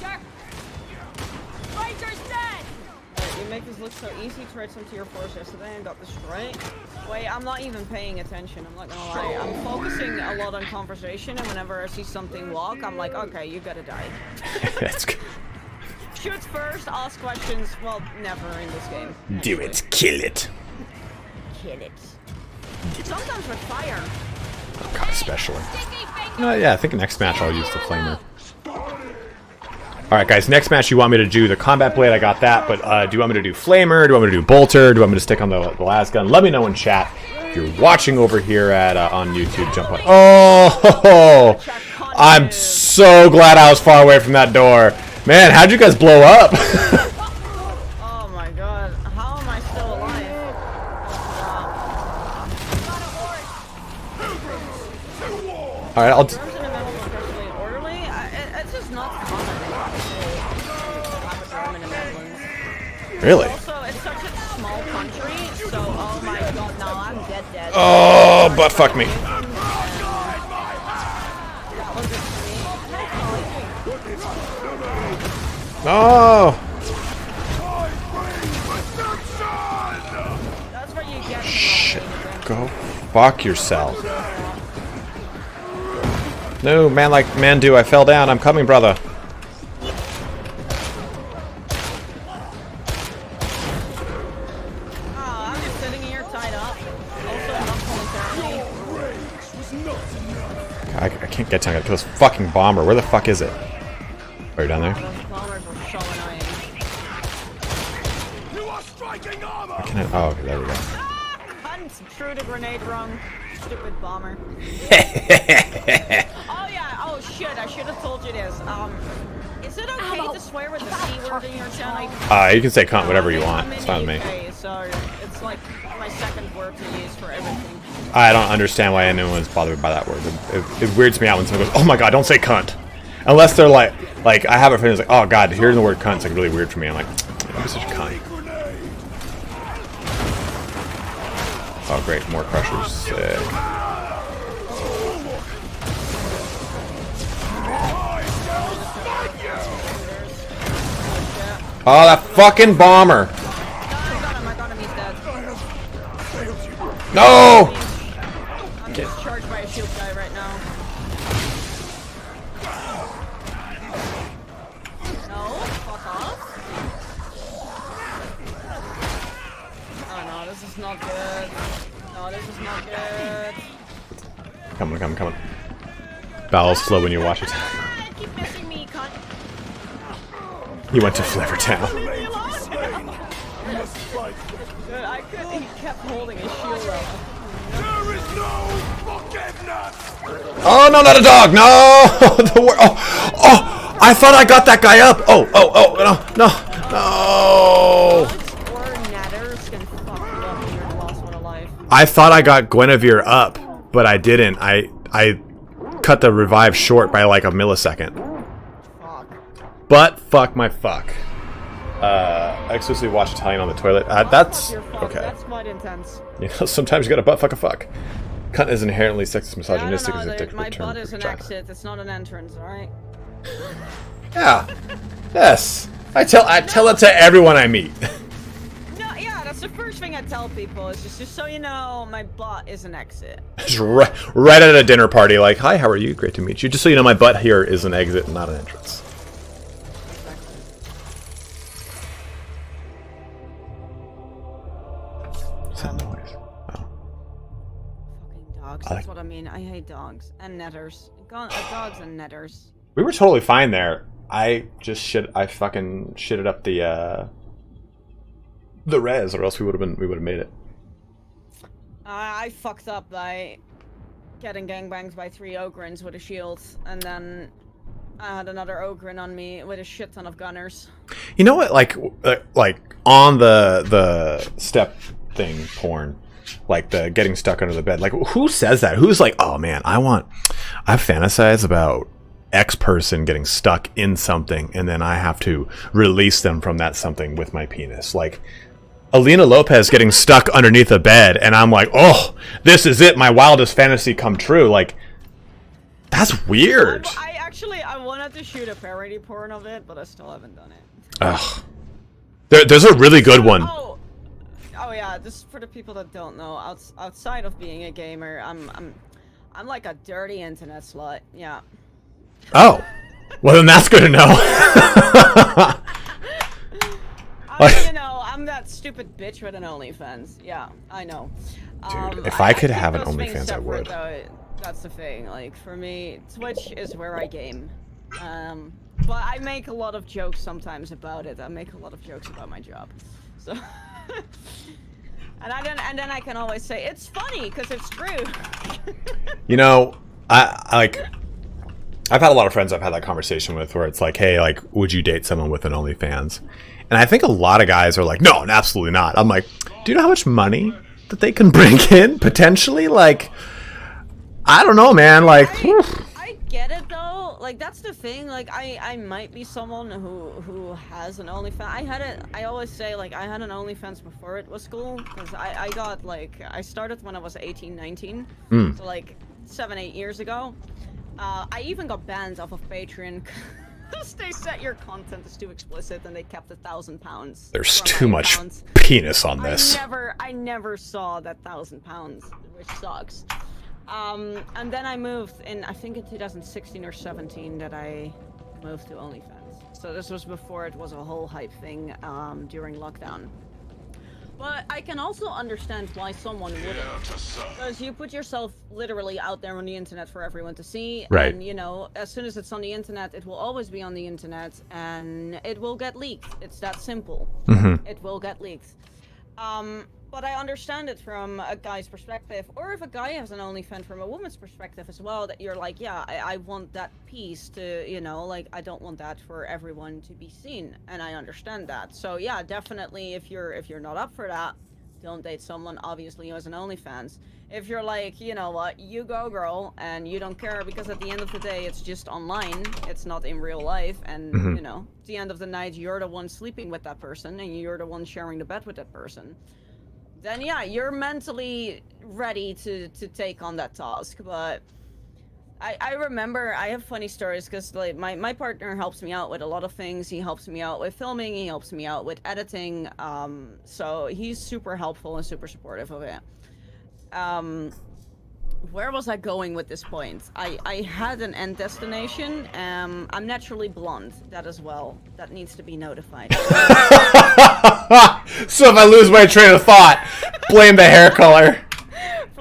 make this look so easy. Tried some tier 4s yesterday and got destroyed. Wait, I'm not even paying attention. I'm not gonna lie. I'm focusing a lot on conversation, and whenever I see something walk, I'm like, okay, you gotta die. That's good. Shoot first, ask questions. Well, never in this game. Do it. Kill it. Kill it. Sometimes with fire. Oh, God, especially. Yeah, I think next match I'll use the flamer. Alright guys, next match you want me to do the combat blade, I got that, but do you want me to do flamer, do you want me to do bolter, do you want me to stick on the las gun? Let me know in chat. If you're watching over here at on YouTube, jump on. Oh, I'm so glad I was far away from that door. Man, how'd you guys blow up? Oh my god, how am I still alive? Alright, I'll... It's just not common to have a dorm in the Netherlands. Really? Also, it's such a small country, so oh my god, no, I'm dead. Oh, butt fuck me. That was just me. Oh! That's what you get. Shit. Go fuck yourself. No, man like man do, I fell down. I'm coming, brother. Oh, I'm just sitting here tied up. Also, not voluntarily. I can't get to it. Kill this fucking bomber. Where the fuck is it? Oh, you're down there? Those bombers were so annoying. Can I, oh, okay, there we go. Cunt! Threw the grenade wrong. Stupid bomber. Oh yeah, oh shit, I should have told you this. Is it okay to swear with the C word in your channel? You can say cunt whatever you want. It's fine with me. Okay, so it's like my second word to use for everything. I don't understand why anyone's bothered by that word. It weirds me out when someone goes, oh my god, don't say cunt. Unless they're like I have a friend who's like, oh god, hearing the word cunt's like really weird for me. I'm like, you're such a cunt. Oh great, more crushers. Sick. Oh, that fucking bomber! I got him, he's dead. No! I'm just charged by a shield guy right now. is not good. No, this is not good. Come on. Bowels slow when you watch it. Keep missing me, cunt. He went to Flavortown. Leave me alone. Dude, I could. He kept holding his shield up. There is no forgiveness! Oh no, not a dog! No! Oh! I thought I got that guy up! Oh! No! Or Natters can fuck you up when you're the last one alive. I thought I got Guinevere up, but I didn't. I cut the revive short by like a millisecond. Fuck. But fuck my fuck. I exclusively watch Italian on the toilet. That's Your fuck. okay. That's quite intense. You know, sometimes you gotta butt fuck a fuck. Cunt is inherently sexist, misogynistic, as a dick my term butt for is an vagina. exit. It's not an entrance. All right. Yeah. Yes. I tell it to everyone I meet. No, yeah, that's the first thing I tell people. Is just so you know, my butt is an exit. Just right at a dinner party, like, hi, how are you? Great to meet you. Just so you know, my butt here is an exit, not an entrance. What's that noise? Oh. Fucking dogs. That's what I mean. I hate dogs and netters. Dogs and netters. We were totally fine there. I fucking shitted up the res, or else we would have made it. I fucked up by getting gangbanged by 3 Ogrins with a shield, and then I had another Ogrin on me with a shit ton of gunners. You know what? Like on the step thing porn, like the getting stuck under the bed. Like, who says that? Who's like, oh man, I fantasize about X person getting stuck in something, and then I have to release them from that something with my penis. Like Alina Lopez getting stuck underneath a bed, and I'm like, oh, this is it, my wildest fantasy come true. Like, that's weird. I wanted to shoot a parody porn of it, but I still haven't done it. Ugh. There's a really good one. Oh yeah, just for the people that don't know, outside of being a gamer, I'm like a dirty internet slut. Yeah. Oh, well then that's good to know. You know, I'm that stupid bitch with an OnlyFans. Yeah, I know. Dude, if I could have an keep those things OnlyFans, I separate, would. Though, that's the thing. Like, for me, Twitch is where I game. But I make a lot of jokes sometimes about it. I make a lot of jokes about my job. So... and then I can always say, it's funny, because it's true. You know, I've had a lot of friends I've had that conversation with where it's like, hey, like, would you date someone with an OnlyFans? And I think a lot of guys are like, no, absolutely not. I'm like, do you know how much money that they can bring in, potentially? Like, I don't know, man. Like, I get it, though. Like, that's the thing. Like, I might be someone who has an OnlyFans. I always say, like, I had an OnlyFans before it was cool. Because I got, like, I started when I was 18, 19. So, like, 7-8 years ago. I even got banned off of Patreon because they said your content is too explicit and they kept £1,000. There's too much penis on this. I never saw that £1,000, which sucks. And then I moved in, I think in 2016 or 17 that I moved to OnlyFans. So this was before it was a whole hype thing during lockdown. But I can also understand why someone wouldn't. Because you put yourself literally out there on the internet for everyone to see. Right. And, you know, as soon as it's on the internet, it will always be on the internet. And it will get leaked. It's that simple. Mm-hmm. It will get leaked. But I understand it from a guy's perspective. Or if a guy has an OnlyFans from a woman's perspective as well. That you're like, yeah, I want that piece to, you know, like, I don't want that for everyone to be seen. And I understand that. So yeah, definitely if you're not up for that, don't date someone obviously who has an OnlyFans. If you're like, you know what, you go girl, and you don't care because at the end of the day it's just online, it's not in real life, and you know, at the end of the night you're the one sleeping with that person and you're the one sharing the bed with that person, then yeah, you're mentally ready to take on that task. But I remember, I have funny stories because like my partner helps me out with a lot of things. He helps me out with filming, he helps me out with editing, so he's super helpful and super supportive of it. where was I going with this point? I had an end destination. I'm naturally blonde. That as well. That needs to be notified. So if I lose my train of thought, blame the hair color.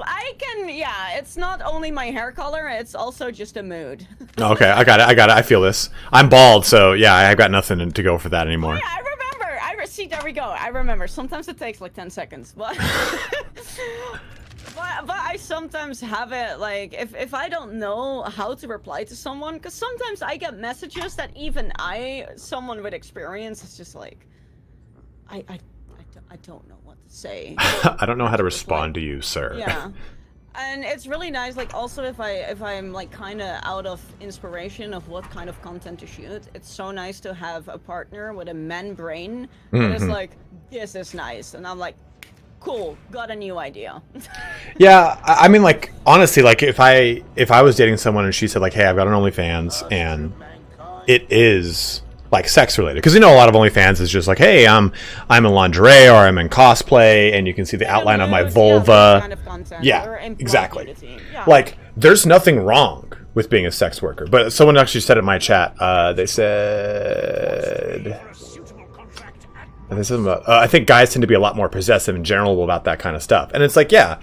I can, yeah, it's not only my hair color, it's also just a mood. Okay, I got it. I feel this. I'm bald, so yeah, I've got nothing to go for that anymore. Yeah, I remember. See, there we go. I remember. Sometimes it takes like 10 seconds, but but I sometimes have it like if I don't know how to reply to someone, because sometimes I get messages that even someone with experience, is just like I don't know what to say. I don't know how to respond to you, sir. Yeah. And it's really nice, like, also if I'm like kind of out of inspiration of what kind of content to shoot, it's so nice to have a partner with a man brain that is like, this is nice, and I'm like, cool, got a new idea. Yeah, I mean, like, honestly, like, if I was dating someone and she said, like, hey, I've got an OnlyFans, and it is like sex related, because you know a lot of OnlyFans is just like, hey, I'm in lingerie or I'm in cosplay, and you can see the outline of my vulva. Kind of content, Yeah, or exactly. Yeah. Like, there's nothing wrong with being a sex worker. But someone actually said in my chat, they said something about, I think guys tend to be a lot more possessive in general about that kind of stuff. And it's like, yeah,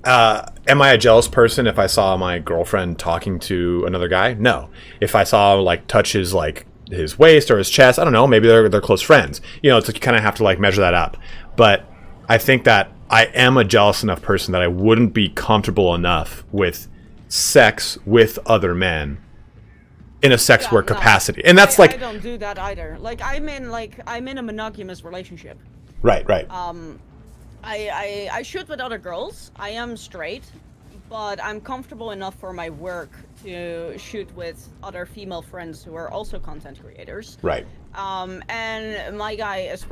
am I a jealous person if I saw my girlfriend talking to another guy? No. If I saw, like, touch his, like, his waist or his chest, I don't know, maybe they're close friends. You know, it's like you kind of have to, like, measure that up. But I think that I am a jealous enough person that I wouldn't be comfortable enough with sex with other men in a sex work capacity. And that's I don't do that either. Like, I'm in a monogamous relationship. Right. I shoot with other girls. I am straight, but I'm comfortable enough for my work to shoot with other female friends who are also content creators. Right. And my guy is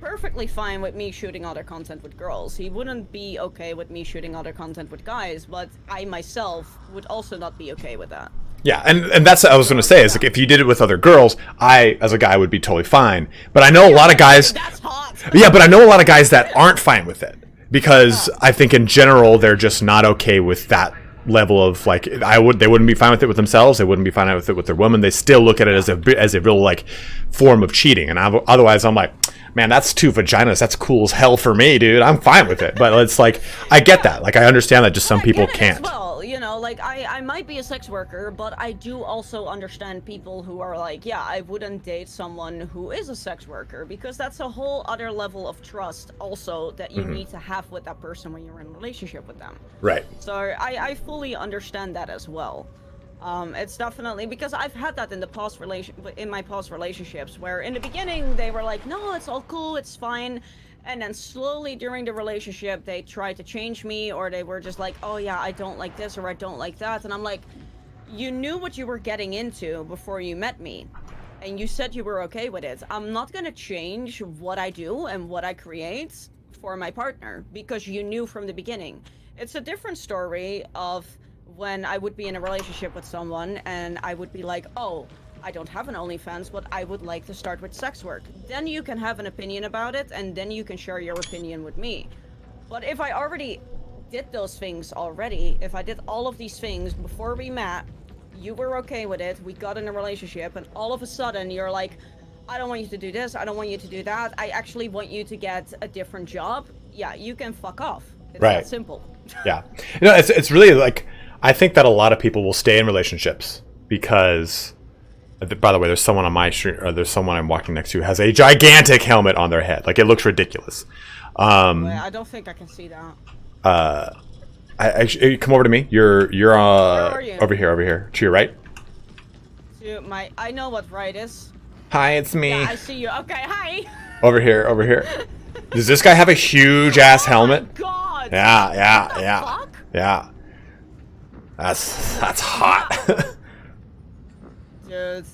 perfectly fine with me shooting other content with girls. He wouldn't be okay with me shooting other content with guys, but I myself would also not be okay with that. Yeah, and that's what I was going to say, is like, if you did it with other girls, I, as a guy, would be totally fine. But I know a lot of guys... That's hot! Yeah, but I know a lot of guys that aren't fine with it. Because I think in general, they're just not okay with that level of, like, they wouldn't be fine with it with themselves, they wouldn't be fine with it with their woman. They still look at it as a real, like, form of cheating. And otherwise, I'm like, man, that's 2 vaginas. That's cool as hell for me, dude. I'm fine with it. But it's like, I get that. Like, I understand that just some people can't. Well, you know, like, I might be a sex worker, but I do also understand people who are like, yeah, I wouldn't date someone who is a sex worker, because that's a whole other level of trust also that you need to have with that person when you're in a relationship with them. Right. So I fully understand that as well. It's definitely, because I've had that in my past relationships, where in the beginning they were like, no, it's all cool, it's fine, and then slowly during the relationship they tried to change me, or they were just like, oh yeah, I don't like this or I don't like that, and I'm like, you knew what you were getting into before you met me, and you said you were okay with it. I'm not gonna change what I do and what I create for my partner because you knew from the beginning. It's a different story of when I would be in a relationship with someone and I would be like, oh, I don't have an OnlyFans, but I would like to start with sex work. Then you can have an opinion about it, and then you can share your opinion with me. But if I already did those things already, if I did all of these things before we met, you were okay with it, we got in a relationship, and all of a sudden you're like, I don't want you to do this, I don't want you to do that, I actually want you to get a different job, yeah, you can fuck off. It's that simple. Yeah. You know, it's really like, I think that a lot of people will stay in relationships because, by the way, there's someone on my street, or there's someone I'm walking next to who has a gigantic helmet on their head. Like, it looks ridiculous. Wait, I don't think I can see that. Come over to me. You're Where are you? over here. To your right. I know what right is. Hi, it's me. Yeah, I see you. Okay, hi. Over here. Does this guy have a huge ass helmet? Oh my God. Yeah. Fuck? Yeah. That's hot. Dude.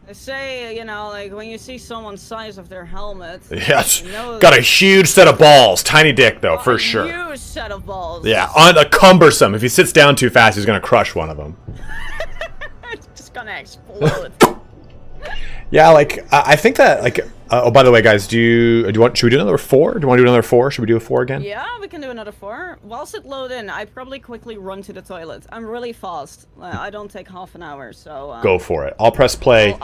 They say, you know, like, when you see someone's size of their helmet... Yes. You know, got a huge set of balls. Tiny dick, though, for sure. A huge set of balls. Yeah, cumbersome. If he sits down too fast, he's going to crush one of them. It's just going to explode. Yeah, like, I think that, like, Oh, by the way, guys, should we do another 4? Do you want to do another 4? Should we do a 4 again? Yeah, we can do another 4. Whilst it load in, I probably quickly run to the toilet. I'm really fast. I don't take half an hour, so... Go for it. I'll press play,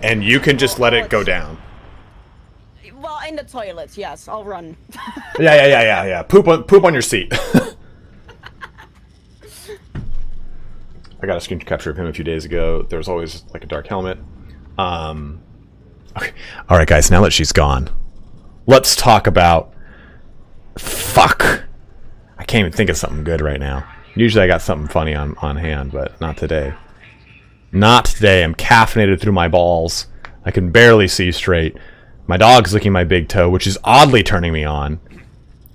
and you can just let it go down. Well, in the toilet, yes. I'll run. Yeah. Poop on your seat. I got a screen capture of him a few days ago. There was always, like, a dark helmet. Okay. All right, guys, now that she's gone, let's talk about... Fuck. I can't even think of something good right now. Usually I got something funny on hand, but not today. Not today. I'm caffeinated through my balls. I can barely see straight. My dog's licking my big toe, which is oddly turning me on.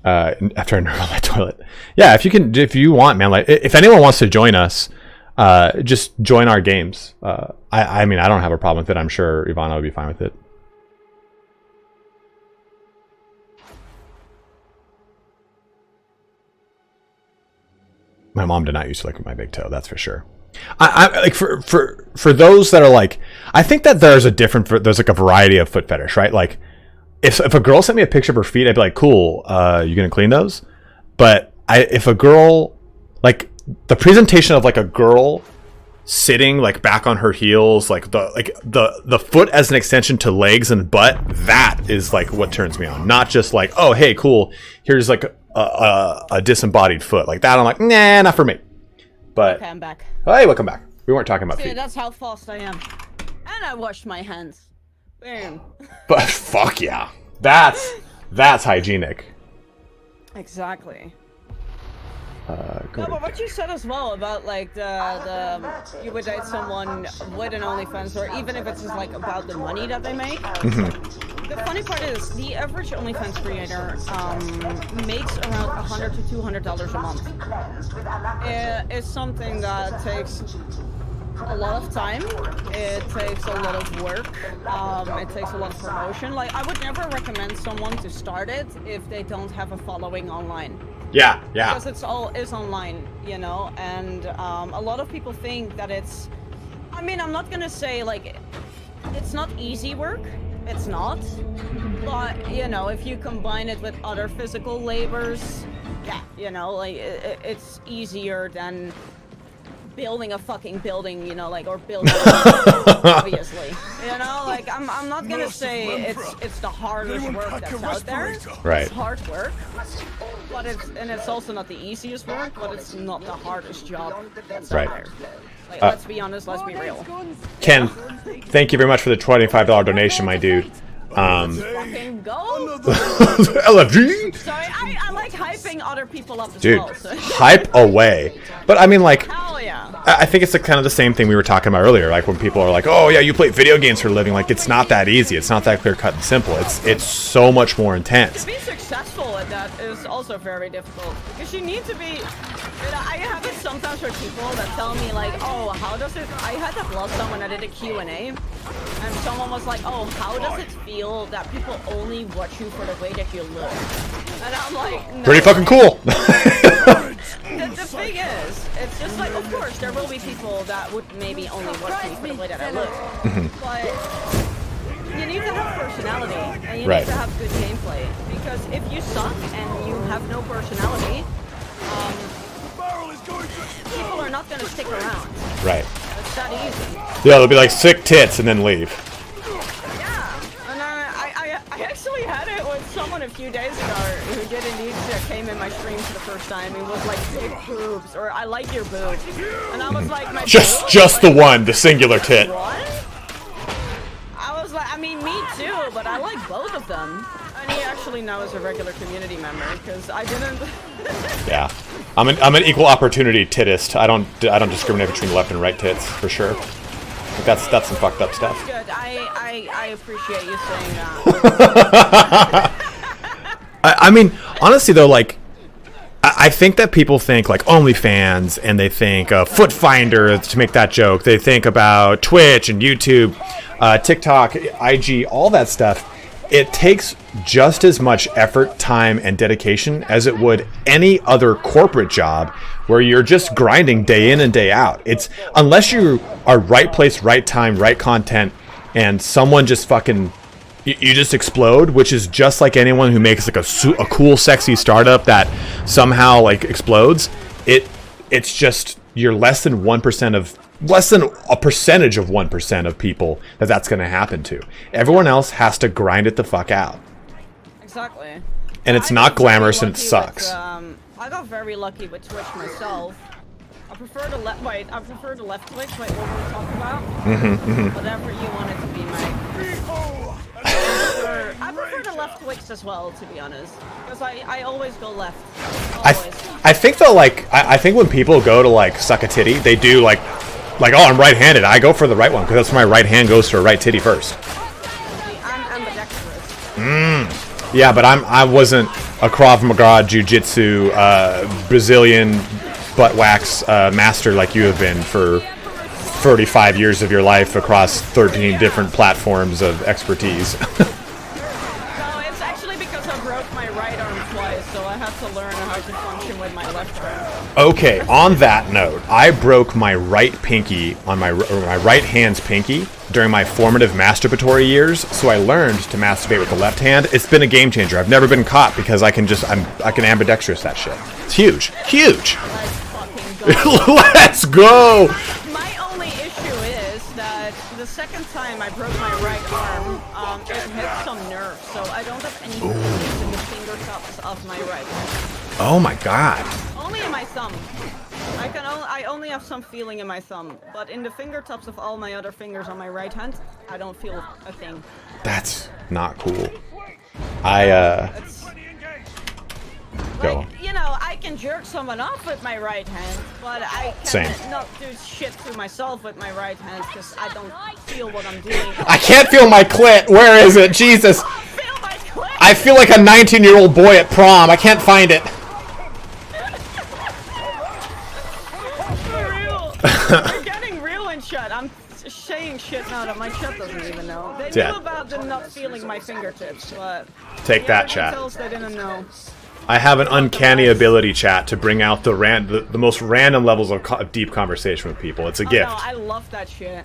After I nerd on my toilet. Yeah, if you want, man. Like, if anyone wants to join us, just join our games. I mean, I don't have a problem with it. I'm sure Ivana would be fine with it. My mom did not used to lick my big toe, that's for sure. I like for those that are like, I think that there's like a variety of foot fetish, right? Like, if a girl sent me a picture of her feet, I'd be like, cool, you gonna clean those? But if a girl, like, the presentation of like a girl sitting like back on her heels, like the foot as an extension to legs and butt, that is like what turns me on. Not just like, oh hey, cool, here's like a disembodied foot. Like that, I'm like, nah, not for me. But okay, I'm back. Oh, hey, welcome back. We weren't talking about See, feet. that's how fast I am. And I washed my hands. Boom. But fuck yeah, that's hygienic. Exactly. No, but what you said as well about like you would date someone with an OnlyFans, or even if it's just like about the money that they make. The funny part is the average OnlyFans creator makes around $100 to $200 a month. It's something that takes a lot of time. It takes a lot of work. It takes a lot of promotion. Like, I would never recommend someone to start it if they don't have a following online. Yeah. Because it's online, you know, and a lot of people think that it's... I mean, I'm not gonna say, like, it's not easy work. It's not. But, you know, if you combine it with other physical labors, yeah, you know, like, it's easier than building a fucking building, you know, like, or building obviously, you know, like, I'm not gonna say it's the hardest work that's out there. Right. It's hard work, but it's also not the easiest work, but it's not the hardest job that's out there. Like, let's be honest, let's be real. Ken, thank you very much for the $25 donation, my dude. Fucking go! LFG? Sorry, I like hyping other people up as Dude, well. So. hype away. But I mean, like, Hell yeah. I think it's kind of the same thing we were talking about earlier. Like when people are like, "Oh yeah, you play video games for a living." Like, it's not that easy. It's not that clear cut and simple. It's so much more intense. To be successful at that is also very difficult, because you need to be... I have it sometimes with people that tell me like, oh, how does it... I had that last time when I did a Q&A, and someone was like, oh, how does it feel that people only watch you for the way that you look? And I'm like, no. Pretty fucking cool. The thing is, it's just like, of course, there will be people that would maybe only watch me for the way that I look, but you need to have personality, and you need to have good gameplay, because if you suck and you have no personality, people are not going to stick around. Right. It's that easy. Yeah, they'll be like sick tits and then leave. Yeah, and I actually had it with someone a few days ago who did indeed came in my stream for the first time. He was like, big boobs, or I like your boobs, and I was like, my Just boobs? the one, the singular tit. What? I was like, I mean, me too, but I like both of them. And he actually now is a regular community member, because I didn't. Yeah, I'm an equal opportunity titist. I don't discriminate between left and right tits for sure. Like that's some fucked up stuff. Good. I appreciate you saying that. I mean, honestly though, like, I think that people think like OnlyFans, and they think Foot Finder, to make that joke. They think about Twitch and YouTube, TikTok, IG, all that stuff. It takes just as much effort, time, and dedication as it would any other corporate job where you're just grinding day in and day out. It's unless you are right place, right time, right content, and someone just fucking you just explode, which is just like anyone who makes like a cool, sexy startup that somehow like explodes. It's just you're less than a percentage of 1% of people that's going to happen to. Everyone else has to grind it the fuck out. Exactly. And it's not glamorous and it sucks. I got very lucky with Twitch myself. I prefer the left Twitch. Wait, what were we talking about? Whatever you want it to be, Mike. I prefer the left Twitch as well, to be honest, because I always go left. Always. I think though, like I think when people go to like suck a titty, they do like oh, I'm right-handed. I go for the right one because that's where my right hand goes to a right titty first. I'm ambidextrous. Yeah, but I wasn't a Krav Maga Jiu-Jitsu Brazilian butt wax master like you have been for 35 years of your life across 13 different platforms of expertise. No, it's actually because I broke my right arm twice, so I had to learn how to function with my left arm. Okay, on that note, I broke my right pinky on my right hand's pinky during my formative masturbatory years, so I learned to masturbate with the left hand. It's been a game changer. I've never been caught because I can ambidextrous that shit. It's huge. Huge. Let's fucking go. Let's go. My only issue is that the second time I broke my right arm, it hit some nerve, so I don't have any feelings in the fingertips of my right hand. Oh my god. Only in my thumb. I only have some feeling in my thumb, but in the fingertips of all my other fingers on my right hand, I don't feel a thing. That's not cool. Go. Like, you know, I can jerk someone off with my right hand, but I cannot do shit to myself with my right hand because I don't feel what I'm doing. I can't feel my clit. Where is it? Jesus. Feel my clit. I feel like a 19-year-old boy at prom. I can't find it. For real. You're getting real in chat. I'm saying shit now that my chat doesn't even know. They knew about them not feeling my fingertips, but take that, chat. They didn't know. I have an uncanny ability, chat, to bring out the most random levels of deep conversation with people. It's a gift. No, I love that shit.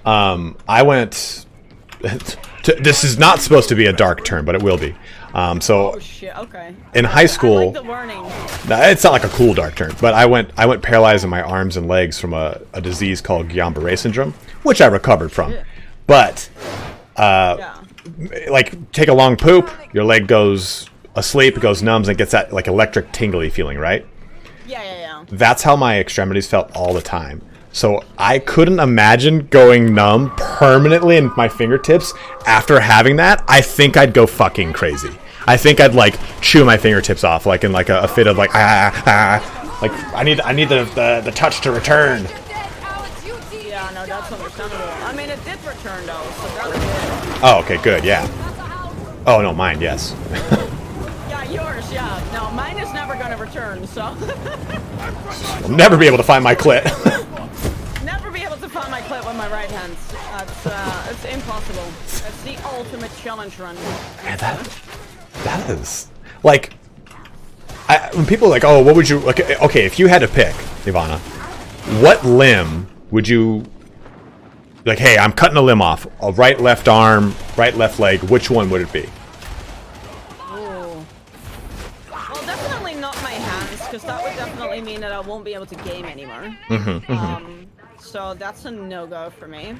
I went. This is not supposed to be a dark turn, but it will be. Oh shit! Okay. In high school, I like the warning. It's not like a cool dark turn, but I went paralyzed in my arms and legs from a disease called Guillain-Barré syndrome, which I recovered from. But like take a long poop, your leg goes asleep, it goes numb, and it gets that like electric tingly feeling, right? Yeah. That's how my extremities felt all the time. So I couldn't imagine going numb permanently in my fingertips after having that. I think I'd go fucking crazy. I think I'd like chew my fingertips off, like in like a fit of like like I need the touch to return. Yeah, no, that's understandable. I mean, it did return though, so that was good. Oh, okay, good, yeah. Oh no, mine, yes. Yeah, yours, yeah. No, mine is never gonna return, so. I'll never be able to find my clit. Never be able to find my clit with my right hand. It's impossible. It's the ultimate challenge run. Man, that is like, when people are like, oh, what would you like? Okay, if you had to pick, Ivana, what limb would you like? Hey, I'm cutting a limb off. A right, left arm, right, left leg. Which one would it be? Ooh. Well, definitely not my hands, because that would definitely mean that I won't be able to game anymore. So that's a no-go for me.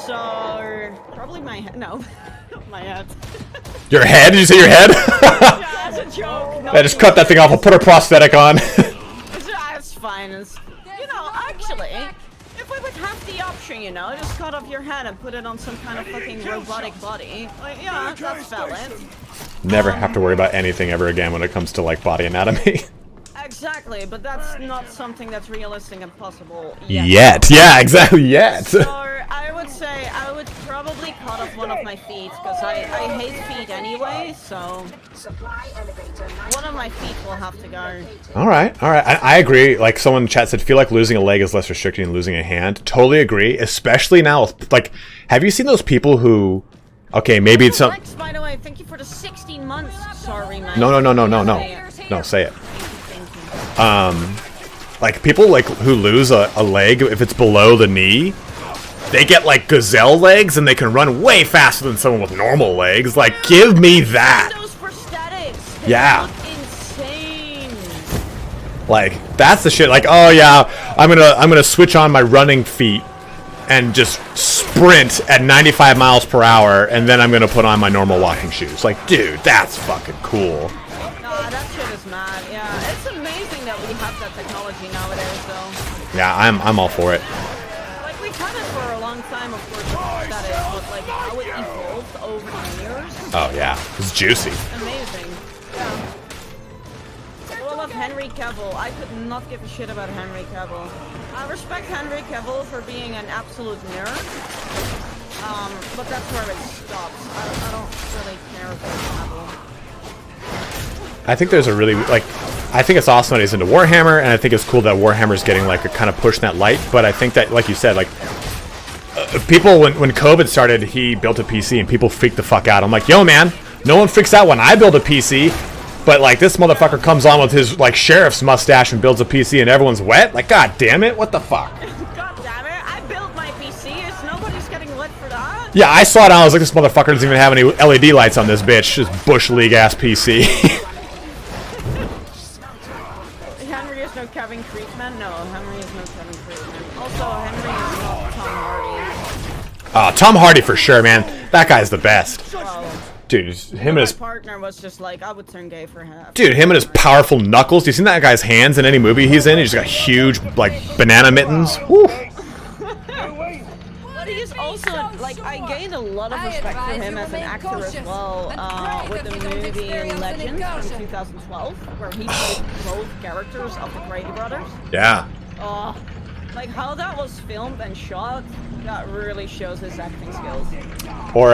So probably my head. No, my head. Your head? Did you say your head? Yeah, that's a joke. No, I just cut that thing off. I'll put a prosthetic on. It's fine. You know, actually, if we would have the option, you know, just cut off your head and put it on some kind of fucking robotic body, like, yeah, that's valid. Never have to worry about anything ever again when it comes to like body anatomy. Exactly, but that's not something that's realistic and possible yet. Yeah, exactly, yet. So I would say I would probably cut off one of my feet, because I hate feet anyway, so one of my feet will have to go. Alright. I agree. Like someone in chat said, feel like losing a leg is less restricting than losing a hand. Totally agree, especially now. Like, have you seen those people who... Okay, maybe it's some... Alex, by the way, thank you for the 16 months. Sorry, man. No, say it. Like people like who lose a leg if it's below the knee, they get like gazelle legs and they can run way faster than someone with normal legs. Like, give me that. Those prosthetics. They Yeah. look insane. Like, that's the shit. Like, oh yeah, I'm gonna switch on my running feet and just sprint at 95 miles per hour, and then I'm gonna put on my normal walking shoes. Like, dude, that's fucking cool. Nah, that shit is mad. Yeah, it's amazing that we have that technology nowadays, though. Yeah, I'm all for it. Like, we've had it for a long time, of course, that is, but like how it evolved over the years. Oh yeah, it's juicy. Amazing. Yeah. I love Henry Cavill. I could not give a shit about Henry Cavill. I respect Henry Cavill for being an absolute nerd. But that's where it stops. I don't really care about Cavill. I think there's a really, like, I think it's awesome that he's into Warhammer, and I think it's cool that Warhammer's getting, like, a kind of push in that light, but I think that, like you said, like, people, when COVID started, he built a PC, and people freaked the fuck out. I'm like, yo, man, no one freaks out when I build a PC, but, like, this motherfucker comes on with his, like, sheriff's mustache and builds a PC, and everyone's wet? Like, god damn it, what the fuck? God damn it, I built my PC. Nobody's getting lit for that. Yeah, I saw it, and I was like, this motherfucker doesn't even have any LED lights on this bitch. Just Bush League-ass PC. Henry is no Kevin Creekman? No, Henry is no Kevin Creekman. Also, Henry is not Tom Hardy. Tom Hardy for sure, man. That guy's the best. Well, Dude, him and my his... partner was just like, I would turn gay for him. Dude, him and his powerful knuckles. Do you seen that guy's hands in any movie he's in? He's got huge, like, banana mittens. Woo. But he's also, like, I gained a lot of respect for him as an actor as well, with the movie Legend from 2012, where he played both characters of the Grady brothers. Yeah. Like, how that was filmed and shot, that really shows his acting skills. Or,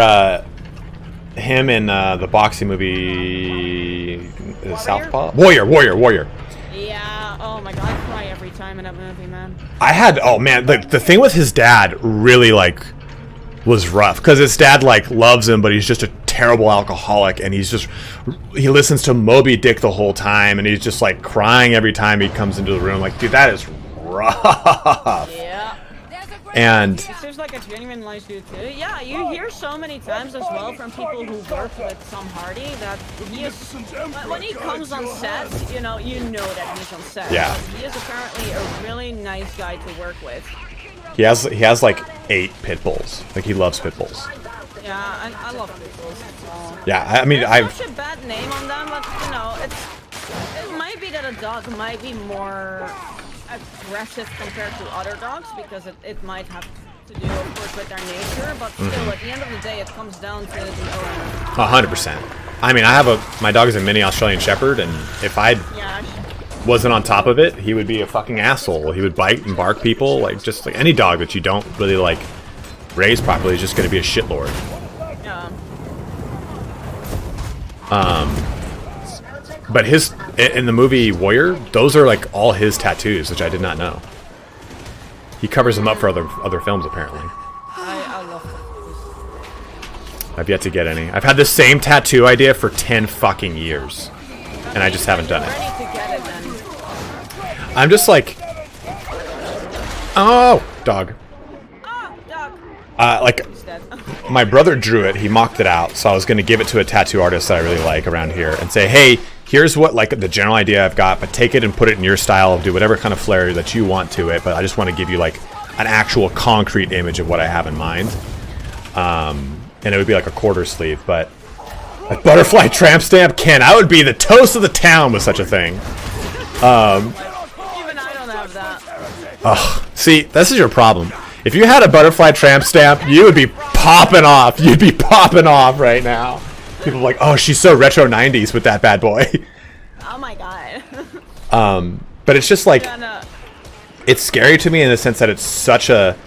him in, the boxing movie... Southpaw? Warrior. Yeah, oh my god, I cry every time in that movie, man. I had... Oh, man, the thing with his dad really, like, was rough. Because his dad, like, loves him, but he's just a terrible alcoholic. And he's just... He listens to Moby Dick the whole time. And he's just, like, crying every time he comes into the room. Like, dude, that is rough. Yeah. And... There's like a genuine nice dude too. Yeah, you hear so many times as well from people who work with Tom Hardy that he is... When he comes on set, you know that he's on set. Yeah. He is apparently a really nice guy to work with. He has like 8 pit bulls. Like, he loves pit bulls. Yeah, and I love pit bulls. So. Yeah, I mean, There's such a bad name on them, but you know, it might be that a dog might be more aggressive compared to other dogs because it might have to do, of course, with their nature, but still, at the end of the day, it comes down to the owner. 100%. I mean, my dog is a mini Australian Shepherd, and if I wasn't on top of it, he would be a fucking asshole. He would bite and bark people, like, just like any dog that you don't really, like, raise properly is just going to be a shitlord. Yeah. But in the movie Warrior, those are, like, all his tattoos, which I did not know. He covers them up for other films, apparently. I love tattoos. I've yet to get any. I've had the same tattoo idea for 10 fucking years, and I just haven't done it. Ready to get it then. I'm just like, oh, dog. Ah, dog. Like, He's dead. my brother drew it. He mocked it out, so I was going to give it to a tattoo artist that I really like around here and say, hey, here's what, like, the general idea I've got, but take it and put it in your style, do whatever kind of flair that you want to it, but I just want to give you, like, an actual concrete image of what I have in mind. And it would be like a quarter sleeve, but a butterfly tramp stamp, Ken, I would be the toast of the town with such a thing. Even I don't have that. Ugh, see, this is your problem. If you had a butterfly tramp stamp, you would be popping off. You'd be popping off right now. People are like, oh, she's so retro 90s with that bad boy. Oh my god. But it's just like, Yeah, no. it's scary to me in the sense that it's such a...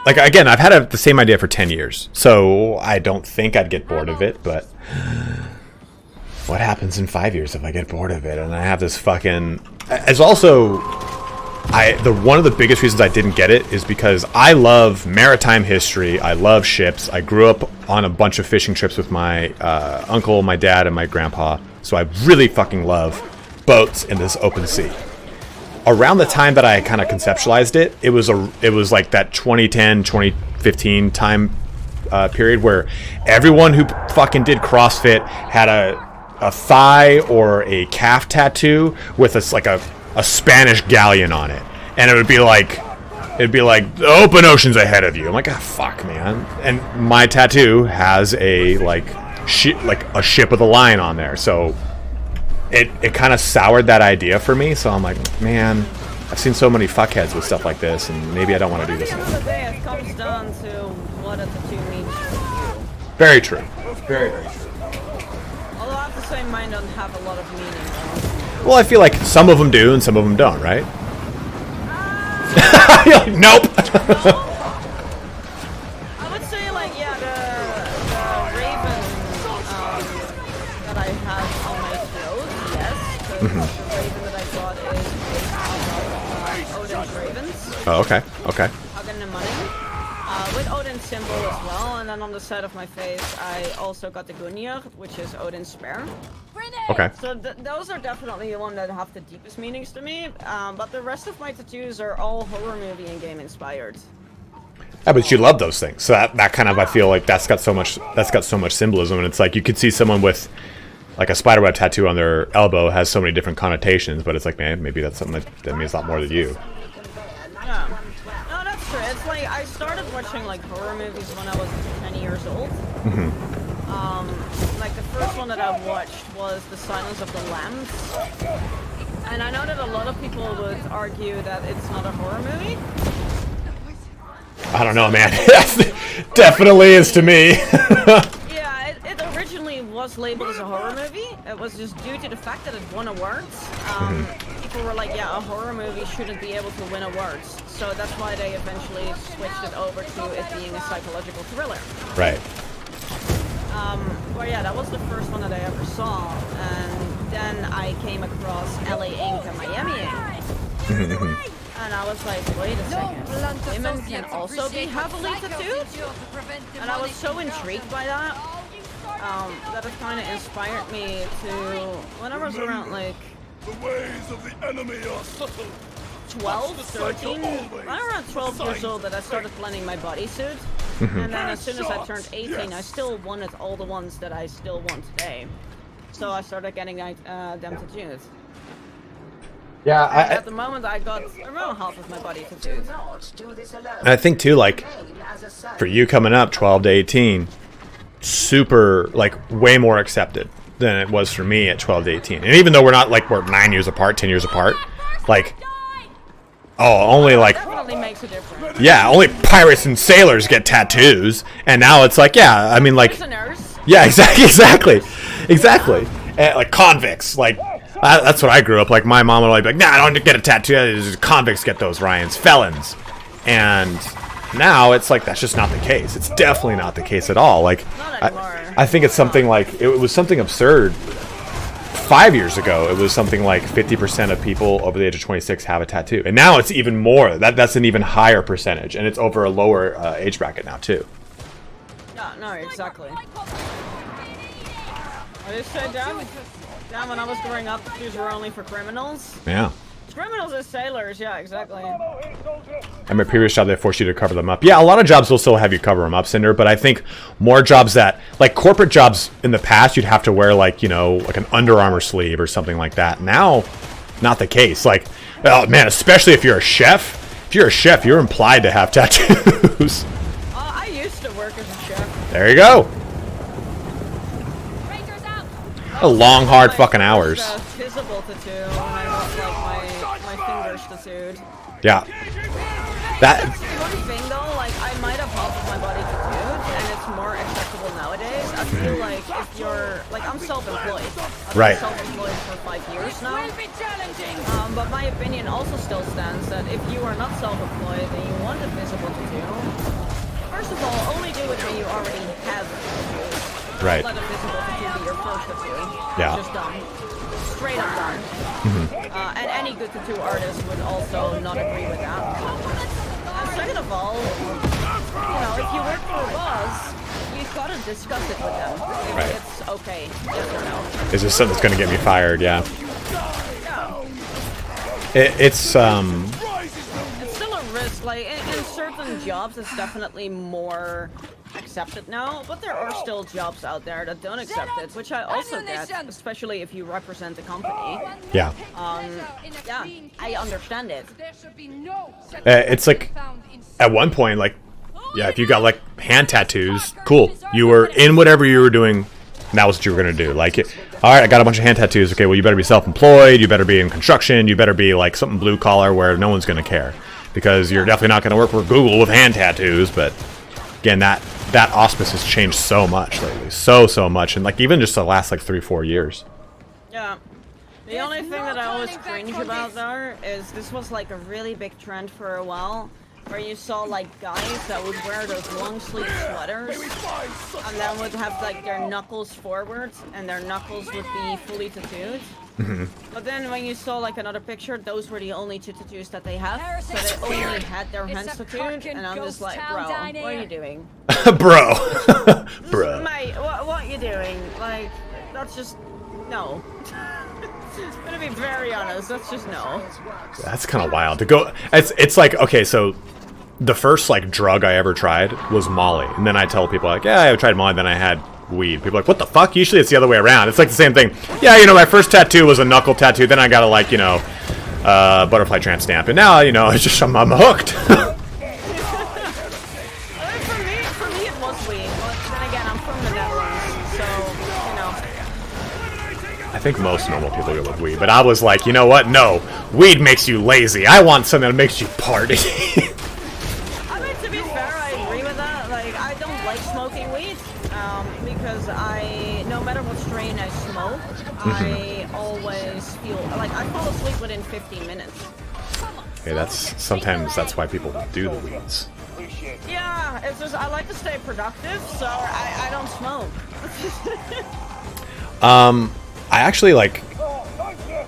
Like, again, I've had the same idea for 10 years, so I don't think I'd get bored of it, but... What happens in 5 years if I get bored of it? And I have this fucking... As also... one of the biggest reasons I didn't get it is because I love maritime history. I love ships. I grew up on a bunch of fishing trips with my uncle, my dad, and my grandpa. So I really fucking love boats in this open sea. around the time that I kind of conceptualized it, it was like that 2010, 2015 time period where everyone who fucking did CrossFit had a thigh or a calf tattoo with a Spanish galleon on it, and it'd be like the open ocean's ahead of you. I'm like, ah, fuck, man. And my tattoo has a a ship with a line on there, so it kind of soured that idea for me. So I'm like, man, I've seen so many fuckheads with stuff like this, and maybe I don't want to do this At the end of the day, it comes down to what a tattoo means to you. Very true. Very, very true. Although I have to say mine don't have a lot of meaning. Well, I feel like some of them do and some of them don't, right? You're like, nope. I would say, like, yeah, the raven that I have on my clothes, yes. Because the raven that I got is based off of Odin's ravens. Oh, okay. Okay. Hagen and Money. With Odin's symbol as well, and then on the side of my face, I also got the Gunjar, which is Odin's spear. Okay. So those are definitely the ones that have the deepest meanings to me, but the rest of my tattoos are all horror movie and game inspired. Yeah, but you love those things, so that kind of, I feel like that's got so much symbolism, and it's like you could see someone with like a spiderweb tattoo on their elbow has so many different connotations, but it's like, man, maybe that's something that means a lot more to you. Yeah. No, that's true. It's like I started watching like horror movies when I was 10 years old. Like the first one that I watched was The Silence of the Lambs, and I know that a lot of people would argue that it's not a horror movie. I don't know, man. Definitely is to me. Yeah, it originally was labeled as a horror movie. It was just due to the fact that it won awards. People were like, yeah, a horror movie shouldn't be able to win awards. So that's why they eventually switched it over to it being a psychological thriller. Right. Well, yeah, that was the first one that I ever saw. And then I came across LA Ink and Miami Ink. And I was like, wait a second, women can also be heavily tattooed? And I was so intrigued by that, that it kind of inspired me to, when I was around like The ways of the enemy are subtle. 12, 13, around 12 years old that I started planning my bodysuit. And then as soon as I turned 18, I still wanted all the ones that I still want today. So I started getting them tattooed. Yeah, At the moment, I got around half of my body tattooed. and I think too, like, for you coming up 12 to 18, super, like, way more accepted than it was for me at 12 to 18. And even though we're 9 years apart, 10 years apart, like, only like, Definitely makes a difference. yeah, only pirates and sailors get tattoos, and now it's like, yeah, I mean, like, Prisoners. yeah, exactly, and, like, convicts, like, that's what I grew up like. My mom would be like, nah, I don't get a tattoo. Convicts get those, Ryans, felons. And now it's like that's just not the case. It's definitely not the case at all. Like, Not anymore. I think it's something like, it was something absurd 5 years ago. It was something like 50% of people over the age of 26 have a tattoo, and now it's even more. That's an even higher percentage, and it's over a lower age bracket now too. No, exactly. I just said, damn, when I was growing up, tattoos were only for criminals. Yeah. Criminals and sailors, yeah, exactly. At my previous job, they forced you to cover them up. Yeah, a lot of jobs will still have you cover them up, Cinder, but I think more jobs that, like corporate jobs in the past, you'd have to wear, like, you know, like an Under Armour sleeve or something like that. Now, not the case. Like, oh man, especially if you're a chef. If you're a chef, you're implied to have tattoos. I used to work as a chef. There you go. A long, hard fucking hours. Visible tattoo when I was like my fingers tattooed. Yeah. That. One thing though, like I might have half of my body tattooed, and it's more acceptable nowadays. I feel like if you're like I'm self-employed. I've Right. been self-employed for 5 years now. But my opinion also still stands that if you are not self-employed and you want a visible tattoo, first of all, only do it when you already have a tattoo. Right. Let a visible tattoo be your first tattoo. Yeah. Just done. Straight up done. And any good tattoo artist would also not agree with that. And second of all, you know, if you work for a boss, you've got to discuss it with them. If Right. it's okay, yes or no. Is this something that's going to get me fired? Yeah. Yeah. It's It's still a risk. Like in certain jobs, it's definitely more accepted now, but there are still jobs out there that don't accept it, which I also get, especially if you represent the company. yeah. Yeah, I understand it. It's like at one point, like, yeah, if you got like hand tattoos, cool. You were in whatever you were doing, and that was what you were gonna do. Like, all right, I got a bunch of hand tattoos. Okay, well, you better be self-employed. You better be in construction. You better be like something blue collar where no one's gonna care, because you're definitely not gonna work for Google with hand tattoos. But again, that auspice has changed so much lately, so much, and like even just the last like 3-4 years. Yeah. The only thing that I always cringe about though is this was like a really big trend for a while, where you saw like guys that would wear those long sleeve sweaters and then would have like their knuckles forwards and their knuckles would be fully tattooed. But then when you saw like another picture, those were the only two tattoos that they have, so they only had their hands tattooed, and I'm just like, bro, what are you doing? Bro. Bro. Mate, what are you doing? Like, that's just no. I'm gonna be very honest, that's just no. That's kind of wild to go. It's like, okay, so the first like drug I ever tried was Molly, and then I tell people like, yeah, I tried Molly, then I had weed. People are like, what the fuck? Usually it's the other way around. It's like the same thing. Yeah, you know, my first tattoo was a knuckle tattoo, then I got a like, you know, butterfly tramp stamp, and now, you know, it's just I'm hooked. For me it was weed, but then again, I'm from the Netherlands, so, you know. I think most normal people go with weed, but I was like, you know what? No, weed makes you lazy. I want something that makes you party. I mean, to be fair, I agree with that. Like, I don't like smoking weed, because no matter what strain I smoke, I always feel, like, I fall asleep within 15 minutes. Okay, sometimes that's why people do the weeds. Yeah, it's just, I like to stay productive, so I don't smoke. I actually, like,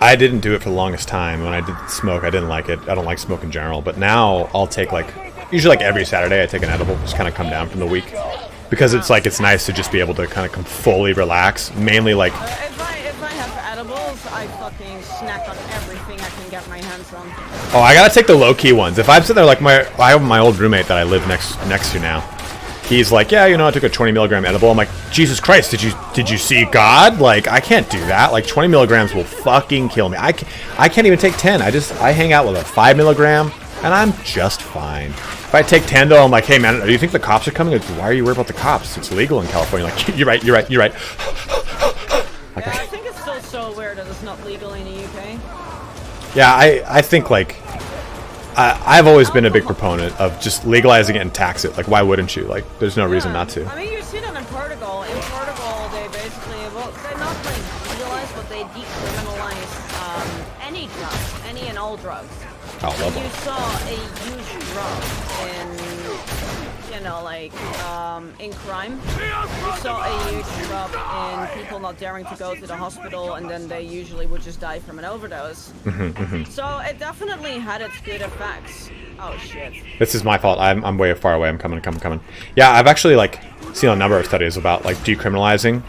I didn't do it for the longest time. When I did smoke, I didn't like it. I don't like smoke in general. But now I'll take, like, usually like every Saturday I take an edible, just kind of come down from the week. Because it's like, it's nice to just be able to kind of fully relax. Mainly like... If I have edibles, I fucking snack on everything I can get my hands on. Oh, I gotta take the low-key ones. If I'm sitting there, like, I have my old roommate that I live next to now. He's like, yeah, you know, I took a 20 milligram edible. I'm like, Jesus Christ, did you see God? Like, I can't do that. Like, 20 milligrams will fucking kill me. I can't even take 10. I hang out with a 5 milligram, and I'm just fine. If I take 10, though, I'm like, hey, man, do you think the cops are coming? Like, why are you worried about the cops? It's legal in California. Like, you're right. Like, yeah, I think it's still so weird that it's not legal in the UK. Yeah, I think, like... I've always been a big proponent of just legalizing it and tax it. Like, why wouldn't you? Like, there's no reason not to. I mean, you see that in Portugal. In Portugal, they basically, well, they're not like legalized, but they decriminalize any drugs, any and all drugs. Oh, love You it. saw a huge drop in, you know, like, in crime. You saw a huge drop in people not daring to go to the hospital, and then they usually would just die from an overdose. So it definitely had its good effects. Oh shit. This is my fault. I'm way far away. I'm coming. Yeah, I've actually, like, seen a number of studies about, like, decriminalizing.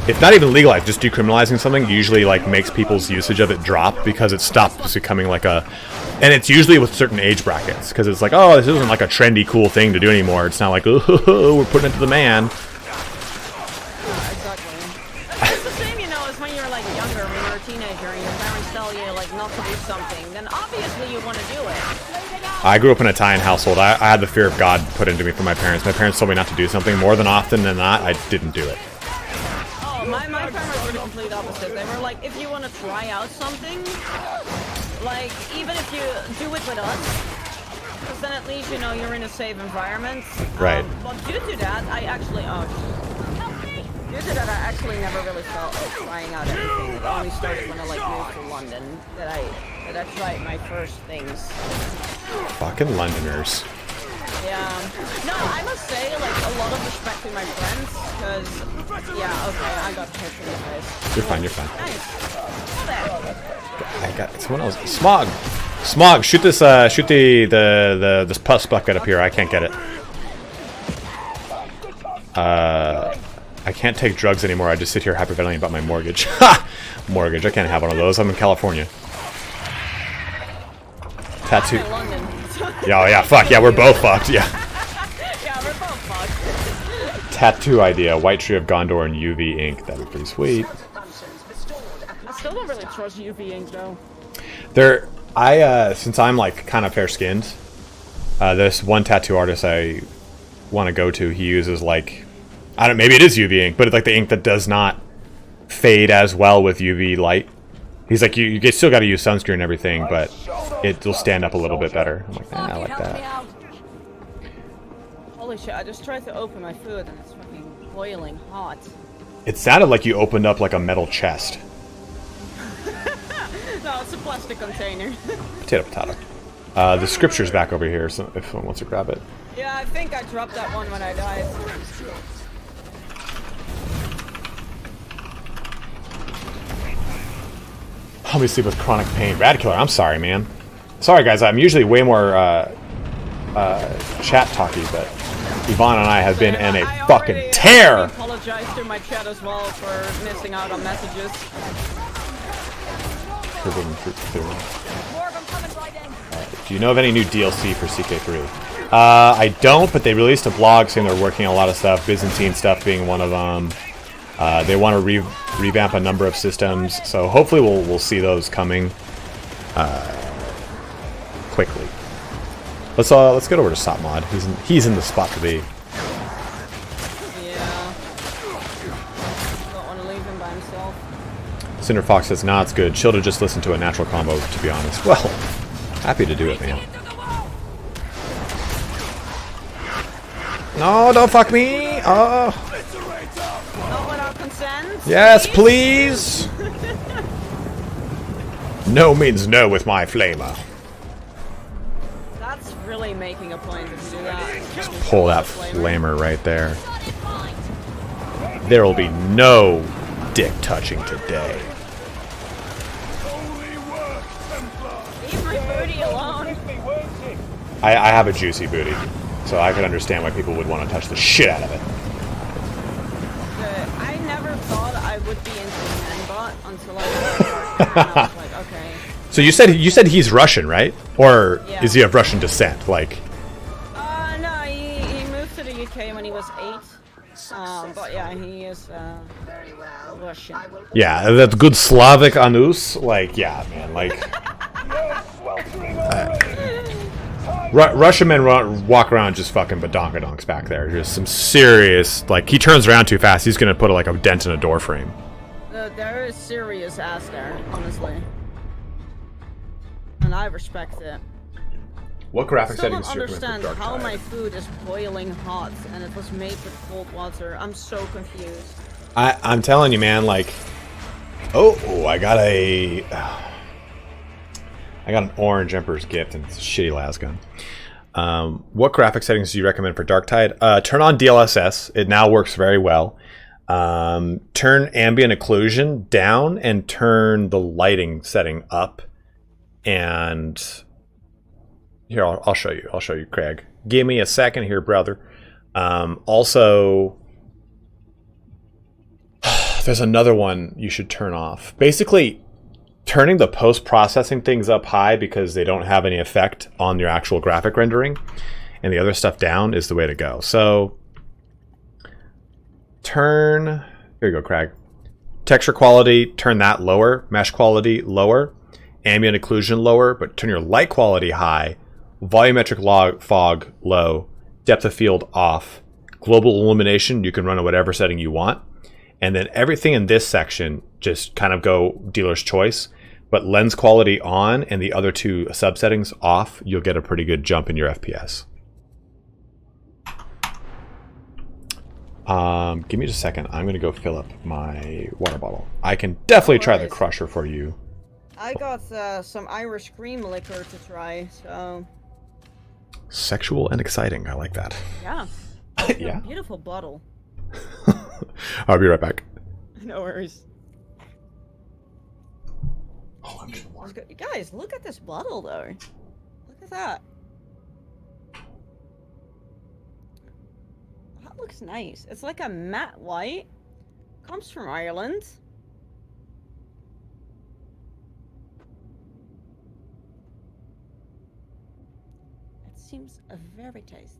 If not even legalized, just decriminalizing something usually, like, makes people's usage of it drop, because it stops becoming like a... And it's usually with certain age brackets, because it's like, oh, this isn't like a trendy, cool thing to do anymore. It's not like, oh, we're putting it to the man. Exactly. It's the same, you know, as when you're like younger, when you're a teenager, and your parents tell you like not to do something. Then obviously you want to do it. I grew up in an Italian household. I had the fear of God put into me from my parents. My parents told me not to do something. More than often than not, I didn't do it. Oh, my parents were the complete opposite. They were like, if you want to try out something, like, even if you do it with us, because then at least, you know, you're in a safe environment. Right. But due to that, I actually, due to that, I actually never really felt like trying out anything. It only started when I, like, moved to London that I tried my first things. Fucking Londoners. Yeah. No, I must say, like, a lot of respect to my friends, because, yeah, okay, I got hit in the face. You're fine. Nice. There. I got someone else. Smog, shoot this. Shoot this pus bucket up here. I can't get it. I can't take drugs anymore. I just sit here hyperventilating about my mortgage. Ha! Mortgage. I can't have one of those. I'm in California. Tattoo. I'm in London. Yeah, yeah, fuck. Yeah, we're both fucked. Yeah. Yeah, we're both fucked. Tattoo idea. White Tree of Gondor and UV ink. That'd be pretty sweet. I still don't really trust UV ink though. Since I'm like kind of fair-skinned, this one tattoo artist I want to go to, he uses like, maybe it is UV ink, but it's like the ink that does not fade as well with UV light. He's like, you still got to use sunscreen and everything, but it'll stand up a little bit better. I'm like, I like that. Holy shit, I just tried to open my food and it's fucking boiling hot. It sounded like you opened up like a metal chest. No, it's a plastic container. Potato, potato. The scripture's back over here, so if someone wants to grab it. Yeah, I think I dropped that one when I died. Help me sleep with chronic pain. Radkiller, I'm sorry, man. Sorry, guys. I'm usually way more chat talky, but Yvonne and I have been in a fucking tear. I apologize to my chat as well for missing out on messages. Do you know of any new DLC for CK3? I don't, but they released a blog saying they're working on a lot of stuff, Byzantine stuff being one of them. They want to revamp a number of systems, so hopefully we'll see those coming quickly. Let's get over to Sopmod. He's in the spot to be. Yeah. Don't want to leave him by himself. Cinder Fox says, nah, it's good. Chill to just listen to a natural combo, to be honest. Well, happy to do it, man. No, don't fuck me! Oh. Not without consent? Yes, please! No means no with my flamer. That's really making a point if you do that. Just pull that flamer right there. There will be no dick touching today. Leave my booty alone. I have a juicy booty, so I can understand why people would want to touch the shit out of it. I never thought I would be into Menbot until I was like, okay. So you said he's Russian, right? Or Yeah. is he of Russian descent? Like, No, he moved to the UK when he was 8. But yeah, he is Russian. yeah, that good Slavic anus. Like, yeah, man. Like, Russian men walk around just fucking badonkadonks back there. Just some serious. Like, he turns around too fast, he's gonna put like a dent in a door frame. There is serious ass there, honestly. And I respect it. What graphic Still settings don't do you recommend understand for how Darktide? my food is boiling hot and it was made with cold water. I'm so confused. I'm telling you, man. Like, oh, I got an orange Emperor's Gift and it's a shitty lasgun. What graphic settings do you recommend for Darktide? Turn on DLSS. It now works very well. Turn ambient occlusion down and turn the lighting setting up. And here, I'll show you. I'll show you, Craig. Give me a second here, brother. Also, there's another one you should turn off. Basically, turning the post-processing things up high because they don't have any effect on your actual graphic rendering, and the other stuff down is the way to go. So, here you go, Craig. Texture quality, turn that lower. Mesh quality, lower. Ambient occlusion, lower. But turn your light quality high. Volumetric fog, low. Depth of field, off. Global illumination, you can run at whatever setting you want. And then everything in this section, just kind of go dealer's choice. But lens quality on and the other two subsettings off, you'll get a pretty good jump in your FPS. Give me just a second. I'm going to go fill up my water bottle. I can definitely try the crusher for you. I got some Irish cream liquor to try, so... Sexual and exciting. I like that. Yeah. Yeah. Beautiful bottle. I'll be right back. No worries. Oh, I'm just warm. Guys, look at this bottle, though. Look at that. That looks nice. It's like a matte white. Comes from Ireland. seems very tasty.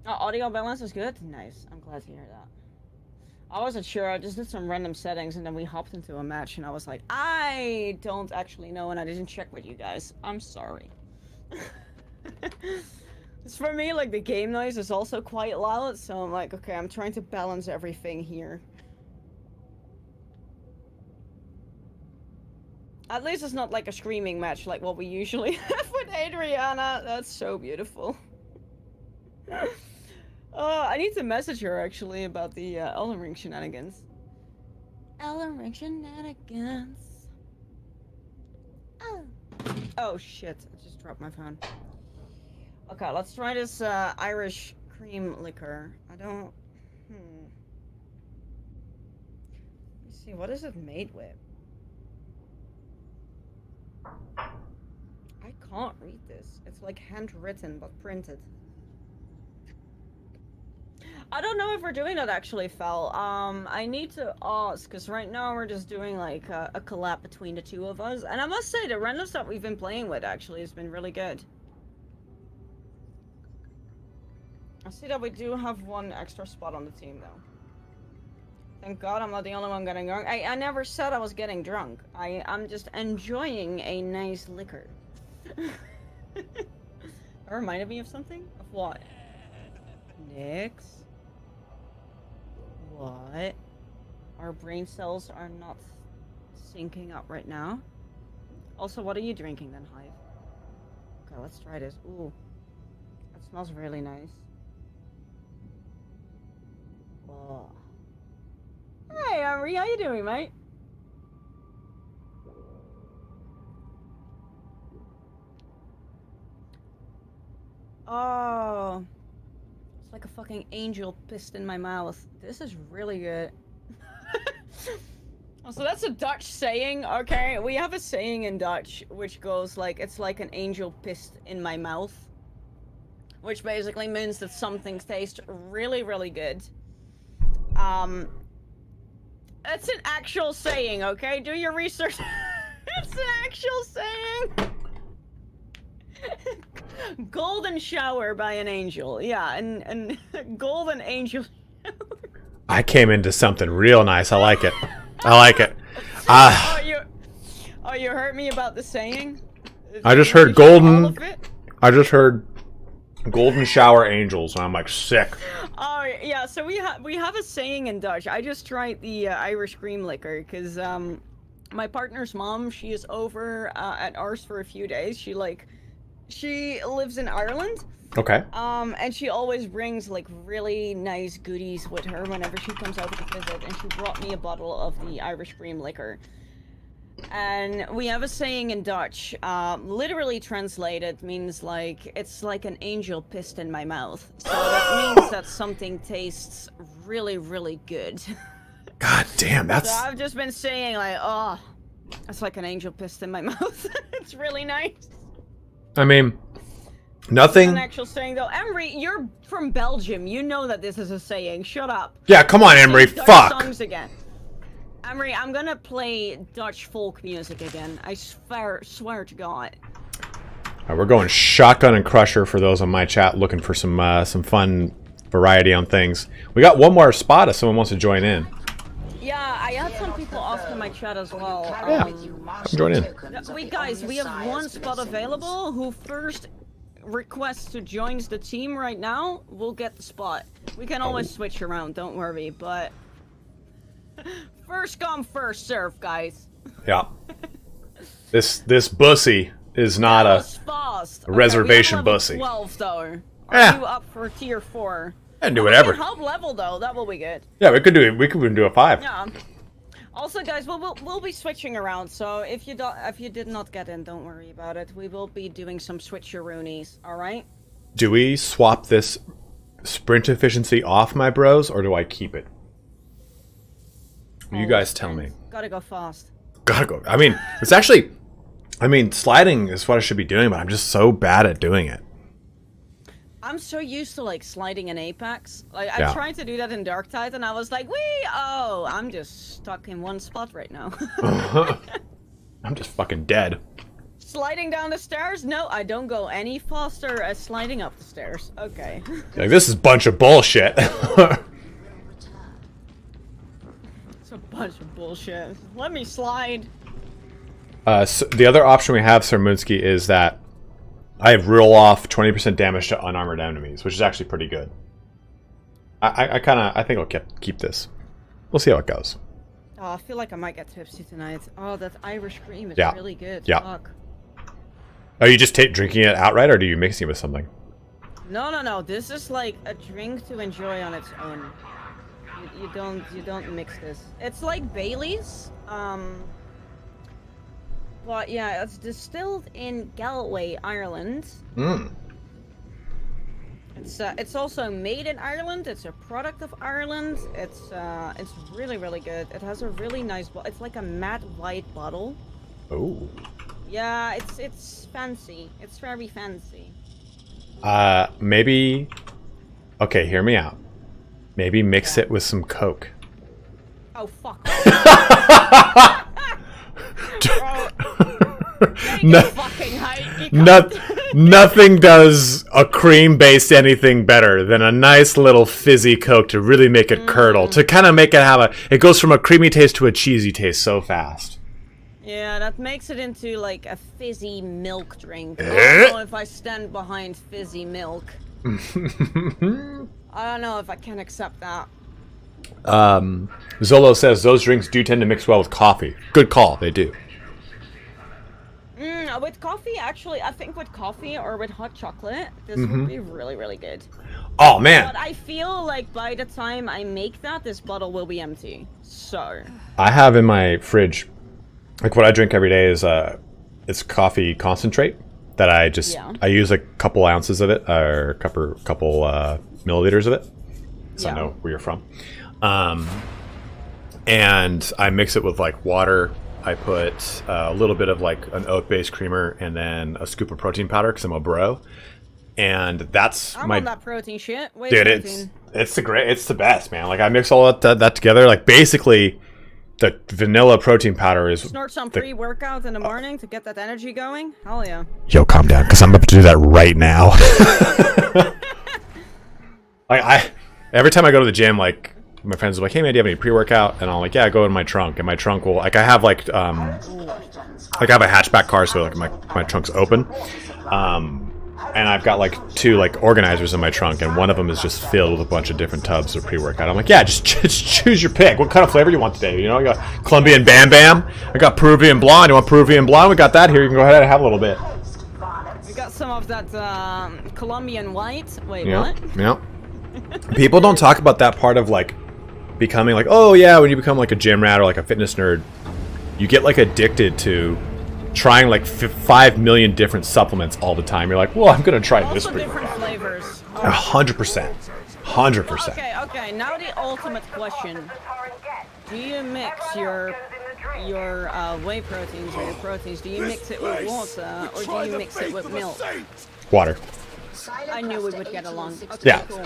Oh, audio balance is good? Nice. I'm glad to hear that. I wasn't sure. I just did some random settings and then we hopped into a match and I was like, I don't actually know and I didn't check with you guys. I'm sorry. It's for me, like, the game noise is also quite loud, so I'm like, okay, I'm trying to balance everything here. At least it's not like a screaming match like what we usually have with Adriana. That's so beautiful. I need to message her, actually, about the Elden Ring shenanigans. Elden Ring shenanigans. Oh, shit. I just dropped my phone. Okay, let's try this Irish cream liquor. I don't... Let's see, what is it made with? I can't read this. It's like handwritten, but printed. I don't know if we're doing that actually, Fel. I need to ask, because right now we're just doing like a collab between the two of us. And I must say, the randoms that we've been playing with actually has been really good. I see that we do have one extra spot on the team, though. Thank God I'm not the only one getting drunk. I never said I was getting drunk. I'm just enjoying a nice liquor. That reminded me of something? Of what? Nix? What? Our brain cells are not syncing up right now. Also, what are you drinking then, Hive? Okay, let's try this. Ooh. That smells really nice. Oh. Hey, Amri, how you doing, mate? Oh. It's like a fucking angel pissed in my mouth. This is really good. Oh, so that's a Dutch saying, okay? We have a saying in Dutch which goes like, it's like an angel pissed in my mouth. Which basically means that something tastes really, really good. It's an actual saying, okay? Do your research. It's an actual saying. Golden shower by an angel. Yeah, and golden angel shower. I came into something real nice. I like it. I like it. Oh, you heard me about the saying? I just heard golden. I just heard golden shower angels, and I'm like sick. Oh yeah, so we have a saying in Dutch. I just tried the Irish cream liquor because my partner's mom, she is over at ours for a few days. She lives in Ireland. Okay. And she always brings like really nice goodies with her whenever she comes out to visit, and she brought me a bottle of the Irish cream liquor. And we have a saying in Dutch, literally translated means like, it's like an angel pissed in my mouth. So that means that something tastes really, really good. God damn, that's... So I've just been saying like, oh, it's like an angel pissed in my mouth. It's really nice. I mean, nothing... It's an actual saying though. Emery, you're from Belgium. You know that this is a saying. Shut up. Yeah, come on, Emery, fuck! Songs again. Emery, I'm gonna play Dutch folk music again. I swear to God. Alright, we're going shotgun and crusher for those on my chat looking for some fun variety on things. We got one more spot if someone wants to join in. Yeah, I had some people ask in my chat as well. Yeah, join in. We have one spot available. Who first requests to join the team right now will get the spot. We can always switch around, don't worry, but... First come, first serve, guys. Yeah. This bussy is not a reservation bussy. 12 though. Yeah. Are you up for tier 4? And do whatever. Help level though, that will be good. Yeah, we could even do a 5. Yeah. Also, guys, we'll be switching around. So if you did not get in, don't worry about it. We will be doing some switcheroonies. All right. Do we swap this sprint efficiency off, my bros, or do I keep it? You guys tell me. Gotta go fast. Gotta go. I mean, it's actually... I mean, sliding is what I should be doing, but I'm just so bad at doing it. I'm so used to, like, sliding in Apex. Like, I tried to do that in Darktide, and I was like, I'm just stuck in one spot right now. I'm just fucking dead. Sliding down the stairs? No, I don't go any faster as sliding up the stairs. Okay. Like, this is a bunch of bullshit. It's a bunch of bullshit. Let me slide. So the other option we have, Sir Moonsky, is that I roll off 20% damage to unarmored enemies, which is actually pretty good. I think I'll keep this. We'll see how it goes. Oh, I feel like I might get tipsy tonight. Oh, that Irish cream is really good. Yeah. Fuck. Are you just drinking it outright, or do you mix it with something? No. This is like a drink to enjoy on its own. You don't mix this. It's like Bailey's. Well, yeah, it's distilled in Galway, Ireland. It's also made in Ireland. It's a product of Ireland. It's really, really good. It has a really nice it's like a matte white bottle. Oh. Yeah, it's fancy. It's very fancy. Maybe. Okay, hear me out. Maybe mix it with some Coke. Oh fuck. Nothing does a cream-based anything better than a nice little fizzy Coke to really make it curdle. To kind of make it it goes from a creamy taste to a cheesy taste so fast. Yeah, that makes it into like a fizzy milk drink. I don't know if I stand behind fizzy milk. I don't know if I can accept that. Zolo says those drinks do tend to mix well with coffee. Good call, they do. With coffee, actually, I think with coffee or with hot chocolate, this would be really, really good. Oh, man. But I feel like by the time I make that, this bottle will be empty. So. I have in my fridge, like what I drink every day is it's coffee concentrate that I just, I use a couple ounces of it, or a couple milliliters of it. So I know where you're from. And I mix it with like water. I put a little bit of like an oat-based creamer and then a scoop of protein powder because I'm a bro, and that's I'm on that protein shit. Dude, it's the best, man. Like I mix all that together. Like basically, the vanilla protein powder is snort some pre-workout in the morning to get that energy going. Hell yeah. Yo, calm down, because I'm about to do that right now. Like every time I go to the gym, like. My friends are like, hey man, do you have any pre-workout? And I'm like, yeah, go in my trunk. And my trunk will, like I have like I have a hatchback car, so like my trunk's open. And I've got like 2 like organizers in my trunk, and one of them is just filled with a bunch of different tubs of pre-workout. I'm like, yeah, just choose your pick. What kind of flavor you want today? You know, I got Colombian Bam Bam. I got Peruvian Blonde. You want Peruvian Blonde? We got that here. You can go ahead and have a little bit. We got some of that Colombian White. Wait, yeah, what? Yeah. People don't talk about that part of like becoming like, oh yeah, when you become like a gym rat or like a fitness nerd, you get like addicted to trying like 5 million different supplements all the time. You're like, well, I'm gonna try also this. Different flavors. 100%. 100%. Okay. Now the ultimate question: do you mix your whey proteins or your proteins? Do you mix it with water or do you mix it with milk? Water. I knew we would get along. Okay, yeah. Cool.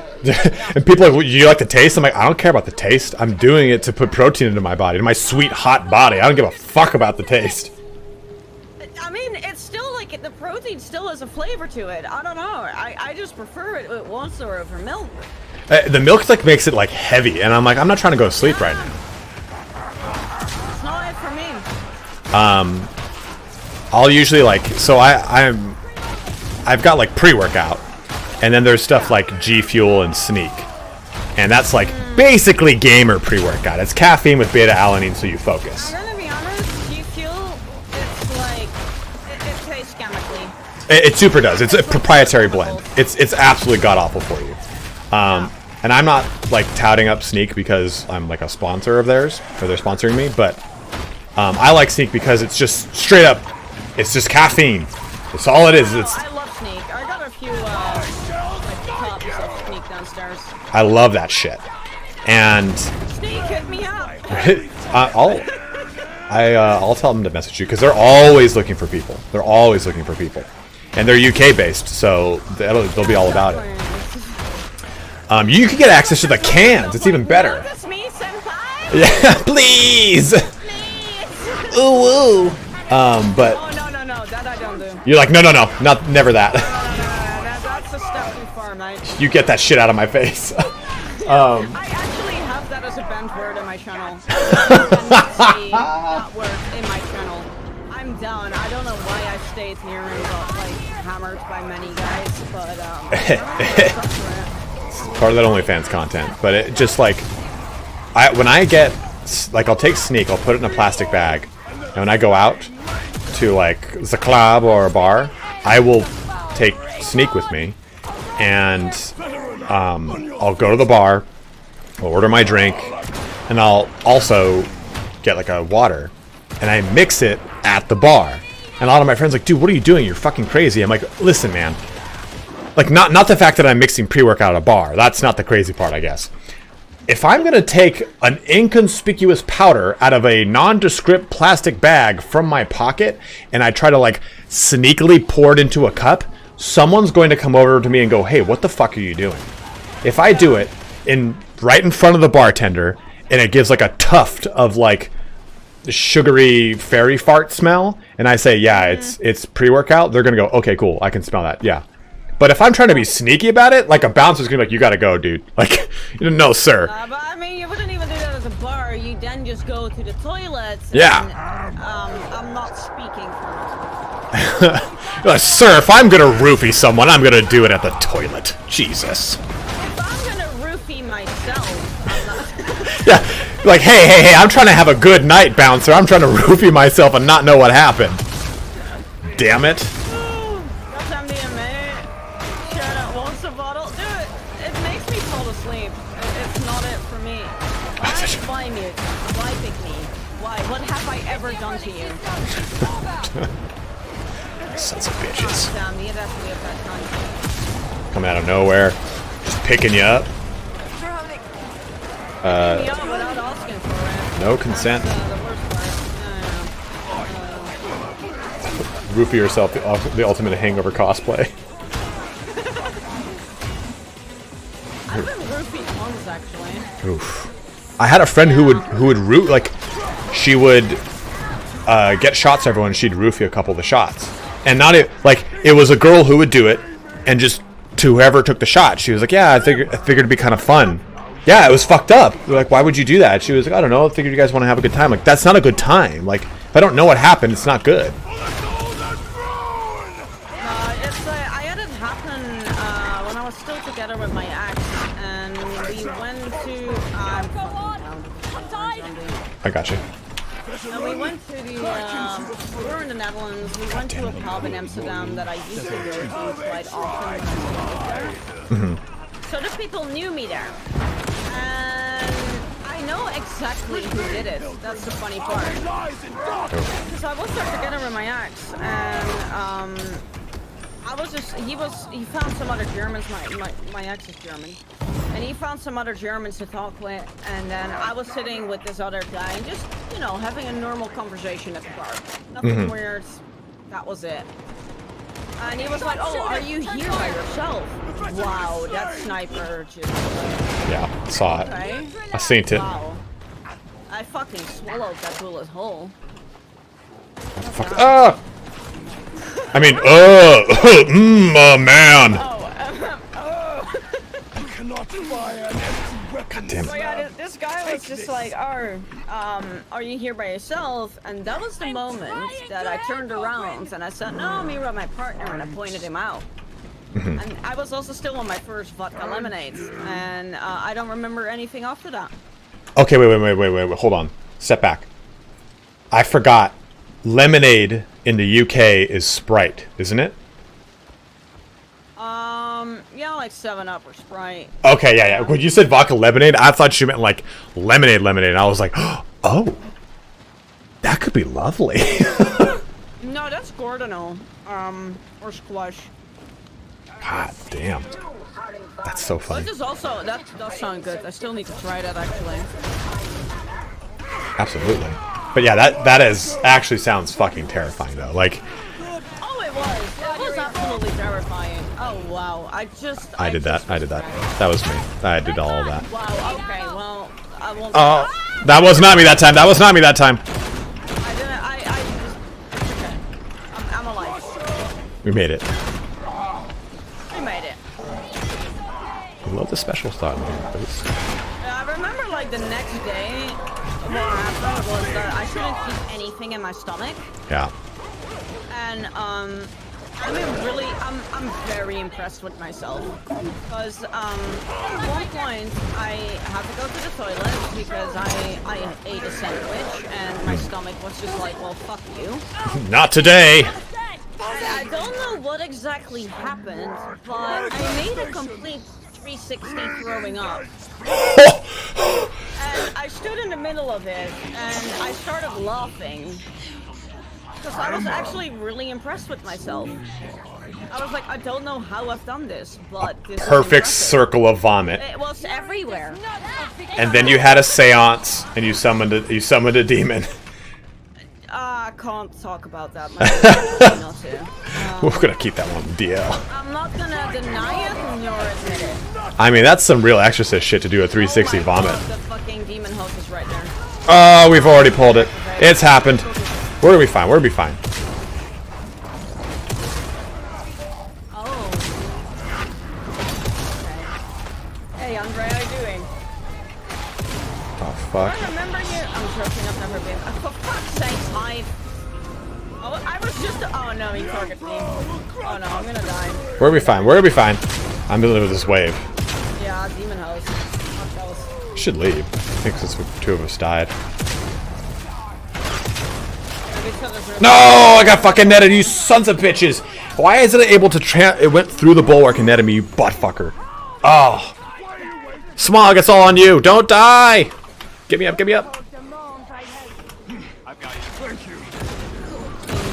And people are like, you like the taste? I'm like, I don't care about the taste. I'm doing it to put protein into my body, into my sweet, hot body. I don't give a fuck about the taste. I mean, it's still like, the protein still has a flavor to it. I don't know. I just prefer it with water over milk. The milk like makes it like heavy, and I'm like, I'm not trying to go to sleep right now. It's not it for me. I'll usually like, so I've got like pre-workout, and then there's stuff like G Fuel and Sneak, and that's like basically gamer pre-workout. It's caffeine with beta-alanine, so you focus. I'm gonna be honest, G Fuel, it's like it tastes chemically. It super does. It's a proprietary blend. It's absolutely god awful for you. And I'm not like touting up Sneak because I'm like a sponsor of theirs, or they're sponsoring me, but I like Sneak because it's just straight up, it's just caffeine. That's all it is. It's. I love Sneak. I got a few like cups of Sneak downstairs. I love that shit. And Sneak, hit me up. I'll tell them to message you because they're always looking for people. They're always looking for people, and they're UK based, so they'll be all about it. You can get access to the cans. It's even better. That's me, senpai. Yeah, please. Please. Ooh, ooh. But Oh no, that I don't do. you're like, no, never that. That's a step too far, mate. You get that shit out of my face. I actually have that as a banned word in my channel. That word in my channel. I'm down. I don't know why I stayed here and got like hammered by many guys, but Part of that OnlyFans content, but it just like, when I get like, I'll take Sneak, I'll put it in a plastic bag, and when I go out to like the club or a bar, I will take Sneak with me, and I'll go to the bar, I'll order my drink, and I'll also get like a water, and I mix it at the bar. And a lot of my friends are like, dude, what are you doing? You're fucking crazy. I'm like, listen, man. Like, not the fact that I'm mixing pre-workout at a bar. That's not the crazy part, I guess. If I'm going to take an inconspicuous powder out of a nondescript plastic bag from my pocket, and I try to, like, sneakily pour it into a cup, someone's going to come over to me and go, hey, what the fuck are you doing? If I do it right in front of the bartender, and it gives, like, a tuft of, like, sugary fairy fart smell, and I say, yeah, it's pre-workout, they're gonna go, okay, cool, I can smell that, yeah. But if I'm trying to be sneaky about it, like, a bouncer's gonna be like, you gotta go, dude. Like, no, sir. But I mean, you wouldn't even do that as a bar. You then just go to the toilets. Yeah. And, I'm not speaking for Sir, if I'm gonna roofie someone, I'm gonna do it at the toilet. Jesus. If I'm gonna roofie myself, I'm not. Yeah, like, hey, I'm trying to have a good night, bouncer. I'm trying to roofie myself and not know what happened. Damn it. Goddamn DMA. Shut up. Wants a bottle? Dude, it makes me fall asleep. It's not it for me. Why me? Why pick me? Why? What have I ever done to you? Sons of bitches. Damn, you have to be a bad time. Coming out of nowhere. Just picking you up. Without asking for it. No consent. The worst part. Roofie yourself, the ultimate hangover cosplay. I've been roofied once, actually. Oof. I had a friend who would root, like, she would get shots to everyone, and she'd roofie a couple of the shots. And not it, like, it was a girl who would do it, and just to whoever took the shot, she was like, yeah, I figured it'd be kind of fun. Yeah, it was fucked up. We're like, why would you do that? She was like, I don't know, I figured you guys want to have a good time. Like, that's not a good time. Like, if I don't know what happened, it's not good. I had it happen when I was still together with my ex, and we went to. I got you. And we went to the. We were in the Netherlands. We went to a pub in Amsterdam that I used to go to quite often. So the people knew me there, and I know exactly who did it. That's the funny part. Because I was there together with my ex, and I was just he found some other Germans. My ex is German, and he found some other Germans to talk with, and then I was sitting with this other guy and just having a normal conversation at the bar. Nothing weird. That was it. And he was like, oh, are you here by yourself? Wow, that sniper just... Yeah, saw it. Okay. I seen it. Wow. I fucking swallowed that bullet whole. Fuck. Ah! I mean, man. God damn So it. yeah, this guy was just like, are you here by yourself? And that was the moment that I turned around and I said, no, I'm here with my partner, and I pointed him out. And I was also still on my first vodka lemonade, and I don't remember anything after that. Okay, wait, hold on. Step back. I forgot. Lemonade in the UK is Sprite, isn't it? Yeah, like 7-Up or Sprite. Okay, yeah. When you said vodka lemonade, I thought you meant like lemonade. And I was like, oh, that could be lovely. No, that's Gordonal. Or Squash. God damn. That's so funny. This is also, that does sound good. I still need to try that, actually. Absolutely. But yeah, that actually sounds fucking terrifying though. Like, Oh, it was. It was absolutely terrifying. Oh, wow. I did that. That was me. I did all of that. Wow, okay, well, I won't... Oh, that was not me that time. I didn't, We made it. We made it. We love the special style in here, please. I remember, like, the next day, what happened was that I couldn't keep anything in my stomach. Yeah. And, I mean, really, I'm very impressed with myself. Because, at one point, I had to go to the toilet because I ate a sandwich, and my stomach was just like, well, fuck you. Not today! I don't know what exactly happened, but I made a complete 360 throwing up. And I stood in the middle of it, and I started laughing. Because I was actually really impressed with myself. I was like, I don't know how I've done this, but this is Perfect impressive. circle of vomit. It was everywhere. And then you had a seance, and you summoned a demon. I can't talk about that. Not to. We're gonna keep that one DL. I'm not gonna deny it, nor admit it. I mean, that's some real exorcist shit to do a 360 Oh my vomit. God, the fucking demon host is right there. Oh, we've already pulled it. It's happened. We're gonna be fine. We're gonna be fine. Oh. Okay. Hey, Andre, how you doing? Oh fuck. I remember you. I'm joking. I've never been. For fuck's sake, Hive. Oh, I was just. Oh no, he targeted me. Oh no, I'm gonna die. We're gonna be fine. We're gonna be fine. I'm dealing with this wave. Yeah, demon host. Fuck those. Should leave. I think since two of us died. No, I got fucking netted, you sons of bitches. Why is it able to it went through the bulwark and netted me, you butt fucker. Oh. Smog, it's all on you. Don't die. Get me up, get me up.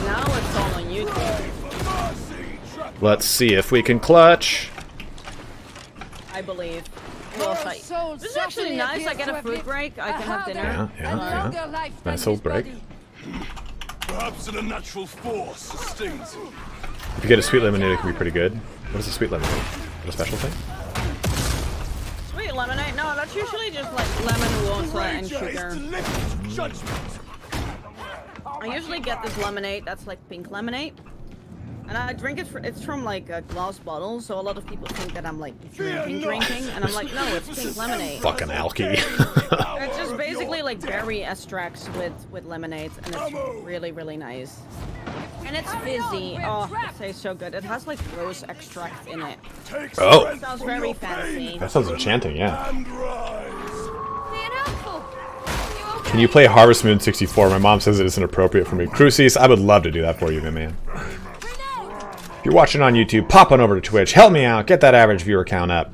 Now it's all on YouTube. Let's see if we can clutch. I believe. Well, this is actually nice. I get a food break. I can have dinner. Yeah. Nice little break. Perhaps an unnatural force sustains you. If you get a sweet lemonade, it can be pretty good. What is a sweet lemonade? Is that a special thing? Sweet lemonade? No, that's usually just like lemon, water, and sugar. I usually get this lemonade that's like pink lemonade. And I drink it, it's from like a glass bottle, so a lot of people think that I'm like drinking, and I'm like, no, it's pink lemonade. Fucking alky. It's just basically like berry extracts with lemonade, and it's really, really nice. And it's fizzy. Oh, it tastes so good. It has like rose extract in it. Oh. It sounds very fancy. That sounds enchanting, yeah. Can you play Harvest Moon 64? My mom says it isn't appropriate for me. Crucis, I would love to do that for you, my man. If you're watching on YouTube, pop on over to Twitch. Help me out. Get that average viewer count up.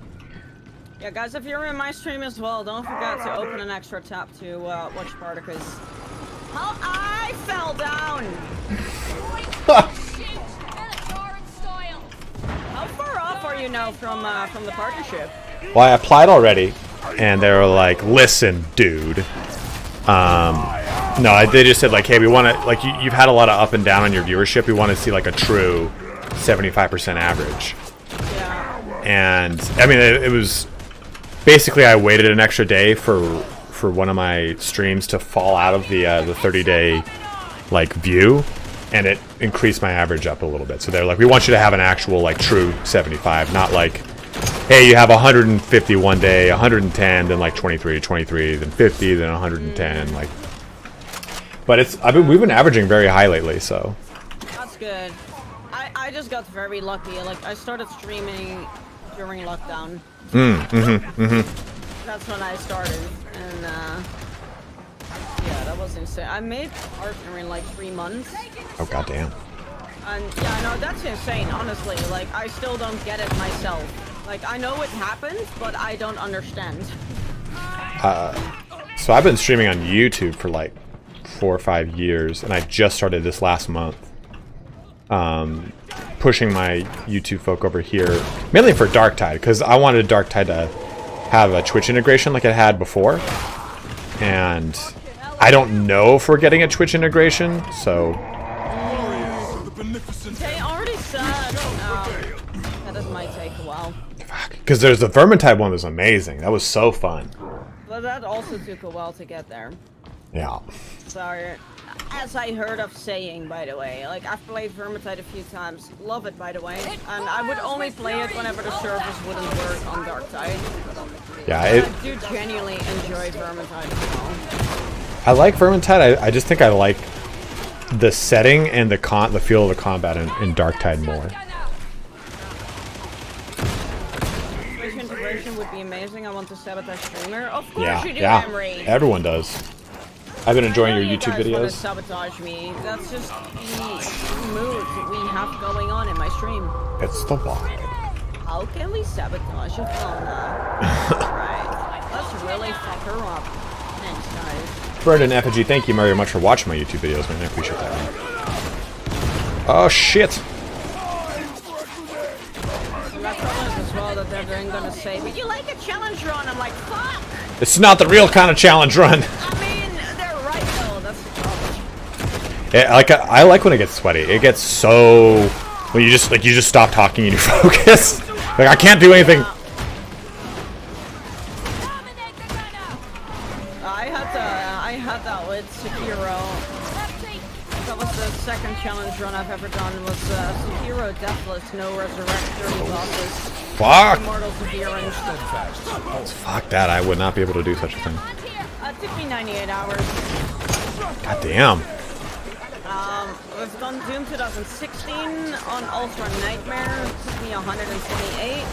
Yeah, guys, if you're in my stream as well, don't forget to open an extra tab to watch Spartacus. Oh, I fell down! How far off are you now from the partnership? Well, I applied already, and they were like, listen, dude. No, they just said, like, hey, we want to, like, you've had a lot of up and down on your viewership. We want to see, like, a true 75% average. Yeah. And, I mean, it was, basically, I waited an extra day for one of my streams to fall out of the 30-day, like, view, and it increased my average up a little bit. So they're like, we want you to have an actual, like, true 75, not like, hey, you have 150 one day, 110, then like 23, then 50, then 110, like. But we've been averaging very high lately, so. That's good. I just got very lucky. Like, I started streaming during lockdown. That's when I started, and yeah, that was insane. I made partner in like 3 months. Oh goddamn. And yeah, no, that's insane. Honestly, like I still don't get it myself. Like I know it happened, but I don't understand. So I've been streaming on YouTube for like 4 or 5 years, and I just started this last month. Pushing my YouTube folk over here, mainly for Darktide, because I wanted Darktide to have a Twitch integration like it had before. And I don't know if we're getting a Twitch integration, so. They already said that might take a while. Because there's the Vermintide one was amazing. That was so fun. But that also took a while to get there. Yeah. Sorry. as I heard of saying, by the way. Like, I've played Vermintide a few times. Love it, by the way. And I would only play it whenever the servers wouldn't work on Darktide. Yeah, I do genuinely enjoy Vermintide as well. I like Vermintide. I just think I like the setting and the feel of the combat in Darktide more. Integration would be amazing. I want to sabotage streamer. Of course Yeah, you do, yeah. Emery. Everyone does. I've been enjoying your you YouTube guys wanna videos. sabotage me. That's just the mood we have going on in my stream. It's the vibe. How can we sabotage a phone now? Alright. Let's really fuck her up. Thanks, guys. Brendan Effigy, thank you very much for watching my YouTube videos, man. I appreciate that, man. Oh, shit. That's as well that they're gonna say, but you like a challenge run? I'm like, fuck! It's not the real kind of challenge run. I mean, they're right though, that's the problem. I like when it gets sweaty. It gets so... When you just stop talking and you focus. Like, I can't do anything. I had that with Sekiro. That was the second challenge run I've ever done. Was Sekiro Deathless, no resurrect, 30 bosses. Fuck! Immortal Severance. Fuck that. I would not be able to do such a thing. It took me 98 hours. God damn. We've done Doom 2016 on Ultra Nightmare. It took me 128.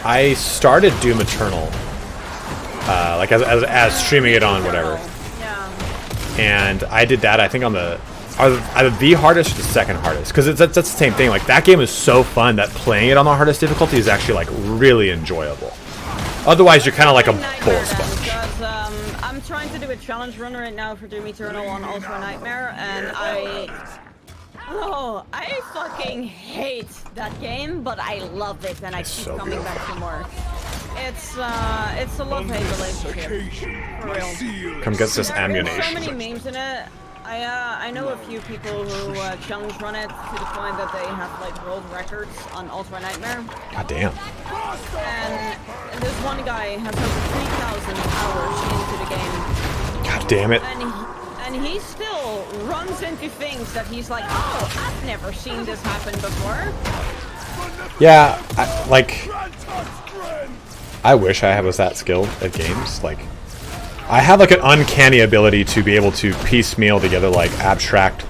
I started Doom Eternal, like as streaming it on whatever. Yeah. And I did that, I think, on either the hardest or the second hardest, because that's the same thing. Like, that game is so fun that playing it on the hardest difficulty is actually like really enjoyable. Otherwise, you're kind of like a bullet sponge. Because I'm trying to do a challenge run right now for Doom Eternal on Ultra Nightmare, and I fucking hate that game, but I love it, and I keep so coming good. back for more. It's a love-hate relationship, for real. Come get this There are so ammunition. many memes in it. I know a few people who challenge run it to the point that they have like world records on Ultra Nightmare. God damn. And this one guy has over 3,000 hours into the game. God damn it. And he still runs into things that he's like, oh, I've never seen this happen before. Yeah, I wish I was that skilled at games. Like, I have like an uncanny ability to be able to piecemeal together like abstract,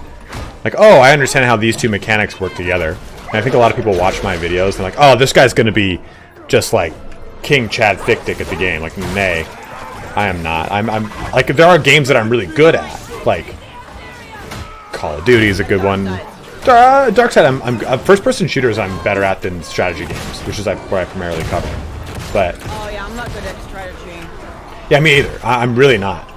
like, oh, I understand how these two mechanics work together. And I think a lot of people watch my videos and like, oh, this guy's gonna be just like King Chad Thick Dick at the game. Like, nay, I am not. I'm like, there are games that I'm really good at. Like, Call of Duty is a good one. Darktide, I'm first-person shooters I'm better at than strategy games, which is where I primarily cover. But Oh yeah, I'm not good at strategy. yeah, me either. I'm really not.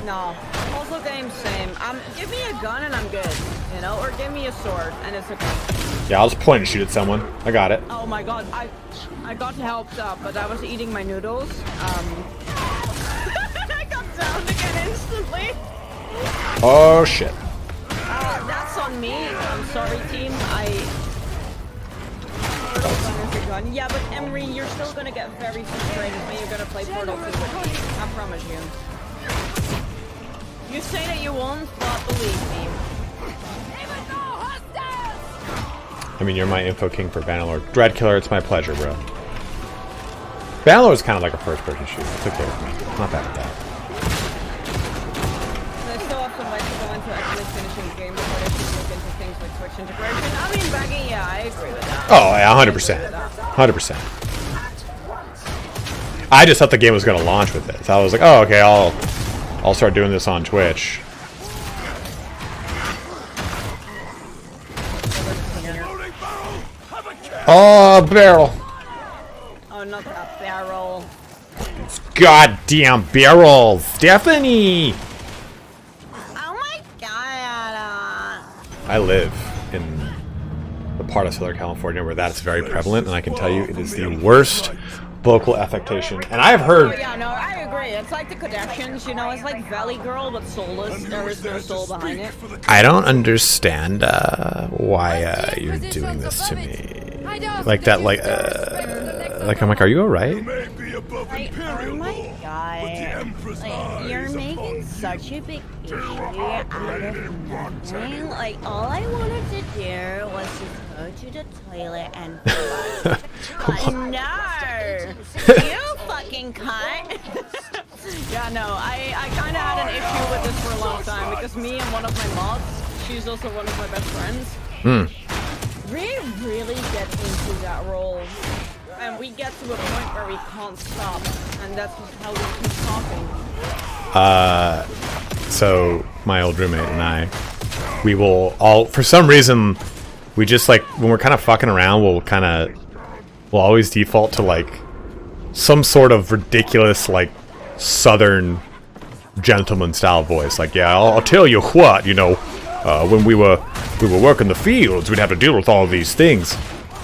No. Also games, same. Give me a gun and I'm good, you know, or give me a sword and it's okay. Yeah, I'll just point and shoot at someone. I got it. Oh my god, I got helped up, but I was eating my noodles. I got downed again instantly. Oh shit. That's on me. I'm sorry, team. Yeah, but Emery, you're still gonna get very frustrated when you're gonna play Portal 2 with me. I promise you. You say that you won't, but believe me. I mean, you're my info king for Bannerlord. Dreadkiller, it's my pleasure, bro. Bannerlord is kind of like a first-person shooter. It's okay with me. Not bad at that. There's so often ways to go into actually finishing the game before they should look into things like Twitch integration. I mean, Baggy, yeah, I agree with that. Oh, yeah, 100%. 100%. I just thought the game was going to launch with it. So I was like, oh, okay, I'll start doing this on Twitch. Oh, barrel. Oh, not that barrel. Goddamn barrels. Stephanie! Oh my god. I live in the part of Southern California where that's very prevalent, and I can tell you it is the worst vocal affectation. And I have Oh heard... yeah, no, I agree. It's like the Kardashians, you know, it's like Valley Girl, but soulless. There is no soul behind it. I don't understand why you're doing this to me. Like that, like I'm like, are you alright? Oh my god. Like, you're making such a big issue out of nothing. Like, all I wanted to do was just go to the toilet and flush. But no! You fucking cunt! Yeah, no, I kind of had an issue with this for a long time because me and one of my mods, she's also one of my best friends, we really get into that role. And we get to a point where we can't stop, and that's just how we keep talking. So my old roommate and I, we will all, for some reason, we just like, when we're kind of fucking around, we'll always default to like some sort of ridiculous like southern gentleman style voice. Like, yeah, I'll tell you what, you know, when we were working the fields, we'd have to deal with all these things.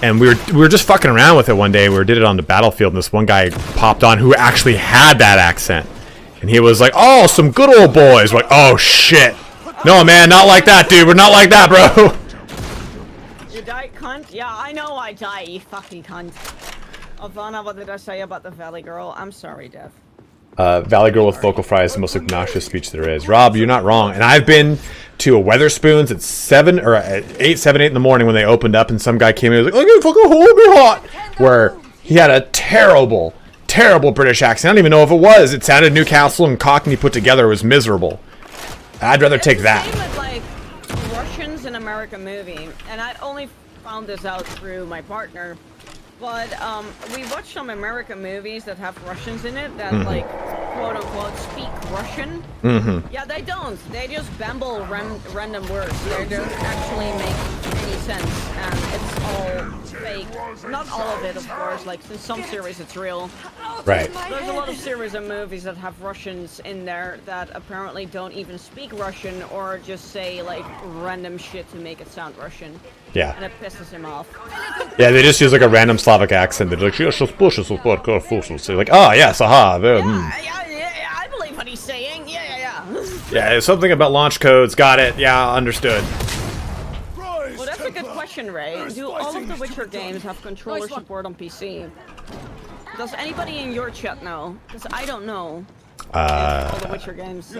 And we were just fucking around with it one day. We did it on the battlefield, and this one guy popped on who actually had that accent. And he was like, oh, some good old boys. We're like, oh, shit. No, man, not like that, dude. We're not like that, bro. You die, cunt? Yeah, I know I die, you fucking cunt. Ivana, what did I say about the Valley Girl? I'm sorry, Dev. Valley Girl with vocal fry is the most obnoxious speech there is. Rob, you're not wrong. And I've been to a Weatherspoons at 7 or at 8 in the morning when they opened up, and some guy came in and was like, "Okay, fucking hold me hot," where he had a terrible British accent. I don't even know if it was. It sounded Newcastle and Cockney put together. It was miserable. I'd rather take that. Same with like Russians in American movie, and I only found this out through my partner. But we watch some American movies that have Russians in it that like quote unquote speak Russian. Yeah, they don't. They just bamble random words. They don't actually make any sense, and it's all fake. Not all of it, of course. Like in some series, it's real. Right. There's a lot of series and movies that have Russians in there that apparently don't even speak Russian or just say like random shit to make it sound Russian. Yeah. And it pisses him off. Yeah, they just use like a random Slavic accent. They're like, yes, so like, oh, yes, aha. Yeah, I believe what he's saying. Yeah. Yeah, something about launch codes. Got it. Yeah, understood. Well, that's a good question, Ray. Do all of the Witcher games have controller support on PC? Does anybody in your chat know? Because I don't know. All the Witcher games.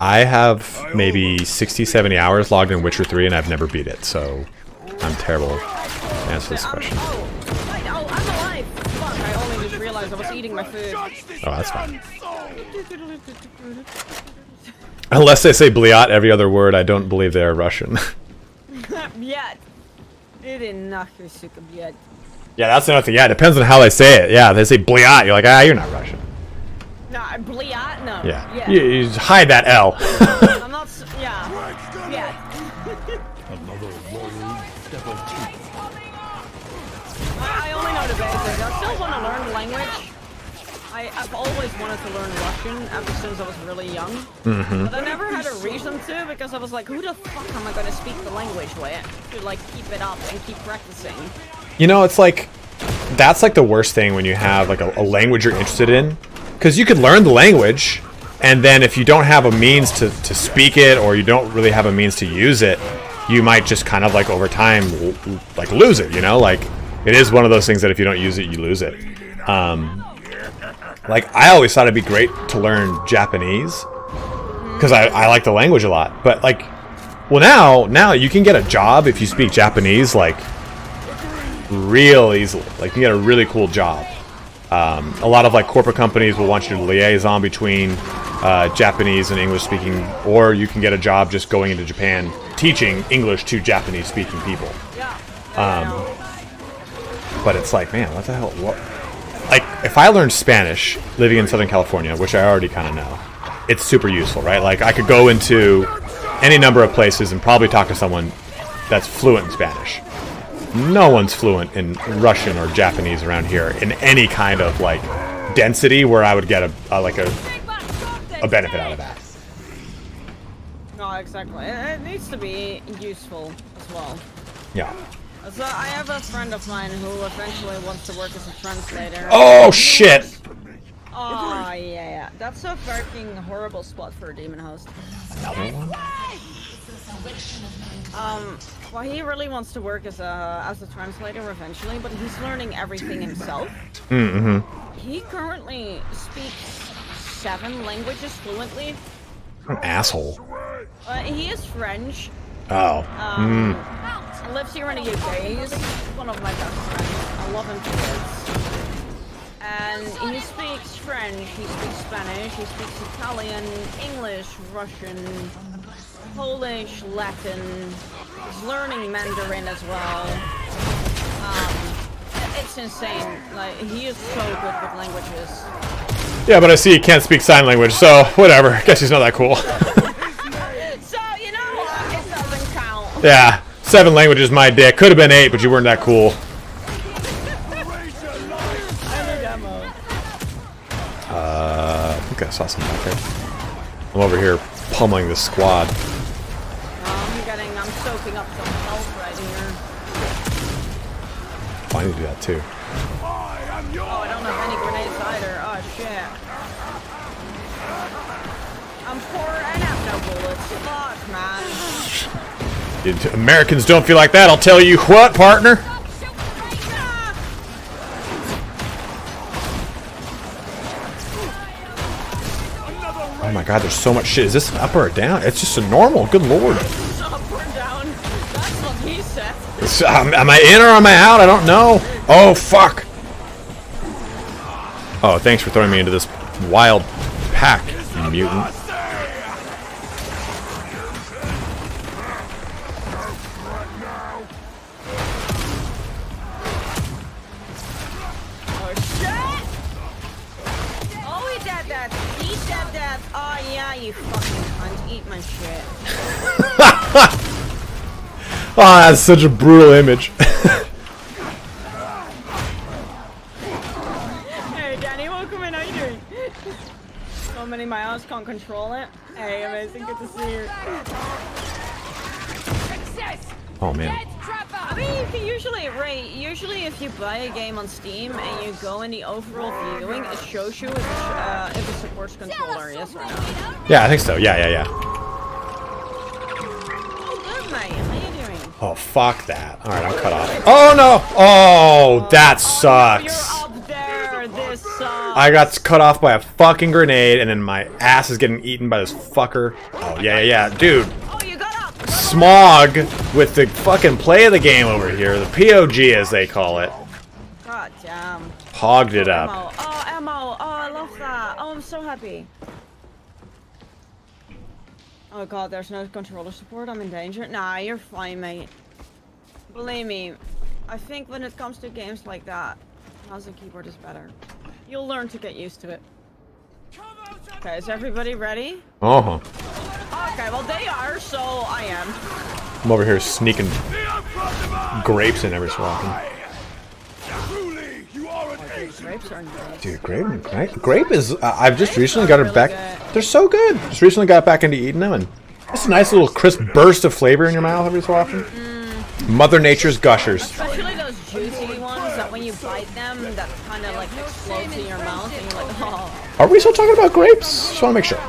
I have maybe 60, 70 hours logged in Witcher 3, and I've never beat it, so I'm terrible to answer this question. I'm alive! Fuck, I only just realized I was eating my food. Oh, that's fine. Unless they say bliat every other word, I don't believe they are Russian. Biat. Yeah, that's another thing. Yeah, it depends on how they say it. Yeah, they say bliat, you're like, you're not Russian. No, bliat? No. Yeah. You just hide that L. I'm not. Yeah. I only know the basics. I still want to learn the language. I've always wanted to learn Russian ever since I was really young. But I never had a reason to because I was like, who the fuck am I going to speak the language with? To like keep it up and keep practicing. You know, it's like, that's like the worst thing when you have like a language you're interested in. Because you could learn the language, and then if you don't have a means to speak it, or you don't really have a means to use it, you might just kind of like over time like lose it, you know? Like, it is one of those things that if you don't use it, you lose it. Like, I always thought it'd be great to learn Japanese, because I like the language a lot. But like, well now you can get a job if you speak Japanese, like, real easily. Like, you can get a really cool job. A lot of like corporate companies will want you to liaison between Japanese and English speaking, or you can get a job just going into Japan teaching English to Japanese speaking people. But it's like, man, what the hell? Like, if I learned Spanish living in Southern California, which I already kind of know, it's super useful, right? Like, I could go into any number of places and probably talk to someone that's fluent in Spanish. No one's fluent in Russian or Japanese around here in any kind of like density where I would get a benefit out of that. No, exactly. It needs to be useful as well. Yeah. So I have a friend of mine who eventually wants to work as a translator. Oh shit! Oh yeah. That's a fucking horrible spot for a demon host. Another one? Well, he really wants to work as a translator eventually, but he's learning everything himself. He currently speaks 7 languages fluently. What an asshole. He is French. Oh. Lives here in the UK. He's one of my best friends. I love him to bits. And he speaks French, he speaks Spanish, he speaks Italian, English, Russian, Polish, Latin. He's learning Mandarin as well. It's insane. Like, he is so good with languages. Yeah, but I see he can't speak sign language, so whatever. Guess he's not that cool. So, you know what? It doesn't count. Yeah, 7 languages, my dick. Could have been 8, but you weren't that cool. I think I saw something back there. I'm over here pummeling this squad. I'm soaking up some health right here. Oh, I need to do that too. Oh, I don't have any grenades either. Oh, shit. I'm poor and have no bullets. Fuck, man. Americans don't feel like that, I'll tell you what, partner. Oh my god, there's so much shit. Is this up or down? It's just a normal. Good lord. Up or down. That's what he said. Am I in or am I out? I don't know. Oh, fuck. Oh, thanks for throwing me into this wild pack, you mutant. Oh, shit! Oh, he did that. He did that. Oh, yeah, you fucking cunt. Eat my shit. Oh, that's such a brutal image. Hey, Danny, welcome in. How you doing? So many miles, can't control it. Hey, amazing. Good to see you. Oh, man. I mean, you can usually if you buy a game on Steam and you go in the overall viewing, it shows you if it supports controller, yes or no. Yeah, I think so. Yeah. Oh, good, mate. How you doing? Oh, fuck that. Alright, I'm cut off. Oh, no! Oh, that sucks. You're up there. This sucks. I got cut off by a fucking grenade, and then my ass is getting eaten by this fucker. Oh, yeah. Dude. Oh, you got up. Smog with the fucking play of the game over here. The POG, as they call it. God damn. Hogged it up. Ammo. Oh, ammo. Oh, I love that. Oh, I'm so happy. Oh god, there's no controller support. I'm in danger. Nah, you're fine, mate. Believe me, I think when it comes to games like that, mouse and keyboard is better. You'll learn to get used to it. Okay, is everybody ready? Uh-huh. Okay, well they are, so I am. I'm over here sneaking grapes in every so often. Grapes are nice. Dude, grape is... I've just recently got her back... They're so good. Just recently got back into eating them, and it's a nice little crisp burst of flavor in your mouth every so often. Mother Nature's gushers. Especially those juicy ones that when you bite them, that kind of like explodes in your mouth, and you're like, oh. Are we still talking about grapes? Just want to make sure.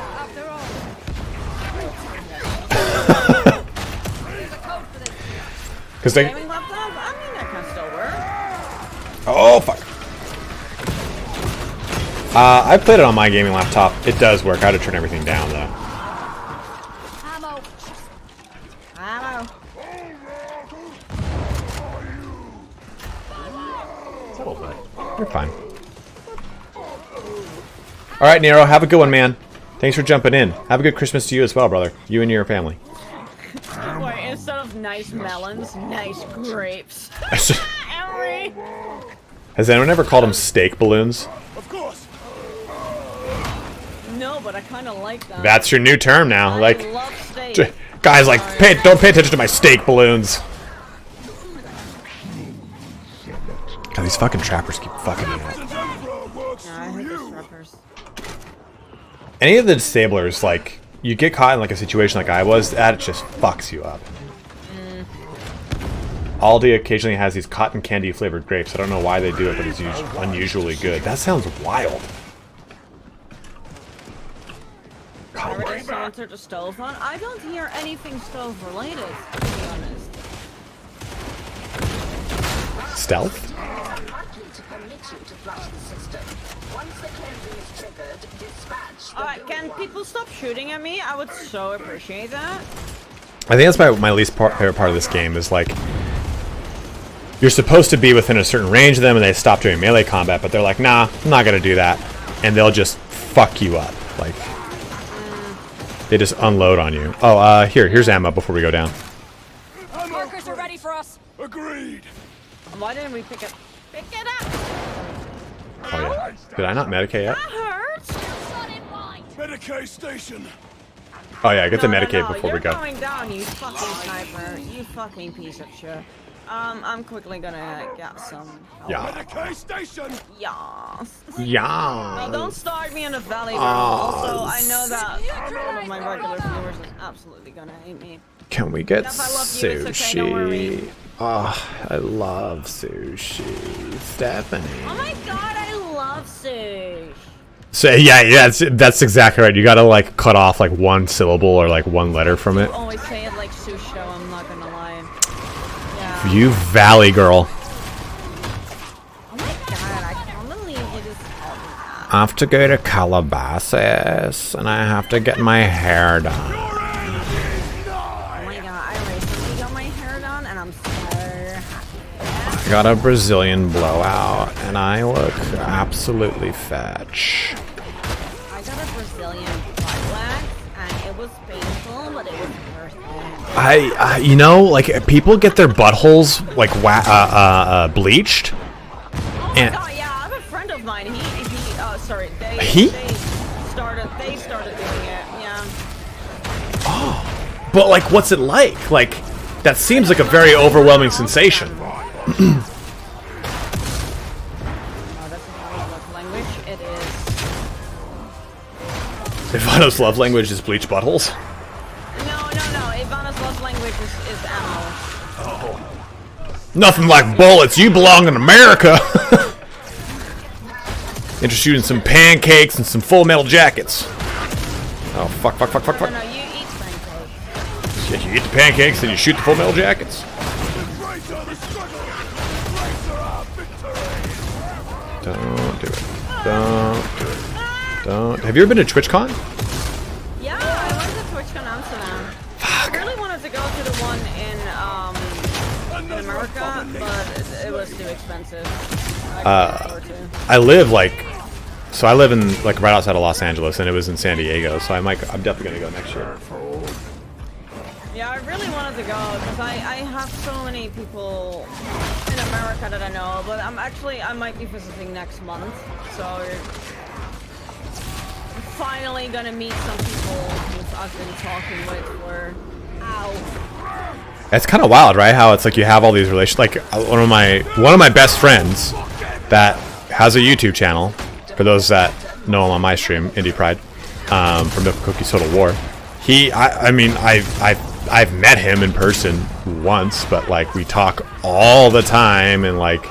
Because they... Gaming laptop? I mean, that can still work. Oh, fuck. I played it on my gaming laptop. It does work. I had to turn everything down, though. Ammo. You're fine. Alright, Nero. Have a good one, man. Thanks for jumping in. Have a good Christmas to you as well, brother. You and your family. Wait, instead of nice melons, nice grapes. Henry! Has anyone ever called them steak balloons? Of course. No, but I kind of like that. That's your new term now. I Like, love steak. guys, like, don't pay attention to my steak balloons. God, these fucking trappers keep fucking me up. Nah, I hate those trappers. Any of the disablers, like, you get caught in like a situation like I was, that just fucks you up. Aldi occasionally has these cotton candy flavored grapes. I don't know why they do it, but it's unusually good. That sounds wild. Already answered the stove on. I don't hear anything stove related, to be honest. Stealth? to permit you to flush the system. Once the cleansing is triggered, dispatch the Alright, can people stop shooting at me? I would so appreciate that. I think that's my least favorite part of this game is like you're supposed to be within a certain range of them and they stop doing melee combat, but they're like, nah, I'm not gonna do that, and they'll just fuck you up. Like they just unload on you. Oh, here's ammo before we go down. Markers are ready for us. Agreed. Why didn't we pick it up? Oh yeah. Did I not medicate yet? That hurts! Medicaid station. Oh yeah, get the No, medicate no, before you're we go. going down, you fucking sniper. You fucking piece of shit. I'm quickly gonna get some help. Yeah. Medicaid station. Yeah. Yeah. No, don't start me in the valley, bro. Also, I know that one of my regular viewers is absolutely gonna hate me. Can we get Steph, I love you, it's okay, don't worry. sushi? Oh, I love sushi. Stephanie. Oh my god, I love sushi. So yeah, that's exactly right. You gotta like cut off like one syllable or like one letter from it. You always say it like sushi, I'm not gonna lie. Yeah. You valley girl. Oh my god, I can't believe you just called me that. I have to go to Calabasas and I have to get my hair done. Oh my god, I recently got my hair done and I'm so happy. I got a Brazilian blowout and I look absolutely fetch. I got a Brazilian butt wax and it was painful, but it was worth it. I you know, like people get their buttholes like bleached. Oh And my god, yeah, I have a friend of mine. They started doing it, yeah. but like what's it like? Like that seems like a very overwhelming sensation. Oh, that's Ivano's love language. It is. Ivano's love language is bleach buttholes. No. Ivano's love language is ammo. Nothing like bullets. You belong in America. Interested in some pancakes and some full metal jackets. Oh fuck. No, you eat pancakes. Yeah, you eat the pancakes and you shoot the full metal jackets. Don't do it. Don't do it. Don't. Have you ever been to TwitchCon? Yeah, I went to TwitchCon Amsterdam. I really wanted to go to the one in America, but it was too expensive. I live I live in like right outside of Los Angeles, and it was in San Diego, so I'm definitely gonna go next year. Yeah, I really wanted to go because I have so many people in America that I know, but I might be visiting next month, so I'm finally gonna meet some people who I've been talking with for It's kind of wild, right? How it's like you have all these relations. Like one of my best friends that has a YouTube channel. For those that know him on my stream, Indie Pride, from the Cookies Total War. I've met him in person once, but like we talk all the time and like,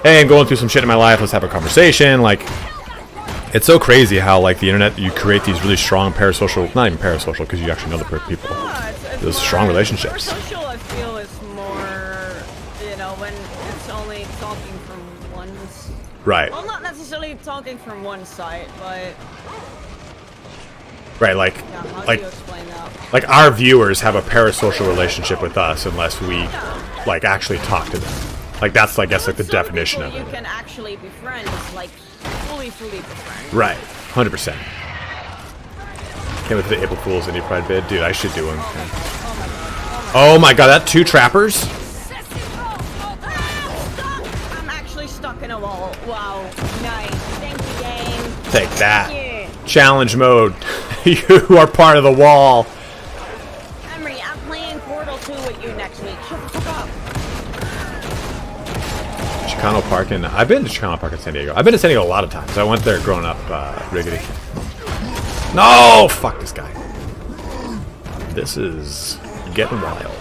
hey, I'm going through some shit in my life. Let's have a conversation. Like, it's so crazy how like the internet, you create these really strong parasocial, not even parasocial, because you actually know the people. Those strong relationships. Social, I feel, is more, when it's only talking from one. Right. Well, not necessarily talking from one side, but. Right, like, Yeah, how like, do you explain that? like our viewers have a parasocial relationship with us unless we, like, actually talk to them. Like that's, I guess, like the Some definition people of you it. can actually befriend, like fully befriend. Right, 100%. Came with the April Fool's Indie Pride vid, dude. I should do one. Oh my god, that 2 trappers. I'm actually stuck in a wall. Wow, nice. Thank you, game. Take that. Thank you. Challenge mode. You are part of the wall. Emery, I'm playing Portal 2 with you next week. Shut the fuck up. Chicano Park in. I've been to Chicano Park in San Diego. I've been to San Diego a lot of times. I went there growing up, riggedy. No! Fuck this guy. This is getting wild.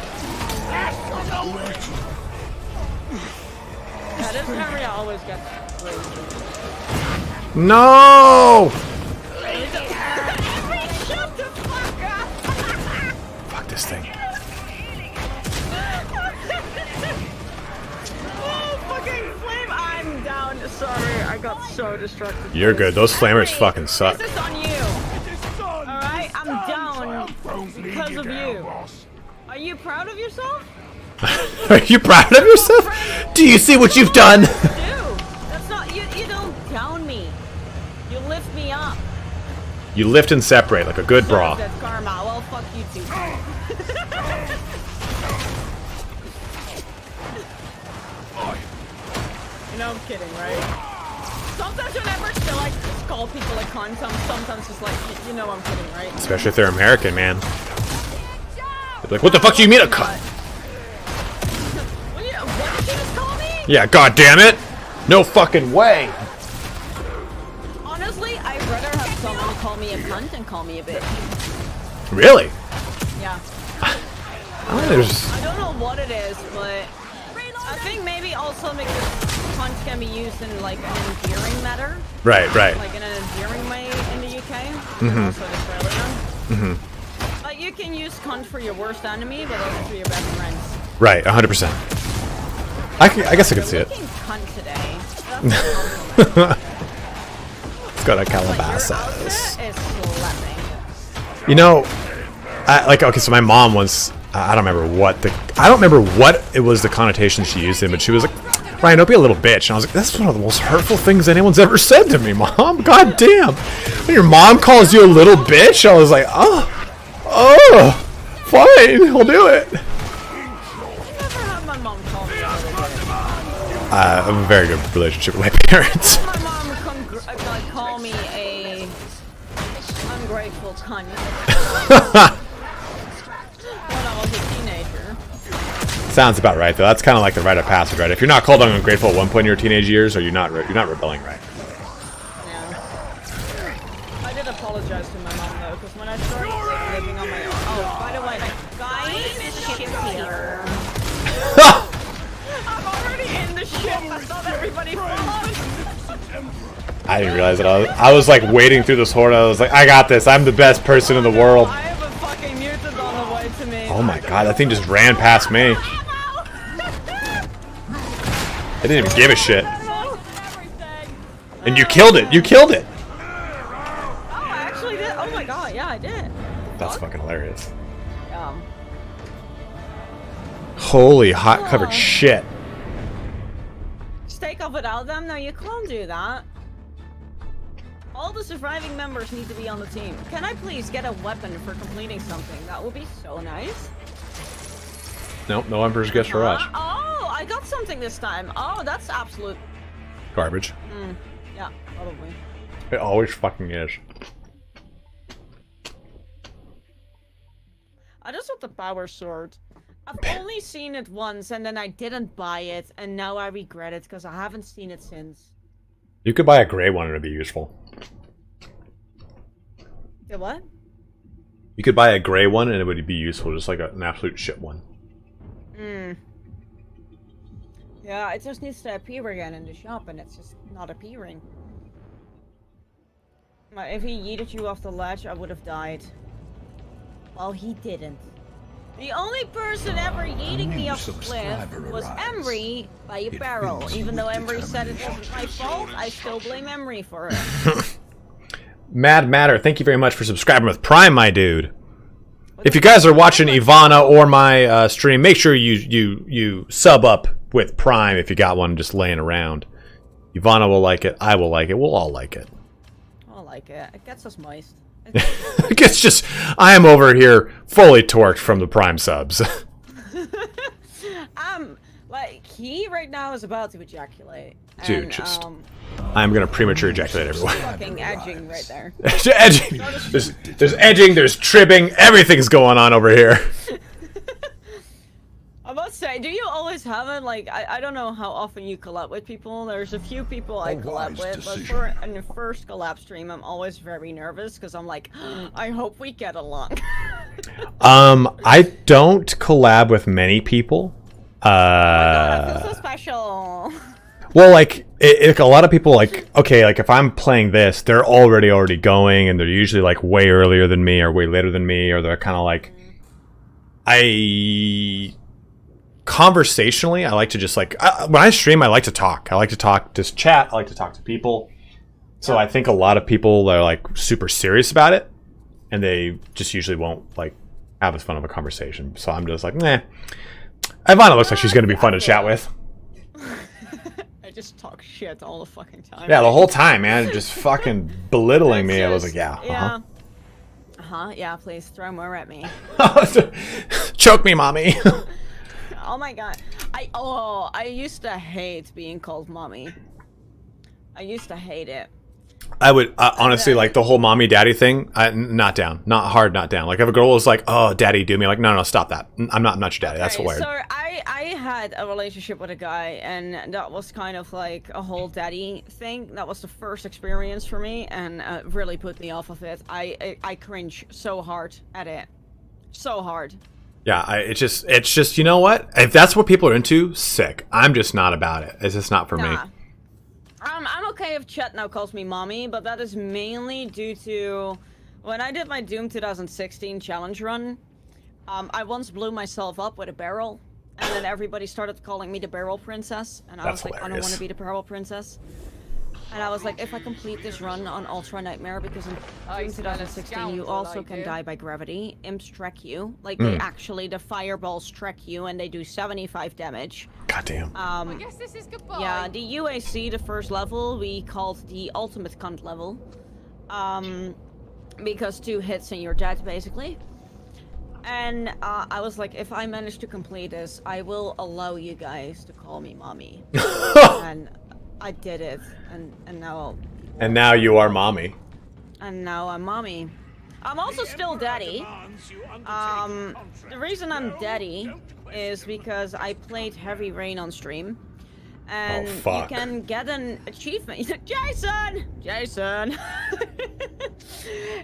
Yeah, this area always gets crazy. No! Shut the fuck up! Fuck this thing. Oh, fucking flame! I'm down so destructive. You're good. Those flamers fucking suck. This is on you. Alright, I'm down because of you. Are you proud of yourself? Are you proud of yourself? Do you see what you've done? Dude, that's not you. You don't down me. You lift me up. You lift and separate like a good bra. That's karma. Well, fuck you too. You know, I'm kidding, right? Sometimes whenever I like just call people like cons, sometimes it's like, you know, I'm kidding, right? Especially if they're American, man. They're like, what the fuck do you mean a cunt? What did you just call me? Yeah, god damn it! No fucking way! Honestly, I'd rather have someone call me a cunt than call me a bitch. Really? Yeah. There's... I don't know what it is, but I think maybe also because cunt can be used in like an endearing manner. Right, right. Like in an endearing way in the UK, and also in Australia. Like you can use cunt for your worst enemy, but also for your best friends. Right, 100%. I guess I can see it. Looking cunt today. That's It's got a like, Calabasas. your outfit is slapping. You know, okay, so my mom once, I don't remember what it was the connotation she used in, but she was like, Ryan, don't be a little bitch. And I was like, that's one of the most hurtful things anyone's ever said to me, Mom. God damn. When your mom calls you a little bitch, I was like, oh, fine, I'll do it. I never had my mom call me a little bitch. I have a very good relationship with my parents. My mom call me a ungrateful cunt. When I was a teenager. Sounds about right, though. That's kind of like the rite of passage, right? If you're not called ungrateful at one point in your teenage years, or you're not rebelling right. Yeah. I did apologize to my mom though, because when I started like, living on my own. Oh, by the way, guys, ship here. I'm already in the ship. I thought everybody followed. I didn't realize it. I was like wading through this horde. I was like, I got this. I'm the best person in the world. I have a fucking mutant on the way to me. Oh my god, that thing just ran past me. I didn't even give a shit. And you killed it. You killed it. Oh, I actually did. Oh my god, yeah, I did. That's fucking hilarious. Yeah. Holy hot covered shit. Just take off without them? No, you can't do that. All the surviving members need to be on the team. Can I please get a weapon for completing something? That would be so nice. Nope, no Emperor's Guest for Rush. Oh, I got something this time. Oh, that's absolute. Garbage. Yeah, probably. It always fucking is. I just want the power sword. I've only seen it once and then I didn't buy it and now I regret it because I haven't seen it since. You could buy a gray one and it'd be useful. The what? You could buy a gray one and it would be useful, just like an absolute shit one. Yeah, it just needs to appear again in the shop and it's just not appearing. If he yeeted you off the ledge, I would have died. Well, he didn't. The only person ever yeeting me off the cliff was Emery by a barrel. Even though Emery said it wasn't my fault, I still blame Emery for it. Mad Matter, thank you very much for subscribing with Prime, my dude. If you guys are watching Ivana or my stream, make sure you sub up with Prime if you got one just laying around. Ivana will like it. I will like it. We'll all like it. I'll like it. It gets us moist. It's just, I am over here fully torqued from the Prime subs. Like, he right now is about to ejaculate. Dude, and, just... I'm gonna premature ejaculate everywhere. Fucking edging right there. Edging. There's edging, there's tripping, everything's going on over here. I must say, do you always have it? Like, I don't know how often you collab with people. There's a few people I collab with, but for in the first collab stream, I'm always very nervous because I'm like, I hope we get along. I don't collab with many people. Oh my God, I feel so special. Well, like, a lot of people, like, okay, like, if I'm playing this, they're already going, and they're usually, like, way earlier than me, or way later than me, or they're kind of like, conversationally, I like to just, like, when I stream, I like to talk. I like to talk, just chat, I like to talk to people. So I think a lot of people are like super serious about it, and they just usually won't like have as fun of a conversation. So I'm just like, nah. Ivana looks like she's going to be fun to chat with. I just talk shit all the fucking time. Yeah, the whole time, man, just fucking belittling me. I was like, yeah. Yeah, please throw more at me. Choke me, mommy. Oh my god. I used to hate being called mommy. I used to hate it. I would honestly like the whole mommy daddy thing. Not down, not hard, not down. Like if a girl was like, "Oh, daddy, do me," like, no, stop that. I'm not your daddy. That's weird. So I had a relationship with a guy, and that was kind of like a whole daddy thing. That was the first experience for me, and really put me off of it. I cringe so hard at it, so hard. Yeah, it's just you know what? If that's what people are into, sick. I'm just not about it. It's just not for me. I'm okay if Chet now calls me mommy, but that is mainly due to when I did my Doom 2016 challenge run. I once blew myself up with a barrel, and then everybody started calling me the barrel princess, and I was like, I don't want to be the barrel princess. And I was like, if I complete this run on Ultra Nightmare, because in Doom 2016 you also can die by gravity, imps track you. Like, they actually, the fireballs track you, and they do 75 damage. Goddamn. I guess this is goodbye. Yeah, the UAC, the first level, we called the ultimate cunt level. Because 2 hits and you're dead, basically. And I was like, if I manage to complete this, I will allow you guys to call me mommy. And I did it, and now... And now you are mommy. And now I'm mommy. I'm also still daddy. The reason I'm daddy is because I played Heavy Rain on stream. And you can get an achievement. Jason! Jason!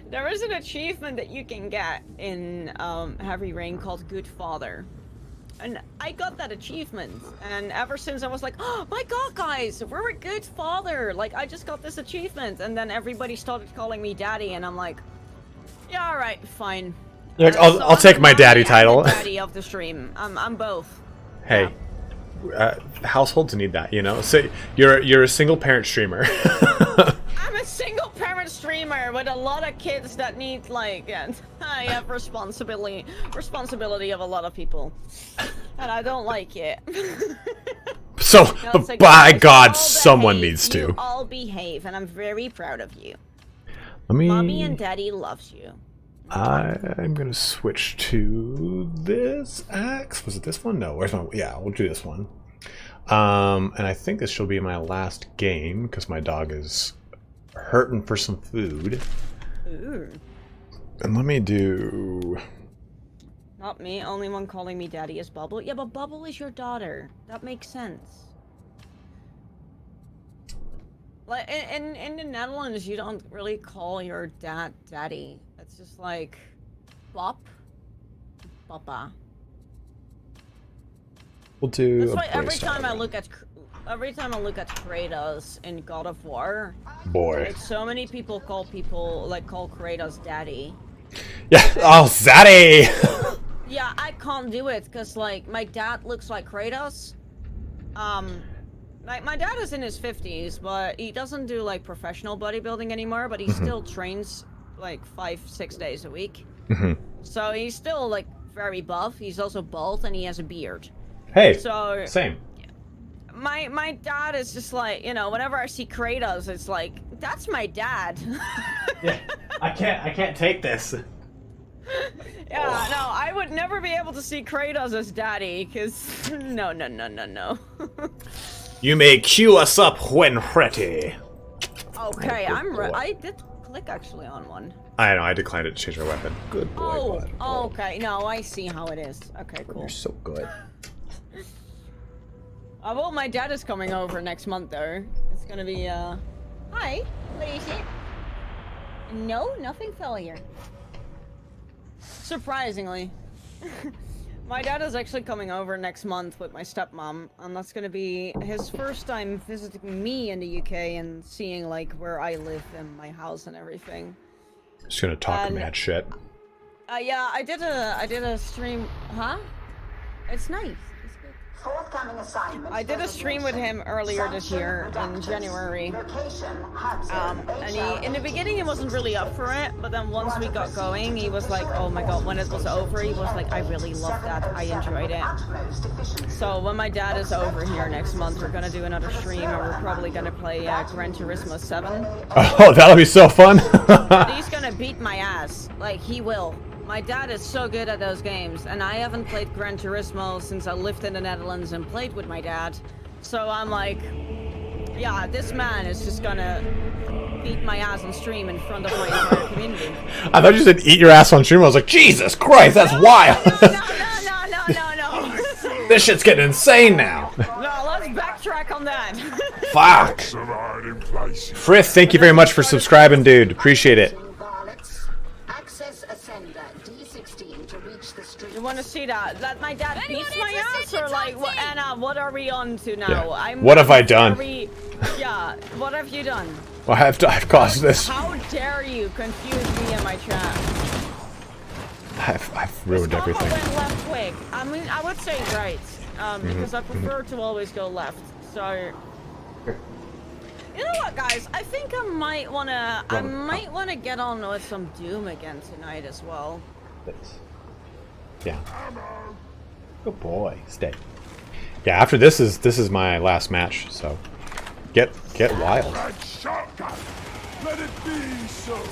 There is an achievement that you can get in Heavy Rain called Good Father. And I got that achievement, and ever since I was like, oh my god, guys, we're a good father. Like, I just got this achievement, and then everybody started calling me daddy, and I'm like, yeah, all right, fine. You're like, I'll take my daddy title. Daddy of the stream. I'm both. Hey, households need that, you know. So you're a single parent streamer. I'm a single parent streamer with a lot of kids that need, like, and I have responsibility of a lot of people, and I don't like it. So, like, by God, all someone behave, needs to. You all behave, and I'm very proud of you. Let me. Mommy and Daddy loves you. I'm gonna switch to this axe. Was it this one? No. Where's my? Yeah, we'll do this one. And I think this shall be my last game because my dog is hurting for some food. Ooh. And let me do... Not me. Only one calling me daddy is Bubble. Yeah, but Bubble is your daughter. That makes sense. Like, in the Netherlands, you don't really call your dad daddy. It's just like... Bop. Papa. We'll do That's why every time I look at Kratos in God of War, like, so many people call Kratos daddy. Yeah, oh, Zaddy! Yeah, I can't do it because, like, my dad looks like Kratos. Like, my dad is in his 50s, but he doesn't do, like, professional bodybuilding anymore, but he still trains, like, 5-6 days a week. So he's still, like, very buff. He's also bald, and he has a beard. Hey, so same. My dad is just like, you know, whenever I see Kratos, it's like, that's my dad. Yeah, I can't take this. Yeah, no, I would never be able to see Kratos as daddy, because no. You may queue us up when ready. Okay, I did click actually on one. I know, I declined it to change my weapon. Good boy, bud. Oh, okay, no, I see how it is. Okay, cool. You're so good. Well, my dad is coming over next month, though. It's gonna be, Hi, what is it? No, nothing fell here. Surprisingly. My dad is actually coming over next month with my stepmom, and that's gonna be his first time visiting me in the UK and seeing, like, where I live and my house and everything. Just gonna talk mad shit. Yeah, I did a stream, huh? It's nice. It's good. Forthcoming assignment. I did a stream with him earlier this year in January. And he, in the beginning, he wasn't really up for it, but then once we got going, he was like, "Oh my god!" When it was over, he was like, "I really loved that. I enjoyed it." So when my dad is over here next month, we're gonna do another stream, and we're probably gonna play Gran Turismo 7. Oh, that'll be so fun. But he's gonna beat my ass. Like, he will. My dad is so good at those games, and I haven't played Gran Turismo since I lived in the Netherlands and played with my dad. So I'm like, yeah, this man is just gonna beat my ass on stream in front of my entire community. I thought you said eat your ass on stream. I was like, Jesus Christ, that's wild. No. This shit's getting insane now. No, let's backtrack on that. Fuck. Frith, thank you very much for subscribing, dude. Appreciate it. You want to see that? That my dad beats my ass, or like, what, Anna? What are we on to now? Yeah. What have I done? Yeah. What have you done? Well, I've caused this. How dare you confuse me in my chat? I've ruined everything. Went left quick. I mean, I would say right, because I prefer to always go left. So, you know what, guys? I think I might wanna get on with some Doom again tonight as well. Yeah. Good boy. Stay. Yeah. After this is my last match, so get wild. Let it be so. I'm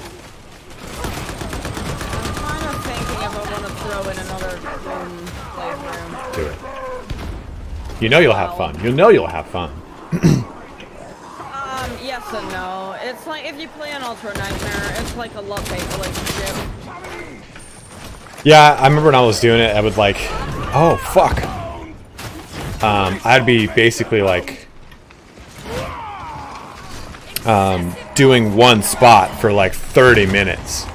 kind of thinking if I want to throw in another Doom playthrough. Do it. You know you'll have fun. You know you'll have fun. Yes and no. It's like if you play an Ultra Nightmare, it's like a love-hate relationship. Yeah, I remember when I was doing it, I would like, oh fuck. I'd be basically like doing one spot for like 30 minutes.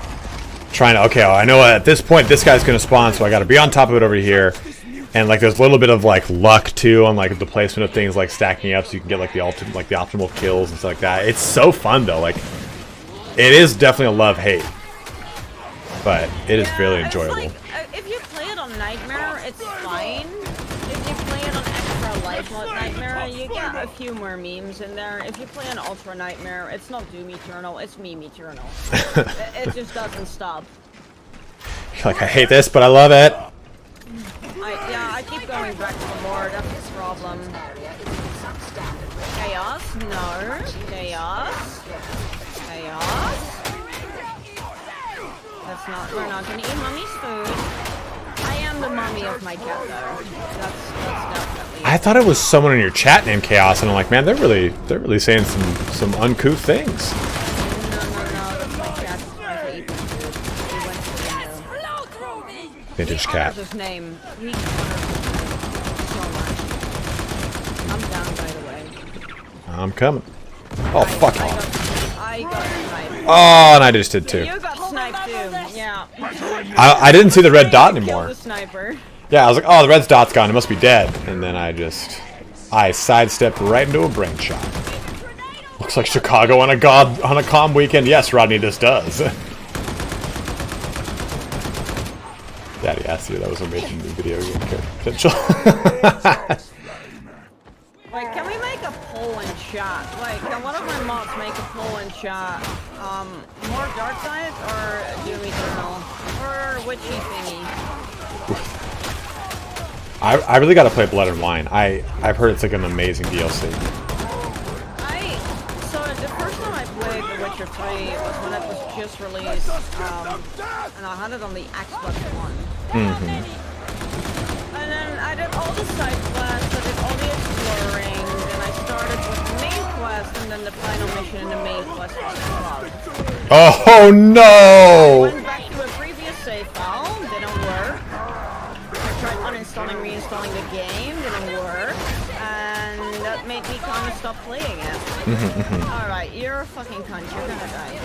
Trying to, okay, I know at this point this guy's gonna spawn, so I gotta be on top of it over here. And like there's a little bit of like luck too on like the placement of things, like stacking up so you can get like the optimal kills and stuff like that. It's so fun though, like it is definitely a love-hate. But it is really enjoyable. Like, if you play it on Nightmare, it's fine. If you play it on Extra Life Mode Nightmare, you get a few more memes in there. If you play on Ultra Nightmare, it's not Doom Eternal, it's Meme Eternal. It just doesn't stop. Like, I hate this, but I love it. I keep going back for more, that's the problem. Chaos? No. Chaos? Chaos? We're not gonna eat mommy's food. I am the mommy of my cat though. That's definitely. I thought it was someone in your chat named Chaos, and I'm like, man, they're really saying some uncouth things. No, that's my cat. He went to the window. Vintage cat. His name. We so much. I'm down by the way. I'm coming. Oh fuck off. I got sniped. Oh, and I just did too. You got sniped too. Yeah. I didn't see the red dot anymore. The sniper. Yeah, I was like, oh, the red dot's gone. It must be dead. And then I sidestepped right into a brain shot. Looks like Chicago on a comm weekend. Yes, Rodney, this does. Daddy asked you that was amazing new video game character potential. Wait, can we make a poll in chat? Like, can one of my mods make a poll in chat? More Darktide or Doom Eternal? Or witchy thingy? I really gotta play Blood and Wine. I've heard it's like an amazing DLC. So the first time I played The Witcher 3 was when it was just released, and I had it on the Xbox One. And then I did all the side quests, I did all the exploring, then I started with the main quest, and then the final mission in the main quest was unlocked. Oh no! I went back to a previous save file, didn't work. I tried uninstalling, reinstalling the game, didn't work. And that made me kind of stop playing it. Alright, you're a fucking cunt, you're gonna die.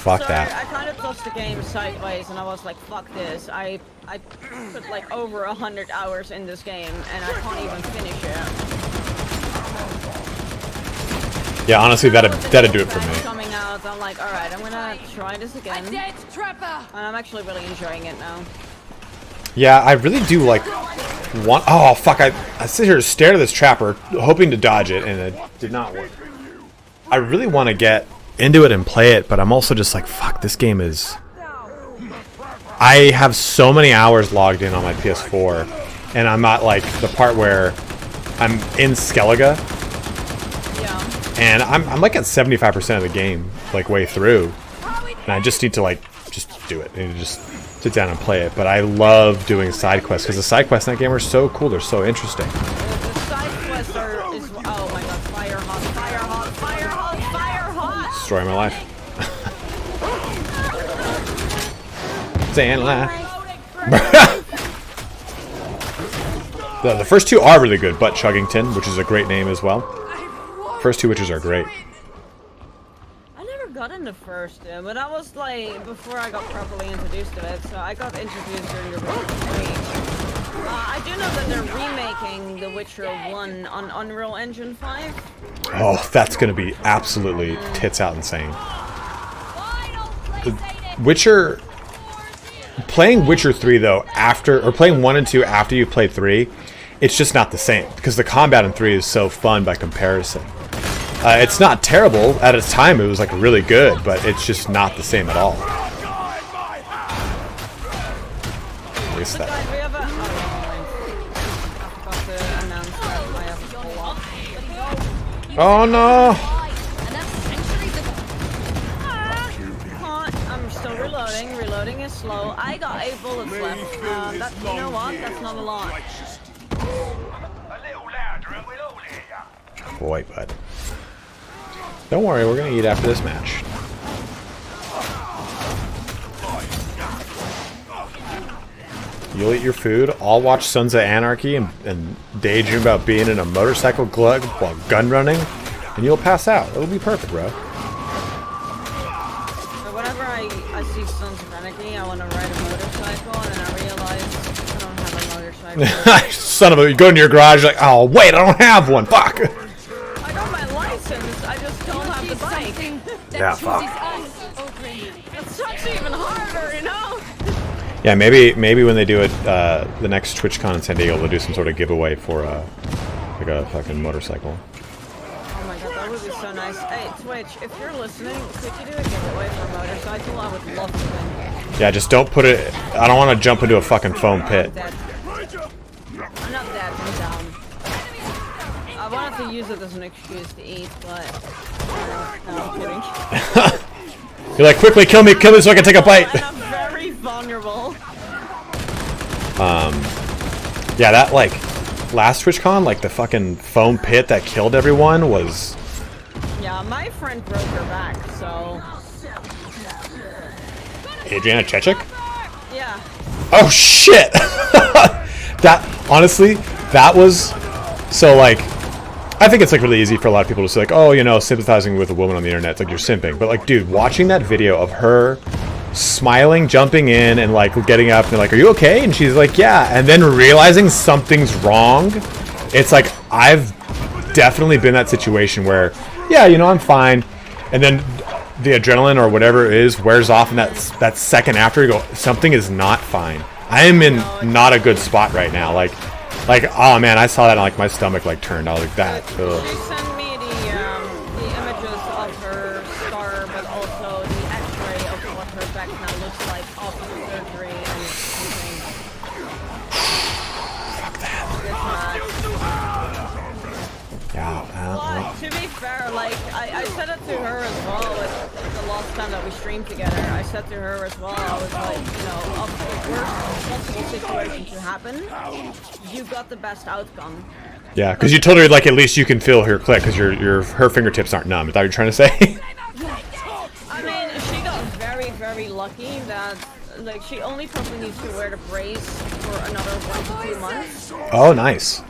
Fuck So that. I kind of tossed the game sideways and I was like, fuck this. I put like over 100 hours in this game and I can't even finish it. Yeah, honestly, that'd do it for me. Coming out, I'm like, alright, I'm gonna try this again. Dead trapper. And I'm actually really enjoying it now. Yeah, I really do like want. Oh fuck! I sit here to stare at this trapper, hoping to dodge it, and it did not work. I really want to get into it and play it, but I'm also just like, fuck, this game is. I have so many hours logged in on my PS4, and I'm at like the part where I'm in Skellige, and I'm like at 75% of the game, like way through, and I just need to like just do it. I need to just sit down and play it. But I love doing side quests because the side quests in that game are so cool. They're so interesting. The side quests are oh my god, fire hot, fire hot, fire hot, fire hot. Destroy my life. Saying laugh. The first two are really good. Butt Chuggington, which is a great name as well. First two witches are great. I never got into first, but that was like before I got properly introduced to it. So I got introduced during the Witcher 3. I do know that they're remaking The Witcher 1 on Unreal Engine 5. Oh, that's gonna be absolutely tits out insane. The Witcher. Playing Witcher 3 though, or playing 1 and 2 after you played 3, it's just not the same because the combat in 3 is so fun by comparison. It's not terrible. At its time, it was like really good, but it's just not the same at all. At least that. Oh no! I'm still reloading. Reloading is slow. I got 8 bullets left. You know what? That's not a lot. Boy, bud. Don't worry, we're gonna eat after this match. You'll eat your food, I'll watch Sons of Anarchy and daydream about being in a motorcycle glug while gun running, and you'll pass out. It'll be perfect, bro. Whenever I see Sons of Anarchy, I want to ride a motorcycle, and then I realize I don't have a motorcycle. Son of a, you go into your garage like, oh wait, I don't have one, fuck! I got my license, I just don't have the bike. Yeah, fuck. It sucks even harder, you know? Yeah, maybe when they do it, the next TwitchCon in San Diego, they'll do some sort of giveaway for like a fucking motorcycle. Oh my god, that would be so nice. Hey, Twitch, if you're listening, could you do a giveaway for a motorcycle? I would love to win. Yeah, just don't put it. I don't want to jump into a fucking foam pit. I'm not dead, I'm down. I wanted to use it as an excuse to eat, but no, I'm kidding. You're like, quickly kill me so I can take a bite. I'm very vulnerable. Yeah, that like last TwitchCon, like the fucking foam pit that killed everyone was. Yeah, my friend broke her back, so. Adriana Chechik? Yeah. Oh shit! That honestly, that was so like. I think it's like really easy for a lot of people to say like, oh, you know, sympathizing with a woman on the internet, it's like you're simping. But like, dude, watching that video of her smiling, jumping in, and like getting up and like, are you okay? And she's like, yeah. And then realizing something's wrong. It's like, I've definitely been in that situation where, yeah, you know, I'm fine. And then the adrenaline or whatever it is wears off, and that second after you go, something is not fine. I am in not a good spot right now. Like, oh man, I saw that and like my stomach like turned. I was like, that. She sent me the images of her scar, but also the X-ray of what her back now looks like after the surgery, and it's something. Fuck that. Yeah. But to be fair, like I said it to her as well. Like the last time that we streamed together, I said to her as well. I was like, you know, of the worst possible situation to happen, you got the best outcome. Yeah, because you told her like at least you can feel her click because her fingertips aren't numb. Is that what you're trying to say? I mean, she got very, very lucky that like she only probably needs to wear the brace for another 1 to 2 months. Oh, nice.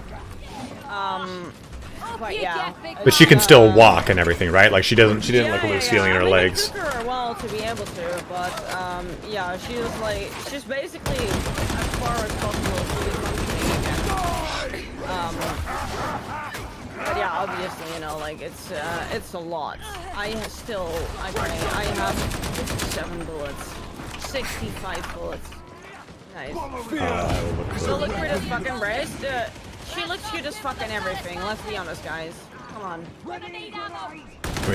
But yeah. But she can still walk and everything, right? Like she didn't like lose feeling in her legs. It took her a while to be able to, but yeah, she was like, she's basically as far as possible fully functioning again. But yeah, obviously, you know, like it's a lot. I have 57 bullets, 65 bullets. Nice. Look So look cute as fucking Rave. She looks cute as fucking everything. Let's be honest, guys. Come on. I mean,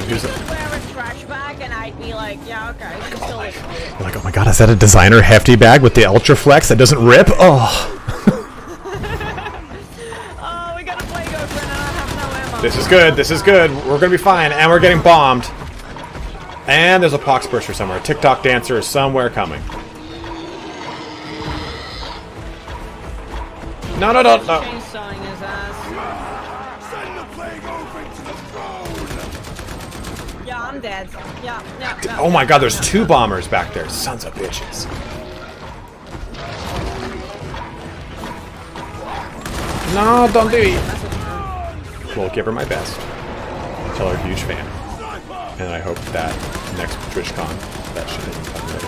who's She could wear a trash bag, and I'd be like, yeah, okay. She still looks cute. like, oh my god, is that a designer hefty bag with the Ultra Flex that doesn't rip? Oh. Oh, we gotta play Ghost and I have no ammo. This is good. This is good. We're gonna be fine, and we're getting bombed. And there's a pox burster somewhere. A TikTok dancer is somewhere coming. No, no, no, no. Chainsawing his ass. Yeah, I'm dead. Yeah. Oh my god, there's 2 bombers back there. Sons of bitches. No, don't do it. We'll give her my best. Tell her huge fan. And I hope that next TwitchCon that shit isn't fucking ready.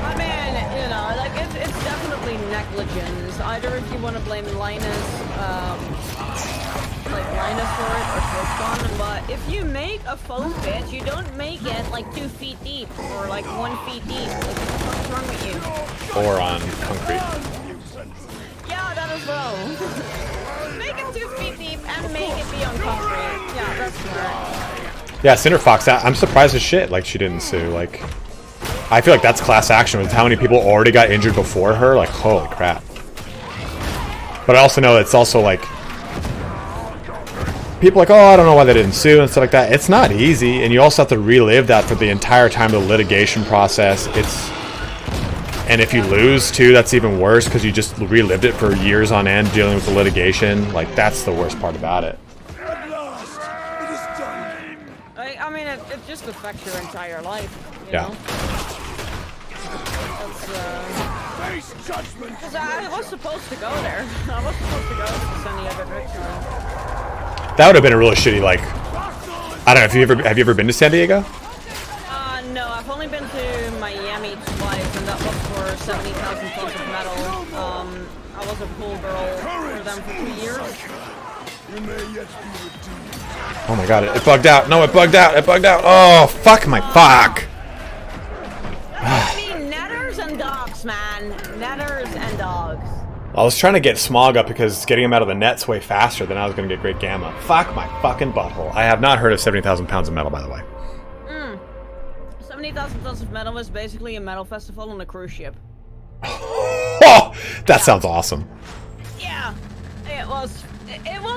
I mean, you know, like it's definitely negligence. Either if you want to blame Linus, like Linus for it, or TwitchCon. But if you make a foam pit, you don't make it like 2 feet deep or like 1 feet deep. Like, what the fuck is wrong with you? Or on concrete. Yeah, that as well. Make it 2 feet deep and make it be on concrete. Yeah, that's smart. Yeah, Cinderfox, I'm surprised as shit, like, she didn't sue, like... I feel like that's class action with how many people already got injured before her, like, holy crap. But I also know it's also, like... People are like, oh, I don't know why they didn't sue and stuff like that. It's not easy, and you also have to relive that for the entire time of the litigation process. It's... And if you lose, too, that's even worse, because you just relived it for years on end dealing with the litigation. Like, that's the worst part about it. I mean, it just affects your entire life, you Yeah. know? Because I was supposed to go there. I was supposed to go to the San Diego Victory. That would have been a really shitty, like... I don't know, have you ever been to San Diego? No, I've only been to Miami twice, and that was for 70,000 tons of metal. I was a pool girl for them for 2 years. Oh my god, it bugged out. No, it bugged out. It bugged out. Oh, fuck my fuck. I mean, netters and dogs, man. Netters and dogs. I was trying to get smog up because getting him out of the net's way faster than I was going to get great gamma. Fuck my fucking butthole. I have not heard of 70,000 pounds of metal, by the way. 70,000 tons of metal was basically a metal festival on a cruise ship. Oh, that sounds awesome. Yeah, it was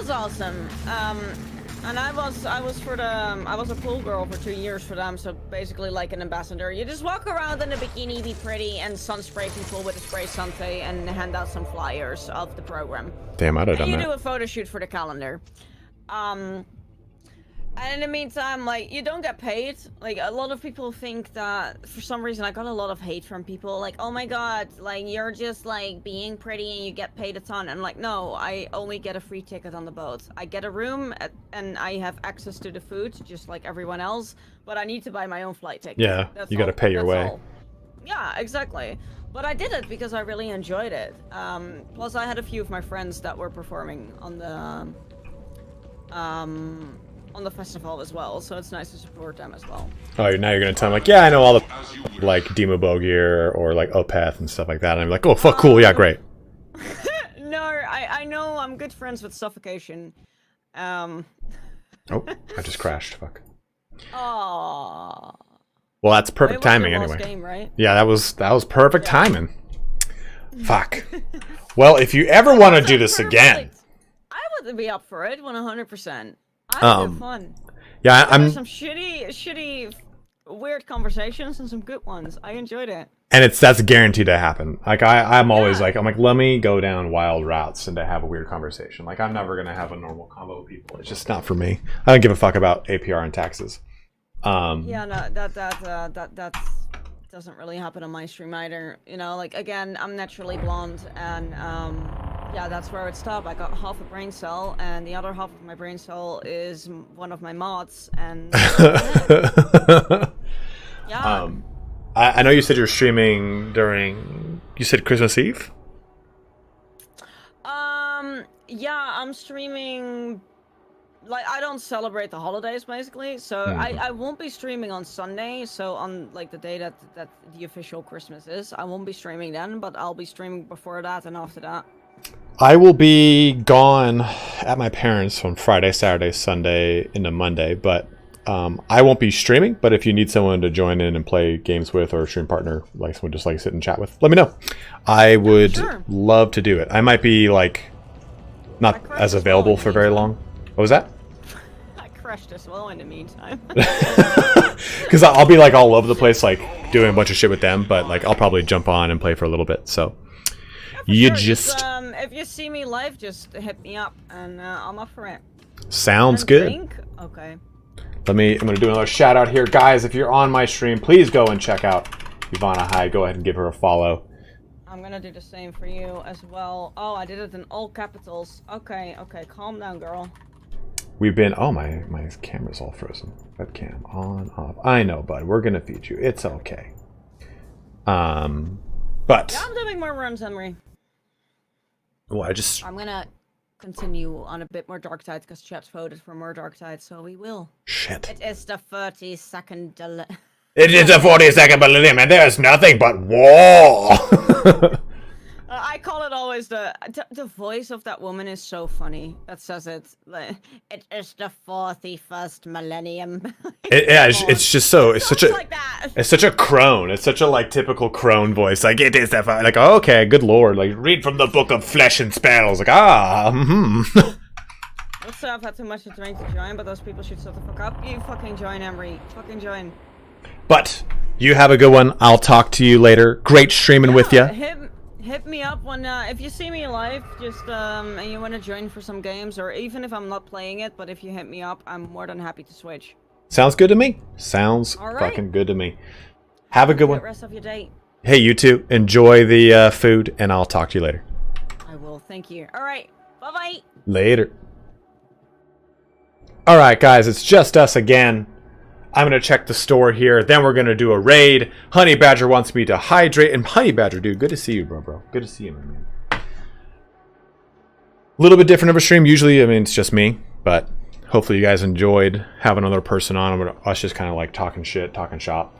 awesome. And I was a pool girl for 2 years for them, so basically like an ambassador. You just walk around in a bikini, be pretty, and sun spray people with a spray sundae and hand out some flyers of the program. Damn, I'd have done You that. do a photo shoot for the calendar. And in the meantime, like, you don't get paid. Like, a lot of people think that, for some reason, I got a lot of hate from people. Like, oh my god, like, you're just, like, being pretty and you get paid a ton. And, like, no, I only get a free ticket on the boat. I get a room and I have access to the food, just like everyone else. But I need to buy my own flight ticket. Yeah, That's you gotta all. pay your That's way. all. Yeah, exactly. But I did it because I really enjoyed it. Plus, I had a few of my friends that were performing on the festival as well, so it's nice to support them as well. Oh, now you're gonna tell me like, yeah, I know all the like Demo Bogear or like Opeth and stuff like that. And I'm like, oh fuck, cool, yeah, great. No, I know I'm good friends with Suffocation. Oh, I just crashed. Fuck. Oh. Well, that's perfect timing anyway. Game, right? Yeah, that was perfect timing. Fuck. Well, if you ever want to do this again, I would be up for it 100%. I would have fun. Yeah, There were some shitty, weird conversations and some good ones. I enjoyed it. And that's guaranteed to happen. Like I'm always like, I'm like, let me go down wild routes and to have a weird conversation. Like I'm never gonna have a normal convo with people. It's just not for me. I don't give a fuck about APR and taxes. Yeah, no, that doesn't really happen on my stream either. You know, like again, I'm naturally blonde, and yeah, that's where it stopped. I got half a brain cell, and the other half of my brain cell is one of my mods, and yeah. I know you said you're streaming during. You said Christmas Eve. Yeah, I'm streaming like I don't celebrate the holidays basically, so I won't be streaming on Sunday. So on like the day that the official Christmas is, I won't be streaming then, but I'll be streaming before that and after that. I will be gone at my parents' on Friday, Saturday, Sunday, into Monday, but I won't be streaming. But if you need someone to join in and play games with, or a stream partner, like someone just like sit and chat with, let me know. I would love to do it. I might be like not as available for very long. What was that? I crushed as well in the meantime. Because I'll be like all over the place, like doing a bunch of shit with them, but like I'll probably jump on and play for a little bit. So you just if you see me live, just hit me up and I'm up for it. Sounds good. Drink? Okay. I'm gonna do another shout out here, guys. If you're on my stream, please go and check out Ivana Hyde. Go ahead and give her a follow. I'm gonna do the same for you as well. Oh, I did it in all capitals. Okay, calm down, girl. We've been. Oh, my camera's all frozen. Webcam on, off. I know, bud. We're gonna feed you. It's okay. But yeah, I'm doing more runs, Henry. well, I'm gonna continue on a bit more Darktide because Chaps voted for more Darktide, so we will. Shit. It is the 30-second delay. It is a 40-second millennium, and there's nothing but war. I call it always the voice of that woman is so funny. That says it. Like, it is the 41st millennium. It's just so. It's such a. Like that. It's such a crone. It's such a like typical crone voice. Like it is that. Like oh, okay, good lord. Like read from the book of flesh and spells. Like Also, I've had too much to drink to join, but those people should shut the fuck up. You fucking join, Emery. Fucking join. But you have a good one. I'll talk to you later. Great streaming with you. Hit me up when if you see me live, just and you want to join for some games, or even if I'm not playing it, but if you hit me up, I'm more than happy to switch. Sounds good to me. Sounds fucking good to me. Have a good one. Rest of your day. Hey, you too. Enjoy the food, and I'll talk to you later. I will. Thank you. All right. Bye bye. Later. All right, guys. It's just us again. I'm going to check the store here. Then we're going to do a raid. Honey Badger wants me to hydrate. And Honey Badger, dude, good to see you, bro. Good to see you, my man. A little bit different of a stream. Usually, I mean, it's just me. But hopefully you guys enjoyed having another person on. Us just kind of like talking shit, talking shop.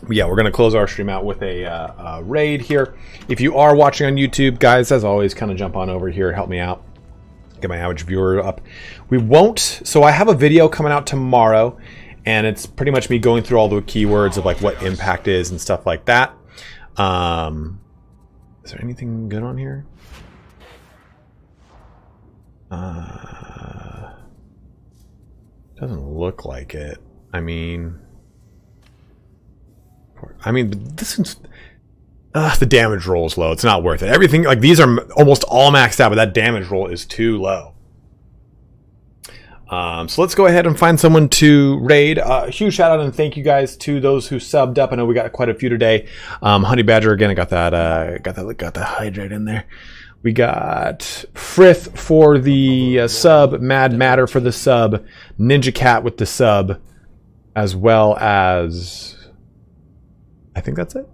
But yeah, we're going to close our stream out with a raid here. If you are watching on YouTube, guys, as always, kind of jump on over here. Help me out. Get my average viewer up. We won't. So I have a video coming out tomorrow, and it's pretty much me going through all the keywords of like what impact is and stuff like that. Is there anything good on here? Doesn't look like it. I mean, this is. The damage roll is low. It's not worth it. Everything, like, these are almost all maxed out, but that damage roll is too low. So let's go ahead and find someone to raid. Huge shout out and thank you guys to those who subbed up. I know we got quite a few today. Honey Badger, again, I got the hydrate in there. We got Frith for the sub, Mad Matter for the sub, Ninja Cat with the sub, as well as, I think that's it.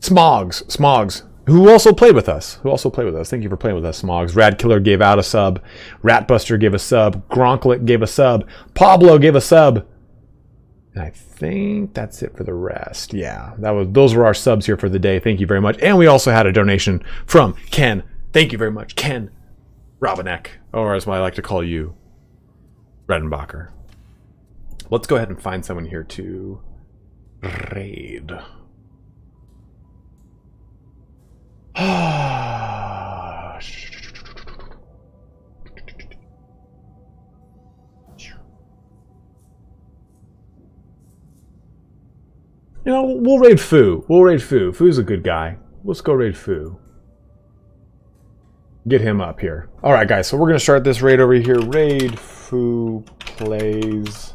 Smogs, who also played with us. Thank you for playing with us, Smogs. Rad Killer gave out a sub. Ratbuster gave a sub. Gronklet gave a sub. Pablo gave a sub. And I think that's it for the rest. Yeah, those were our subs here for the day. Thank you very much. And we also had a donation from Ken. Thank you very much, Ken Robinek, or as I like to call you, Redenbacher. Let's go ahead and find someone here to raid. You know, we'll raid Foo. Foo's a good guy. Let's go raid Foo. Get him up here. Alright, guys, so we're going to start this raid over here. Raid Foo plays.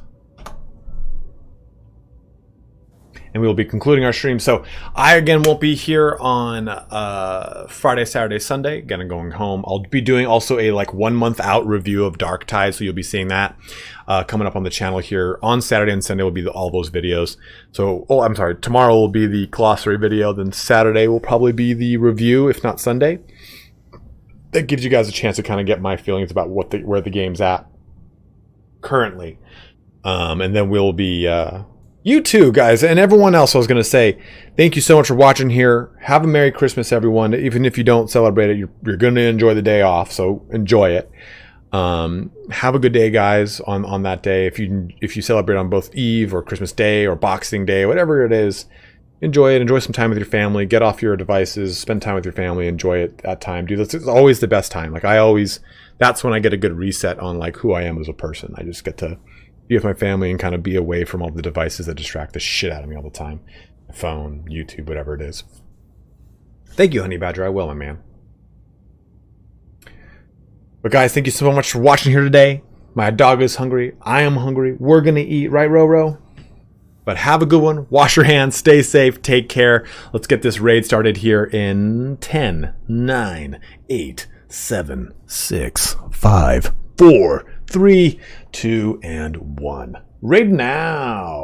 And we will be concluding our stream. So I, again, won't be here on Friday, Saturday, Sunday. Again, I'm going home. I'll be doing also a 1 month out review of Darktide. So you'll be seeing that coming up on the channel here. On Saturday and Sunday will be all those videos. So, I'm sorry. Tomorrow will be the glossary video. Then Saturday will probably be the review, if not Sunday. that gives you guys a chance to kind of get my feelings about where the game's at currently. And then we'll be you too, guys, and everyone else. I was going to say thank you so much for watching here. Have a Merry Christmas, everyone. Even if you don't celebrate it, you're going to enjoy the day off, so enjoy it. Have a good day, guys, on that day. If you celebrate on both Eve or Christmas Day or Boxing Day, whatever it is, enjoy it. Enjoy some time with your family. Get off your devices. Spend time with your family. Enjoy it that time, dude. It's always the best time. Like that's when I get a good reset on like who I am as a person. I just get to be with my family and kind of be away from all the devices that distract the shit out of me all the time. My phone, YouTube, whatever it is. Thank you, Honey Badger. I will, my man. But guys, thank you so much for watching here today. My dog is hungry. I am hungry. We're going to eat, right, Roro? But have a good one. Wash your hands. Stay safe. Take care. Let's get this raid started here in 10, 9, 8, 7, 6, 5, 4, 3, 2, and 1. Raid now.